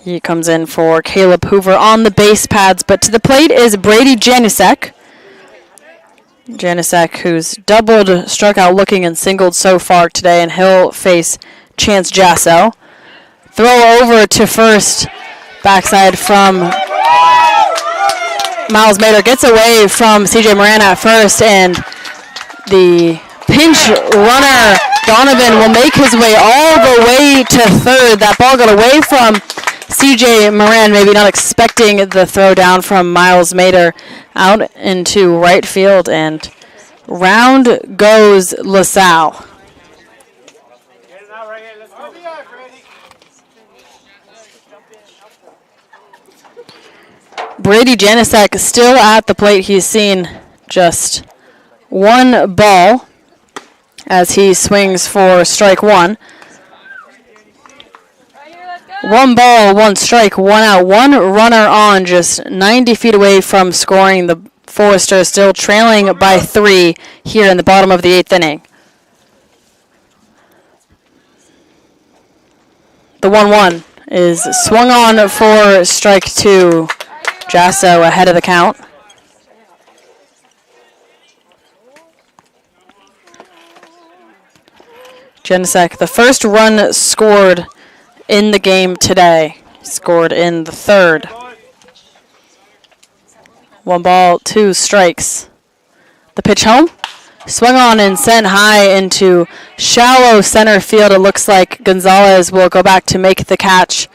He comes in for Caleb Hoover on the base pads, but to the plate is Brady Janusek. Janusek, who's doubled, struck out looking, and singled so far today, and he'll face Chance Jasso. Throw over to first, backside from Miles Mader. Gets away from CJ Moran at first, and the pinch runner, Donovan, will make his way all the way to third. That ball got away from CJ Moran, maybe not expecting the throw down from Miles Mader out into right field, and round goes LaSalle. Brady Janusek still at the plate. He's seen just 1 ball as he swings for strike 1. 1 ball, 1 strike, 1 out, 1 runner on, just 90 feet away from scoring. The Foresters still trailing by 3 here in the bottom of the 8th inning. The 1-1 is swung on for strike 2. Jasso ahead of the count. Genesek, the first run scored in the game today. Scored in the third. 1 ball, 2 strikes. The pitch home. Swung on and sent high into shallow center field. It looks like Gonzalez will go back to make the catch.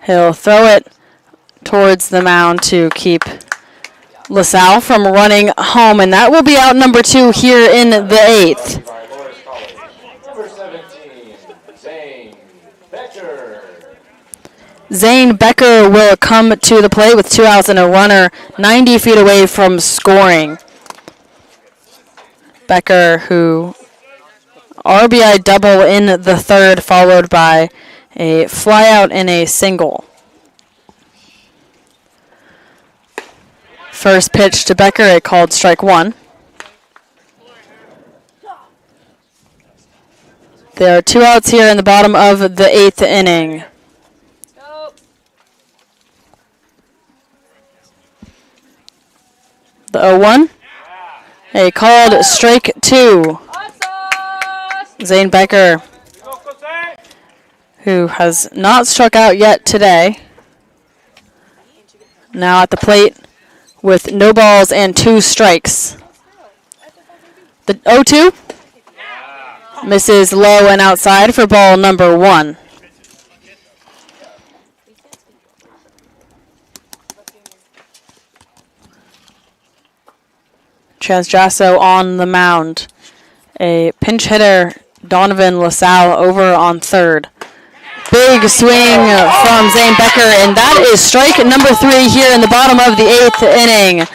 He'll throw it towards the mound to keep LaSalle from running home, and that will be out number 2 here in the 8th.
Number 17, Zane Becker.
Zane Becker will come to the plate with 2 outs and a runner 90 feet away from scoring. Becker, who RBI double in the third, followed by a flyout and a single. First pitch to Becker, a called strike 1. There are 2 outs here in the bottom of the 8th inning. The 0-1, a called strike 2. Zane Becker, who has not struck out yet today, now at the plate with no balls and 2 strikes. The 0-2 misses low and outside for ball number 1. Chaz Jasso on the mound. A pinch hitter, Donovan LaSalle, over on third. Big swing from Zane Becker, and that is strike number 3 here in the bottom of the 8th inning.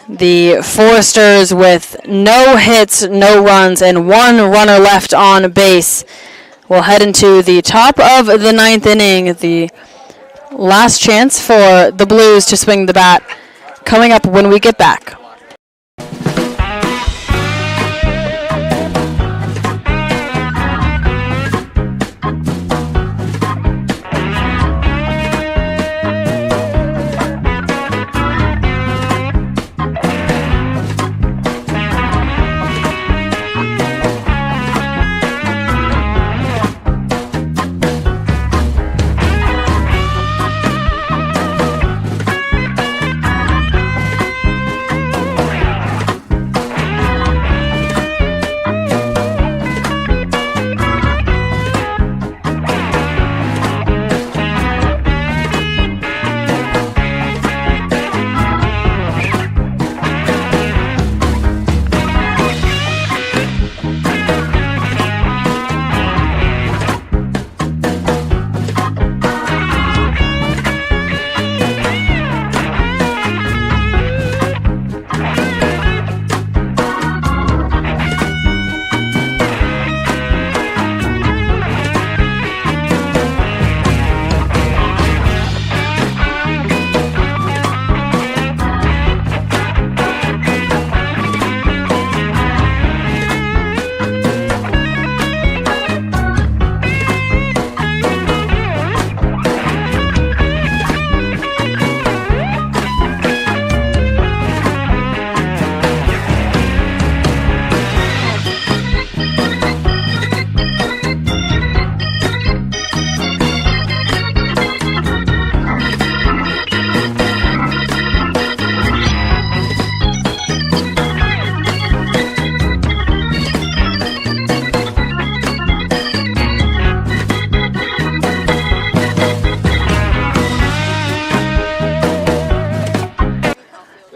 The Foresters with no hits, no runs, and 1 runner left on base will head into the top of the 9th inning. The last chance for the Blues to swing the bat coming up when we get back.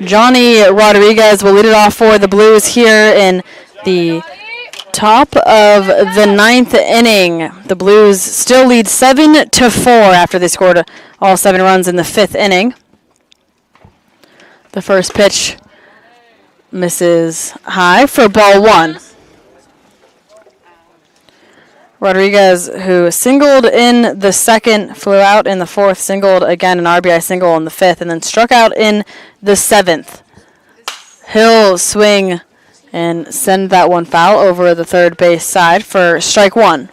Johnny Rodriguez will lead it off for the Blues here in the top of the 9th inning. The Blues still lead 7-4 after they scored all 7 runs in the 5th inning. The first pitch misses high for ball 1. Rodriguez, who singled in the 2nd, flew out in the 4th, singled again, an RBI single in the 5th, and then struck out in the 7th. He'll swing and send that one foul over the third base side for strike 1.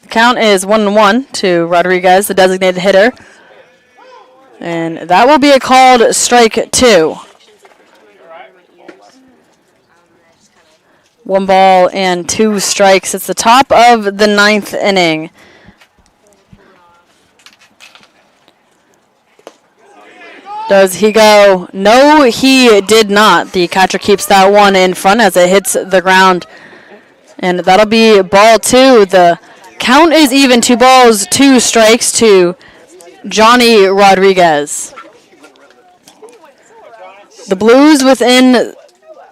The count is 1-1 to Rodriguez, the designated hitter. And that will be a called strike 2. 1 ball and 2 strikes. It's the top of the 9th inning. Does he go? No, he did not. The catcher keeps that one in front as it hits the ground. And that'll be ball 2. The count is even. 2 balls, 2 strikes to Johnny Rodriguez. The Blues within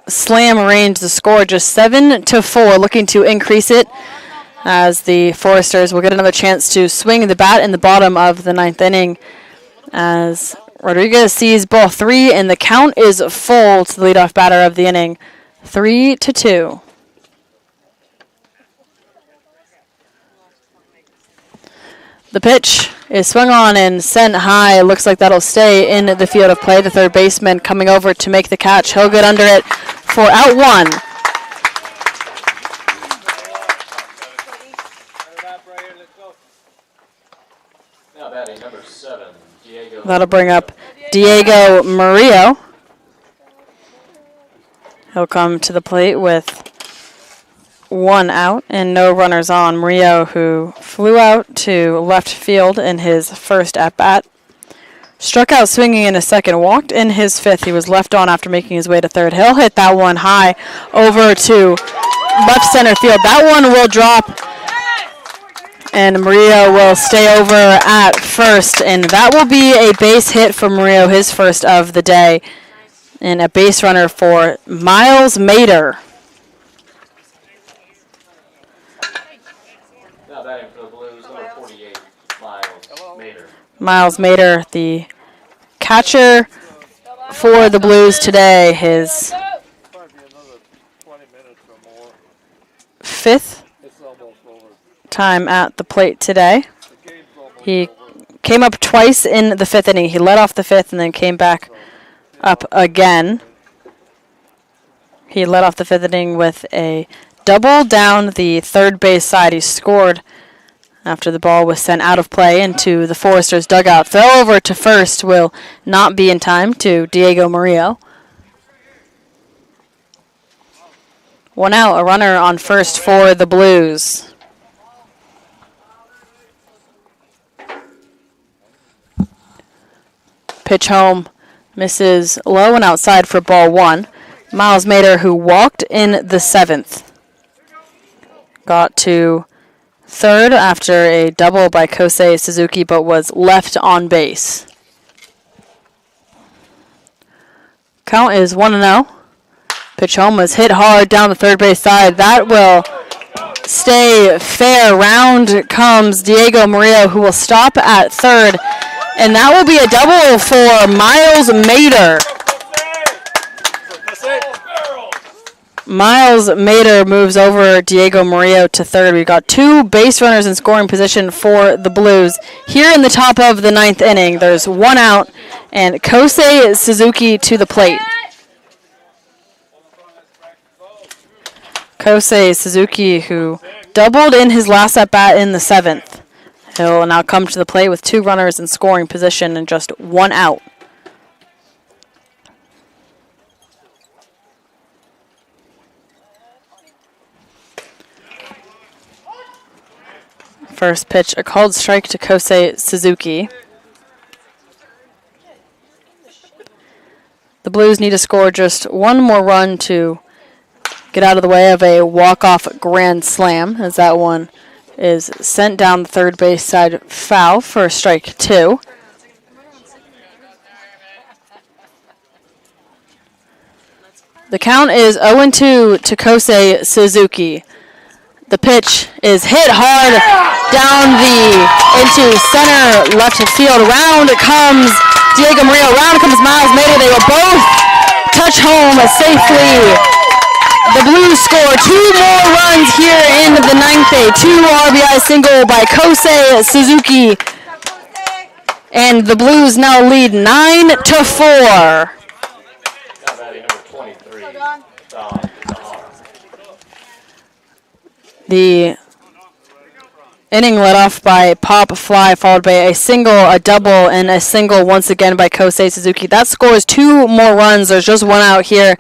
slam range. The score just 7-4, looking to increase it as the Foresters will get another chance to swing the bat in the bottom of the 9th inning as Rodriguez sees ball 3 and the count is full to the leadoff batter of the inning. 3-2. The pitch is swung on and sent high. It looks like that'll stay in the field of play. The third baseman coming over to make the catch. He'll get under it for out 1.
Now batting number 7, Diego.
That'll bring up Diego Murillo. He'll come to the plate with 1 out and no runners on. Murillo, who flew out to left field in his first at-bat, struck out swinging in his second, walked in his 5th. He was left on after making his way to third. He'll hit that one high over to left center field. That one will drop, and Murillo will stay over at first, and that will be a base hit for Murillo, his first of the day, and a base runner for Miles Mader.
Now batting for the Blues, number 48, Miles Mader.
Miles Mader, the catcher for the Blues today, his 5th time at the plate today. He came up twice in the 5th inning. He led off the 5th and then came back up again. He led off the 5th inning with a double down the third base side. He scored after the ball was sent out of play into the Foresters' dugout. Throw over to first will not be in time to Diego Murillo. 1 out, a runner on first for the Blues. Pitch home, misses low and outside for ball 1. Miles Mader, who walked in the 7th, got to third after a double by Kosei Suzuki, but was left on base. Count is 1-0. Pitch home was hit hard down the third base side. That will stay fair. Round comes Diego Murillo, who will stop at third. And that will be a double for Miles Mader. Miles Mader moves over Diego Murillo to third. We've got 2 base runners in scoring position for the Blues. Here in the top of the 9th inning, there's 1 out, and Kosei Suzuki to the plate. Kosei Suzuki, who doubled in his last at-bat in the 7th. He'll now come to the plate with 2 runners in scoring position and just 1 out. First pitch, a called strike to Kosei Suzuki. The Blues need to score just 1 more run to get out of the way of a walk-off grand slam, as that one is sent down the third base side foul for strike 2. The count is 0-2 to Kosei Suzuki. The pitch is hit hard down into center left field. Round comes Diego Murillo. Round comes Miles Mader. They will both touch home safely. The Blues score 2 more runs here in the 9th inning. 2 RBI single by Kosei Suzuki. And the Blues now lead 9-4.
Now batting number 23, Don.
The inning led off by pop fly, followed by a single, a double, and a single once again by Kosei Suzuki. That scores 2 more runs. There's just one out here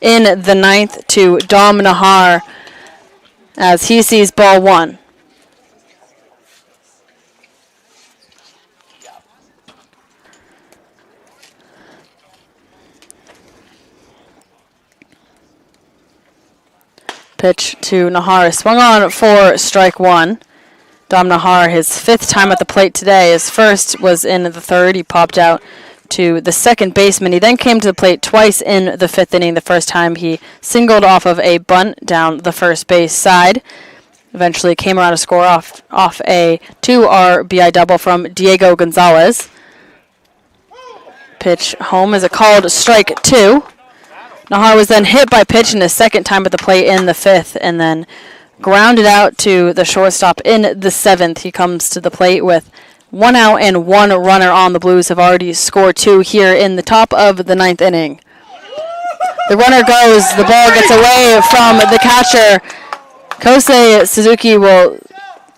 in the 9th to Dom Nahar as he sees ball 1. Pitch to Nahar, swung on for strike 1. Dom Nahar, his 5th time at the plate today. His first was in the 3rd. He popped out to the second baseman. He then came to the plate twice in the 5th inning. The first time he singled off of a bunt down the first base side. Eventually came around to score off a 2 RBI double from Diego Gonzalez. Pitch home is a called strike 2. Nahar was then hit by pitch in his 2nd time at the plate in the 5th, and then grounded out to the shortstop in the 7th. He comes to the plate with 1 out and 1 runner on. The Blues have already scored 2 here in the top of the 9th inning. The runner goes, the ball gets away from the catcher. Kosei Suzuki will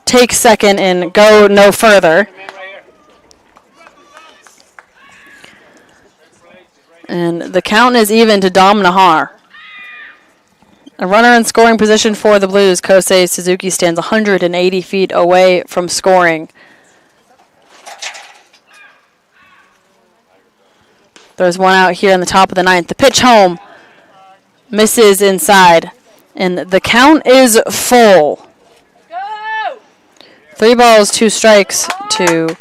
take second and go no further. And the count is even to Dom Nahar. A runner in scoring position for the Blues. Kosei Suzuki stands 180 feet away from scoring. There's one out here in the top of the 9th. The pitch home misses inside. And the count is full. 3 balls, 2 strikes to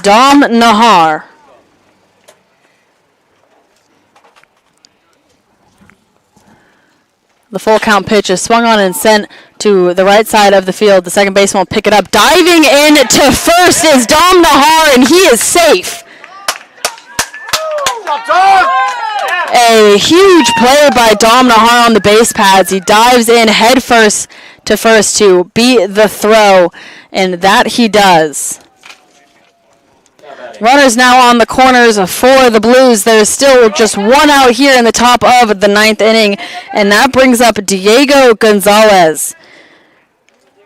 Dom Nahar. The full count pitch is swung on and sent to the right side of the field. The second baseman will pick it up. Diving in to first is Dom Nahar, and he is safe. A huge play by Dom Nahar on the base pads. He dives in head first to beat the throw, and that he does. Runners now on the corners for the Blues. There's still just 1 out here in the top of the 9th inning, and that brings up Diego Gonzalez.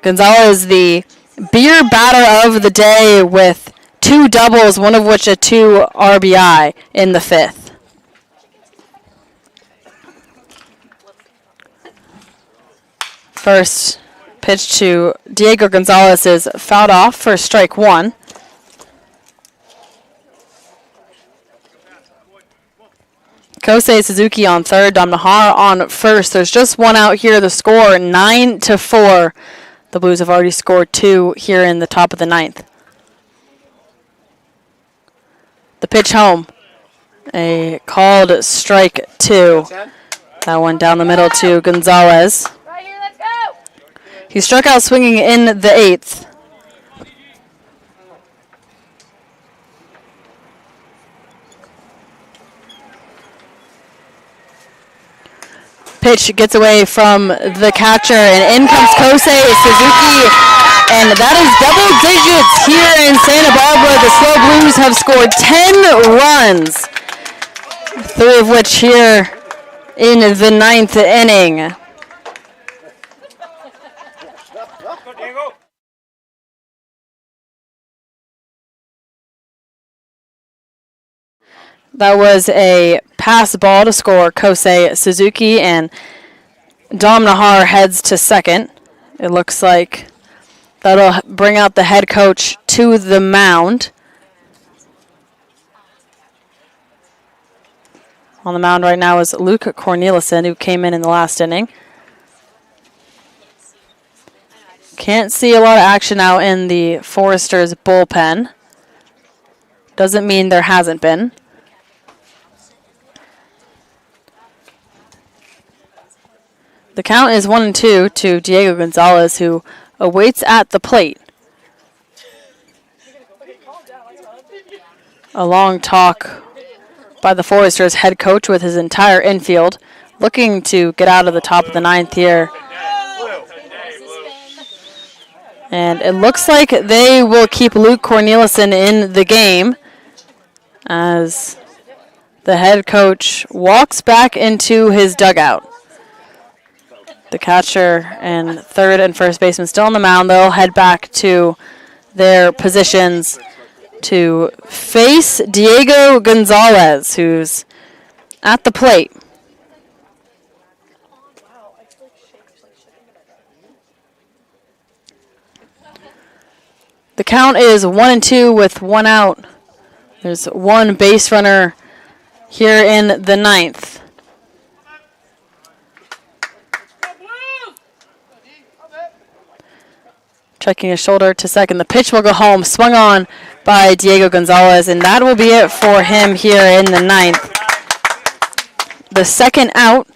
Gonzalez, the beer batter of the day with 2 doubles, one of which a 2 RBI in the 5th. First pitch to Diego Gonzalez is fouled off for strike 1. Kosei Suzuki on third, Dom Nahar on first. There's just 1 out here. The score 9-4. The Blues have already scored 2 here in the top of the 9th. The pitch home. A called strike 2. That one down the middle to Gonzalez.
Right here, let's go.
He struck out swinging in the 8th. Pitch gets away from the catcher, and in comes Kosei Suzuki, and that is double digits here in Santa Barbara. The SLO Blues have scored 10 runs, 3 of which here in the 9th inning. That was a pass ball to score Kosei Suzuki, and Dom Nahar heads to second. It looks like that'll bring out the head coach to the mound. On the mound right now is Luke Corneliuson, who came in the last inning. Can't see a lot of action out in the Foresters bullpen. Doesn't mean there hasn't been. The count is 1-2 to Diego Gonzalez, who awaits at the plate. A long talk by the Foresters head coach with his entire infield, looking to get out of the top of the 9th here. And it looks like they will keep Luke Corneliuson in the game as the head coach walks back into his dugout. The catcher and third and first baseman still on the mound. They'll head back to their positions to face Diego Gonzalez, who's at the plate. The count is 1-2 with one out. There's one base runner here in the ninth. Checking his shoulder to second. The pitch will go home. Swung on by Diego Gonzalez, and that will be it for him here in the ninth. The second out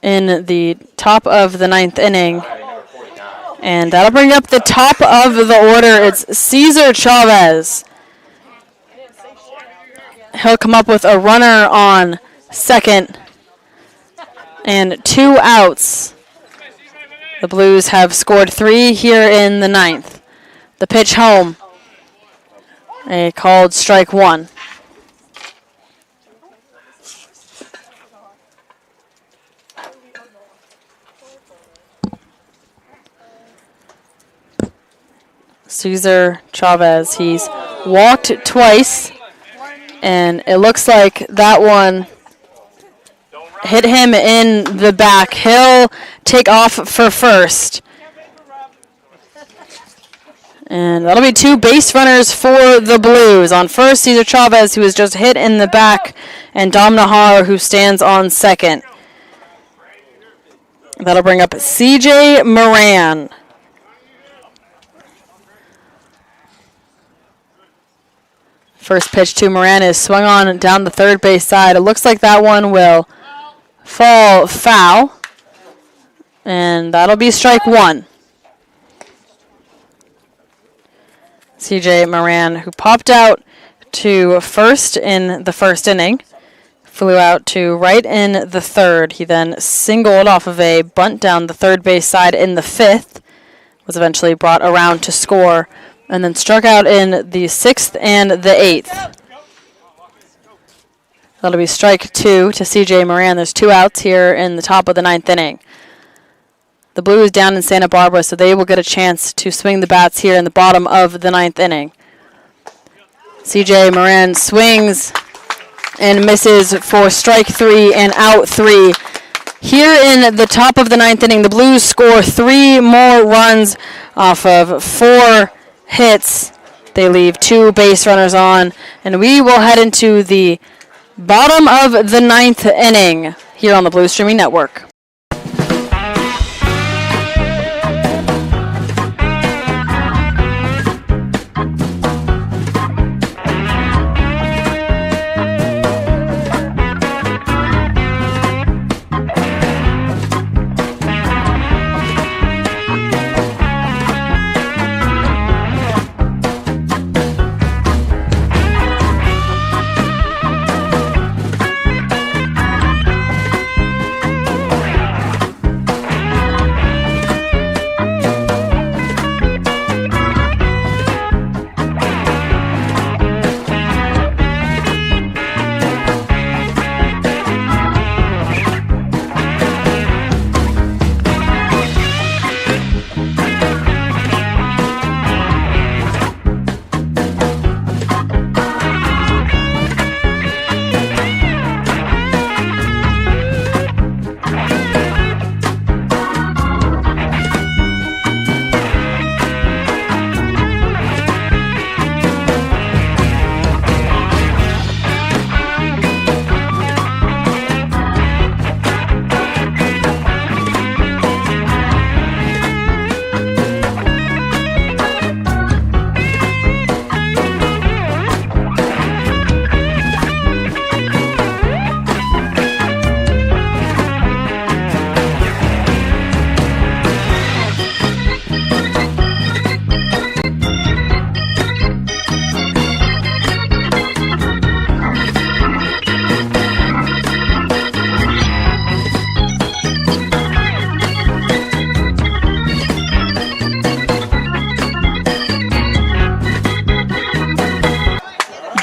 in the top of the ninth inning. And that'll bring up the top of the order. It's Cesar Chavez. He'll come up with a runner on second and 2 outs. The Blues have scored 3 here in the ninth. The pitch home. A called strike 1. Cesar Chavez, he's walked twice, and it looks like that one hit him in the back. He'll take off for first. And that'll be 2 base runners for the Blues. On first, Cesar Chavez, who was just hit in the back, and Dom Nahar, who stands on second. That'll bring up CJ Moran. First pitch to Moran is swung on down the third base side. It looks like that one will fall foul. And that'll be strike 1. CJ Moran, who popped out to first in the first inning, flew out to right in the third. He then singled off of a bunt down the third base side in the fifth, was eventually brought around to score, and then struck out in the sixth and the eighth. That'll be strike 2 to CJ Moran. There's 2 outs here in the top of the ninth inning. The Blues down in Santa Barbara, so they will get a chance to swing the bats here in the bottom of the ninth inning. CJ Moran swings and misses for strike 3 and out 3. Here in the top of the ninth inning, the Blues score 3 more runs off of 4 hits. They leave 2 base runners on, and we will head into the bottom of the ninth inning here on the Blues Streaming Network.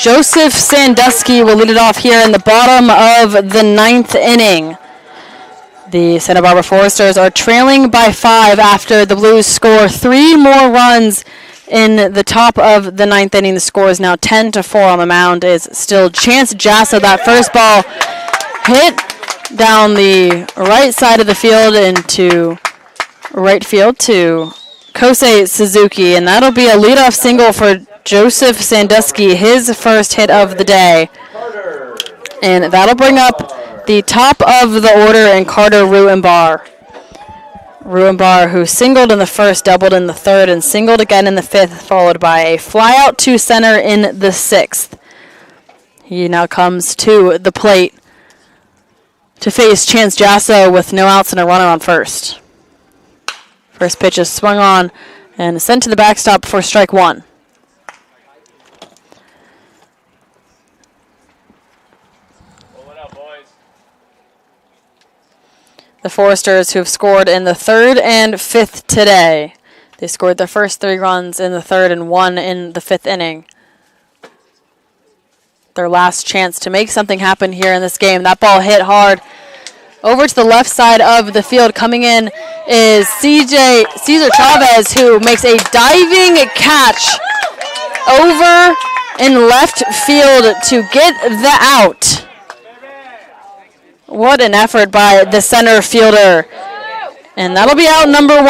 Joseph Sandusky will lead it off here in the bottom of the ninth inning. The Santa Barbara Foresters are trailing by 5 after the Blues score 3 more runs in the top of the 9th inning. The score is now 10-4. On the mound is still Chance Jasso. That first ball hit down the right side of the field into right field to Kosei Suzuki, and that'll be a leadoff single for Joseph Sandusky, his first hit of the day. And that'll bring up the top of the order in Carter Rutenbar. Rutenbar, who singled in the first, doubled in the third, and singled again in the fifth, followed by a flyout to center in the sixth. He now comes to the plate to face Chance Jasso with no outs and a runner on first. First pitch is swung on and sent to the backstop for strike one. The Foresters, who have scored in the third and fifth today. They scored their first 3 runs in the third and 1 in the fifth inning. Their last chance to make something happen here in this game. That ball hit hard over to the left side of the field. Coming in is Cesar Chavez, who makes a diving catch over in left field to get the out. What an effort by the center fielder. And that'll be out number 1.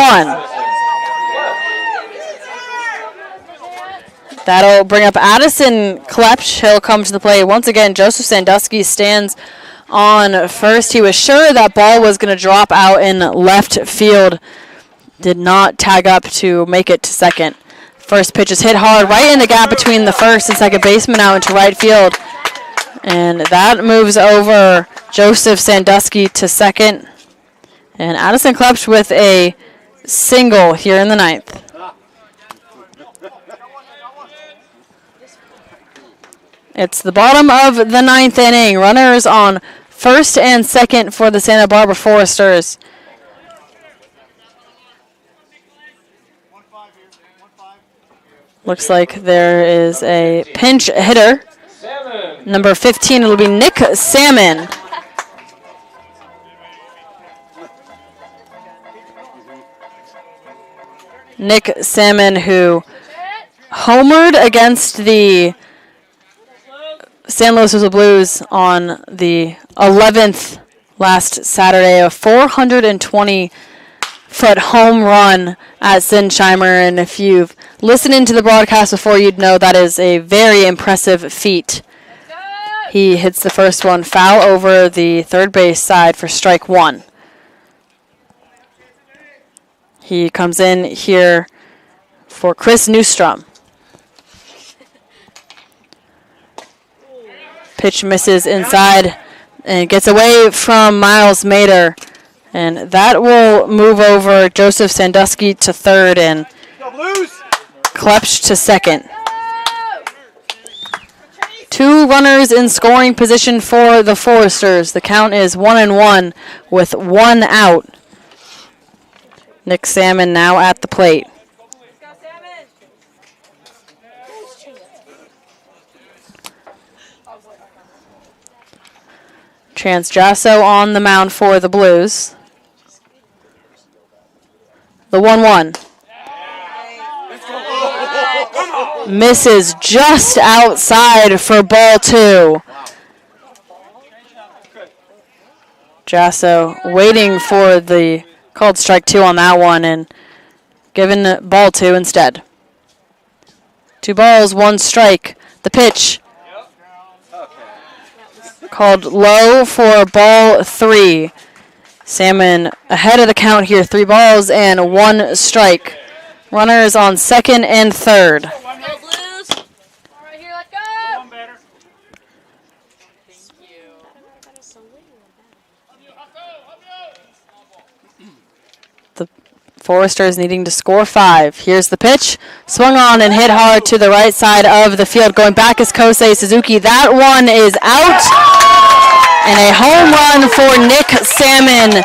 That'll bring up Addison Klepsch. He'll come to the plate. Once again, Joseph Sandusky stands on first. He was sure that ball was going to drop out in left field. Did not tag up to make it to second. First pitch is hit hard right in the gap between the first and second baseman out into right field. And that moves over Joseph Sandusky to second. And Addison Klepsch with a single here in the 9th. It's the bottom of the 9th inning. Runners on first and second for the Santa Barbara Foresters. Looks like there is a pinch hitter. Number 15, it'll be Nick Salmon. Nick Salmon, who homered against the San Luis Obispo Blues on the 11th last Saturday, a 420-foot home run at Sinsheimer. And if you've listened into the broadcast before, you'd know that is a very impressive feat. He hits the first one foul over the third base side for strike 1. He comes in here for Chris Newstrom. Pitch misses inside and gets away from Miles Mader. And that will move over Joseph Sandusky to third and Klepsch to second. 2 runners in scoring position for the Foresters. The count is 1-1 with 1 out. Nick Salmon now at the plate. Chance Jasso on the mound for the Blues. The 1-1. Misses just outside for ball 2. Jasso waiting for the called strike 2 on that one and given ball 2 instead. 2 balls, 1 strike. The pitch called low for ball 3. Salmon ahead of the count here. 3 balls and 1 strike. Runners on second and third.
Go Blues. All right, here, let's go.
The Foresters needing to score 5. Here's the pitch. Swung on and hit hard to the right side of the field. Going back is Kosei Suzuki. That one is out. And a home run for Nick Salmon.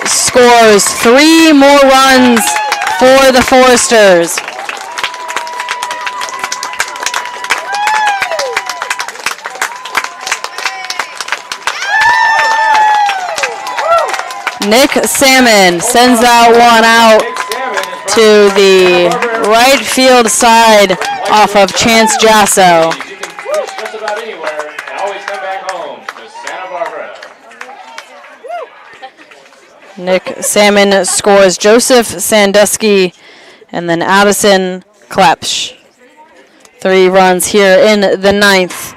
Scores 3 more runs for the Foresters. Nick Salmon sends that one out to the right field side off of Chance Jasso.
You can switch just about anywhere and always come back home to Santa Barbara.
Nick Salmon scores Joseph Sandusky and then Addison Klepsch. 3 runs here in the 9th.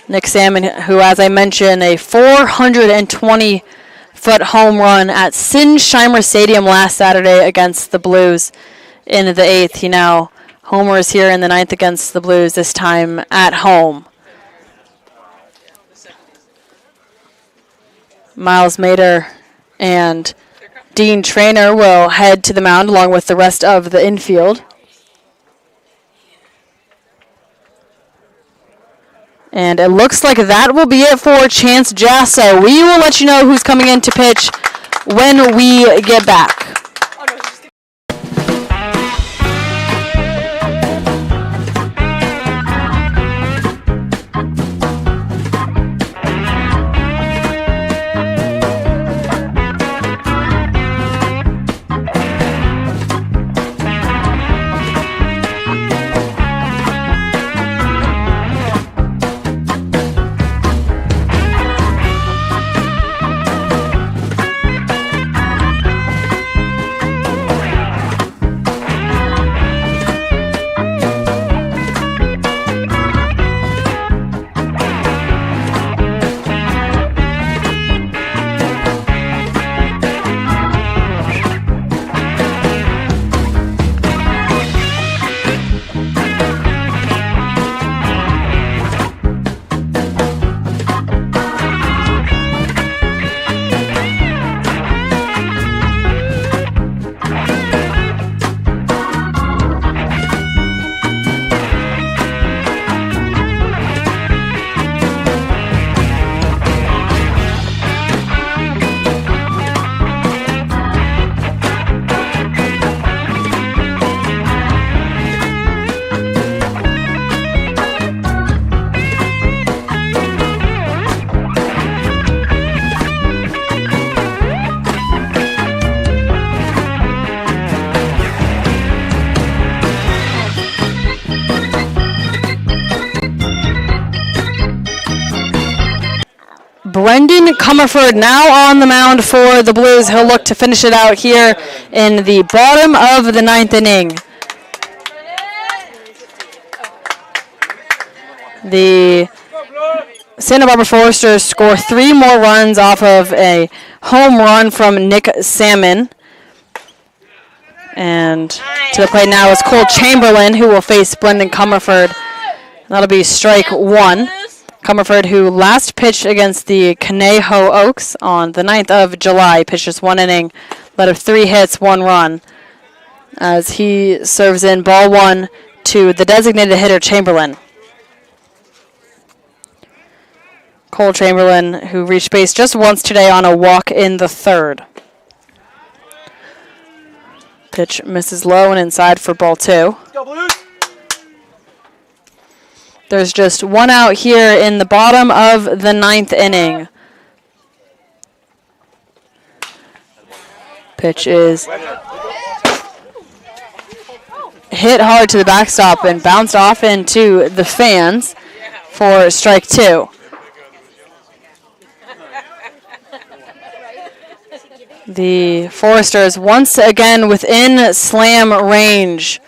Nick Salmon, who, as I mentioned, a 420-foot home run at Sinsheimer Stadium last Saturday against the Blues in the 8th. He now homers here in the 9th against the Blues, this time at home. Miles Mader and Dean Traynor will head to the mound along with the rest of the infield. And it looks like that will be it for Chance Jasso. We will let you know who's coming in to pitch when we get back. Brendan Comerford now on the mound for the Blues. He'll look to finish it out here in the bottom of the 9th inning. The Santa Barbara Foresters score 3 more runs off of a home run from Nick Salmon. And to the plate now is Cole Chamberlain, who will face Brendan Comerford. That'll be strike 1. Comerford, who last pitched against the Conejo Oaks on the 9th of July, pitched just 1 inning, led of 3 hits, 1 run, as he serves in ball 1 to the designated hitter Chamberlain. Cole Chamberlain, who reached base just once today on a walk in the 3rd. Pitch misses low and inside for ball 2.
Go Blues!
There's just 1 out here in the bottom of the 9th inning. Pitch is hit hard to the backstop and bounced off into the fans for strike 2. The Foresters once again within slam range.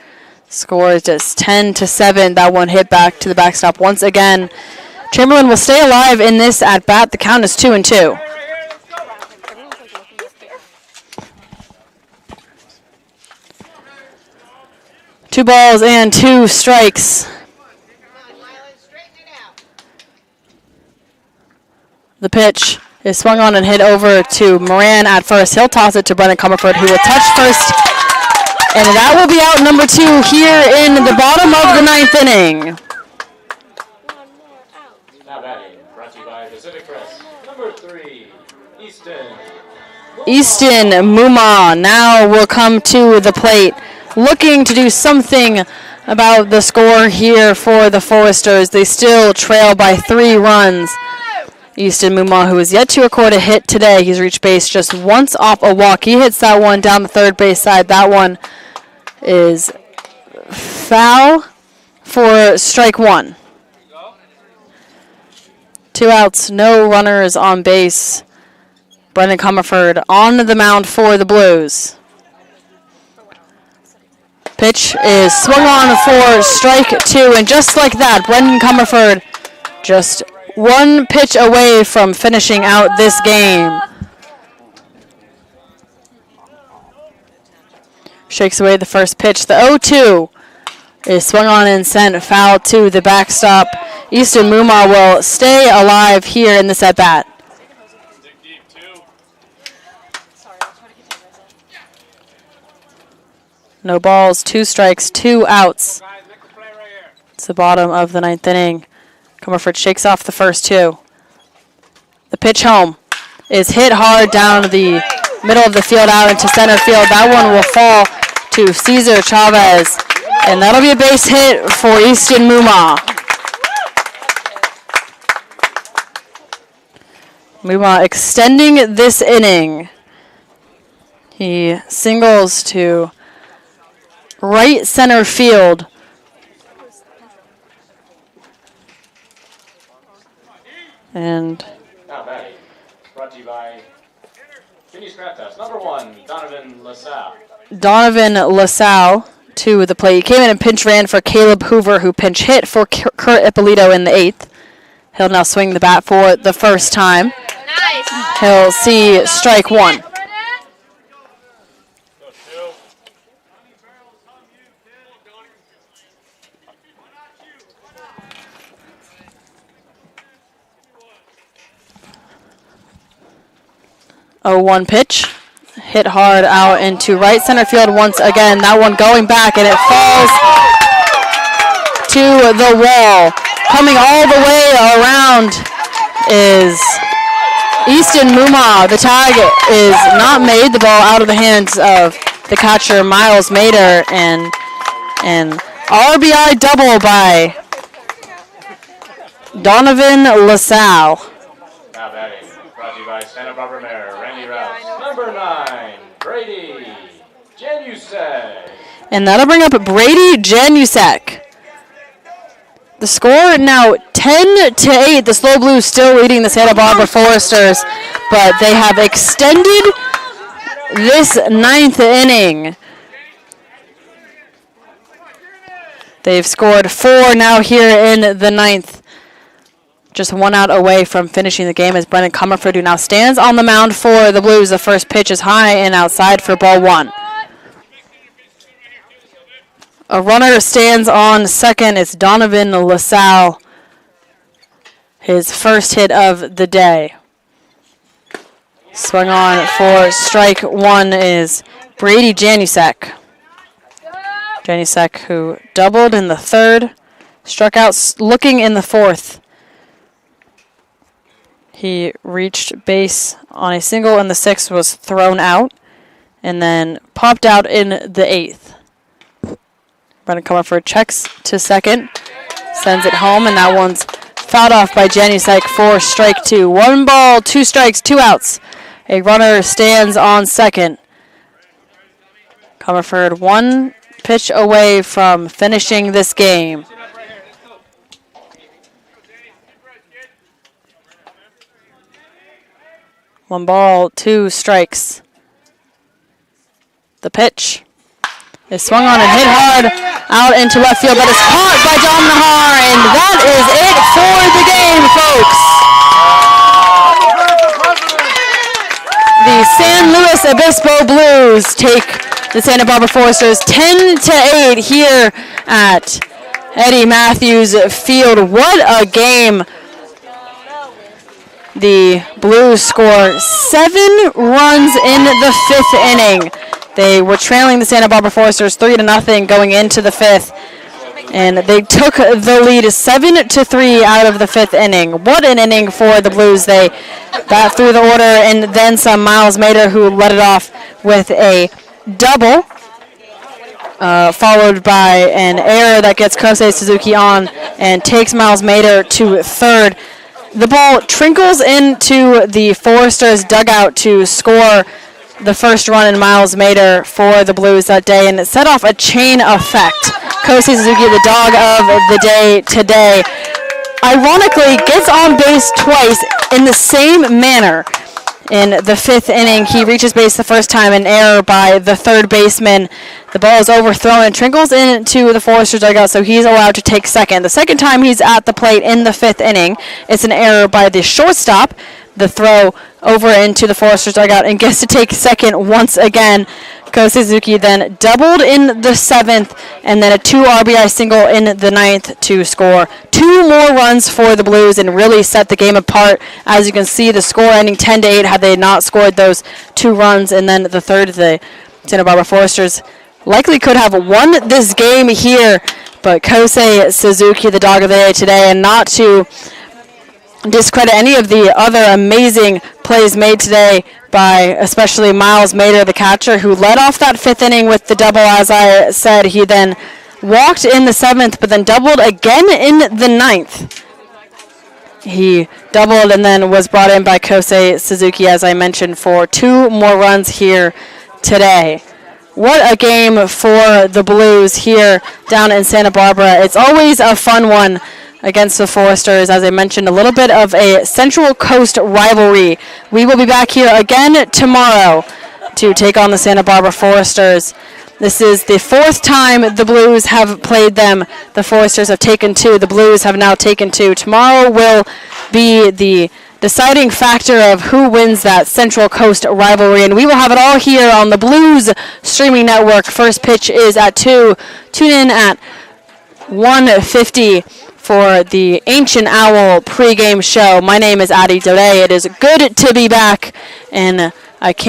Score is just 10-7. That one hit back to the backstop once again. Chamberlain will stay alive in this at bat. The count is 2-2. Two balls and 2 strikes. The pitch is swung on and hit over to Moran at first. He'll toss it to Brendan Comerford, who will touch first. And that will be out number 2 here in the bottom of the 9th inning.
Now batting, brought to you by Pacific Press. Number 3,
Easton Muma now will come to the plate, looking to do something about the score here for the Foresters. They still trail by 3 runs. Easton Muma, who has yet to record a hit today. He's reached base just once off a walk. He hits that one down the third base side. That one is foul for strike one. 2 outs, no runners on base. Brendan Comerford on the mound for the Blues. Pitch is swung on for strike two, and just like that, Brendan Comerford just one pitch away from finishing out this game. Shakes away the first pitch. The 0-2 is swung on and sent foul to the backstop. Easton Muma will stay alive here in this at-bat. No balls, 2 strikes, 2 outs. It's the bottom of the 9th inning. Comerford shakes off the first 2. The pitch home is hit hard down the middle of the field out into center field. That one will fall to Cesar Chavez, and that'll be a base hit for Easton Muma. Muma extending this inning. He singles to right center field. And
Now batting, brought to you by Finney Scrap Test. Number 1, Donovan LaSalle.
Donovan LaSalle to the plate. He came in and pinch ran for Caleb Hoover, who pinch hit for Kurt Ippolito in the 8th. He'll now swing the bat for the first time.
Nice.
He'll see strike one. Oh, 1 pitch. Hit hard out into right center field once again. That one going back, and it falls to the wall. Coming all the way around is Easton Muma. The tag is not made. The ball out of the hands of the catcher, Miles Mader, and an RBI double by Donovan LaSalle.
Now batting, brought to you by Santa Barbara Mayor Randy Rouse. Number 9, Brady Janusek.
And that'll bring up Brady Janusek. The score now 10-8. The SLO Blues still leading the Santa Barbara Foresters, but they have extended this 9th inning. They've scored 4 now here in the 9th. Just 1 out away from finishing the game as Brendan Comerford, who now stands on the mound for the Blues. The first pitch is high and outside for ball 1. A runner stands on second. It's Donovan LaSalle. His first hit of the day. Swung on for strike 1 is Brady Janusek. Janusek, who doubled in the 3rd, struck out looking in the 4th. He reached base on a single in the 6th, was thrown out, and then popped out in the 8th. Brendan Comerford checks to second, sends it home, and that one's fouled off by Janusek for strike 2. 1 ball, 2 strikes, 2 outs. A runner stands on second. Comerford 1 pitch away from finishing this game. One ball, 2 strikes. The pitch is swung on and hit hard out into left field, but it's caught by Dom Nahar, and that is it for the game, folks. The San Luis Obispo Blues take the Santa Barbara Foresters 10-8 here at Eddie Matthews Field. What a game. The Blues score 7 runs in the 5th inning. They were trailing the Santa Barbara Foresters 3-0 going into the 5th, and they took the lead 7-3 out of the 5th inning. What an inning for the Blues. They got through the order, and then some. Miles Mader, who led it off with a double, followed by an error that gets Kosei Suzuki on and takes Miles Mader to third. the ball trickles into the Foresters dugout to score the first run in Miles Mater for the Blues that day, and it set off a chain effect. Kosei Suzuki, the dog of the day today, ironically gets on base twice in the same manner. In the 5th inning, he reaches base the first time, an error by the third baseman. The ball is overthrown and trickles into the Foresters dugout, so he's allowed to take second. The second time he's at the plate in the 5th inning, it's an error by the shortstop. The throw over into the Foresters dugout and gets to take second once again. Kosei Suzuki then doubled in the 7th and then a 2 RBI single in the 9th to score 2 more runs for the Blues and really set the game apart. As you can see, the score ending 10-8 had they not scored those 2 runs, and then the third, the Santa Barbara Foresters likely could have won this game here, but Kosei Suzuki, the dog of the day today, and not to discredit any of the other amazing plays made today by especially Miles Mater, the catcher, who led off that 5th inning with the double. As I said, he then walked in the 7th, but then doubled again in the 9th. He doubled and then was brought in by Kosei Suzuki, as I mentioned, for 2 more runs here today. What a game for the Blues here down in Santa Barbara. It's always a fun one against the Foresters. As I mentioned, a little bit of a Central Coast rivalry. We will be back here again tomorrow to take on the Santa Barbara Foresters. This is the 4th time the Blues have played them. The Foresters have taken 2. The Blues have now taken 2. Tomorrow will be the deciding factor of who wins that Central Coast rivalry, and we will have it all here on the Blues streaming network. First pitch is at 2. Tune in at 1:50 for the Ancient Owl pregame show. My name is Addy Daudet. It is good to be back, and I can't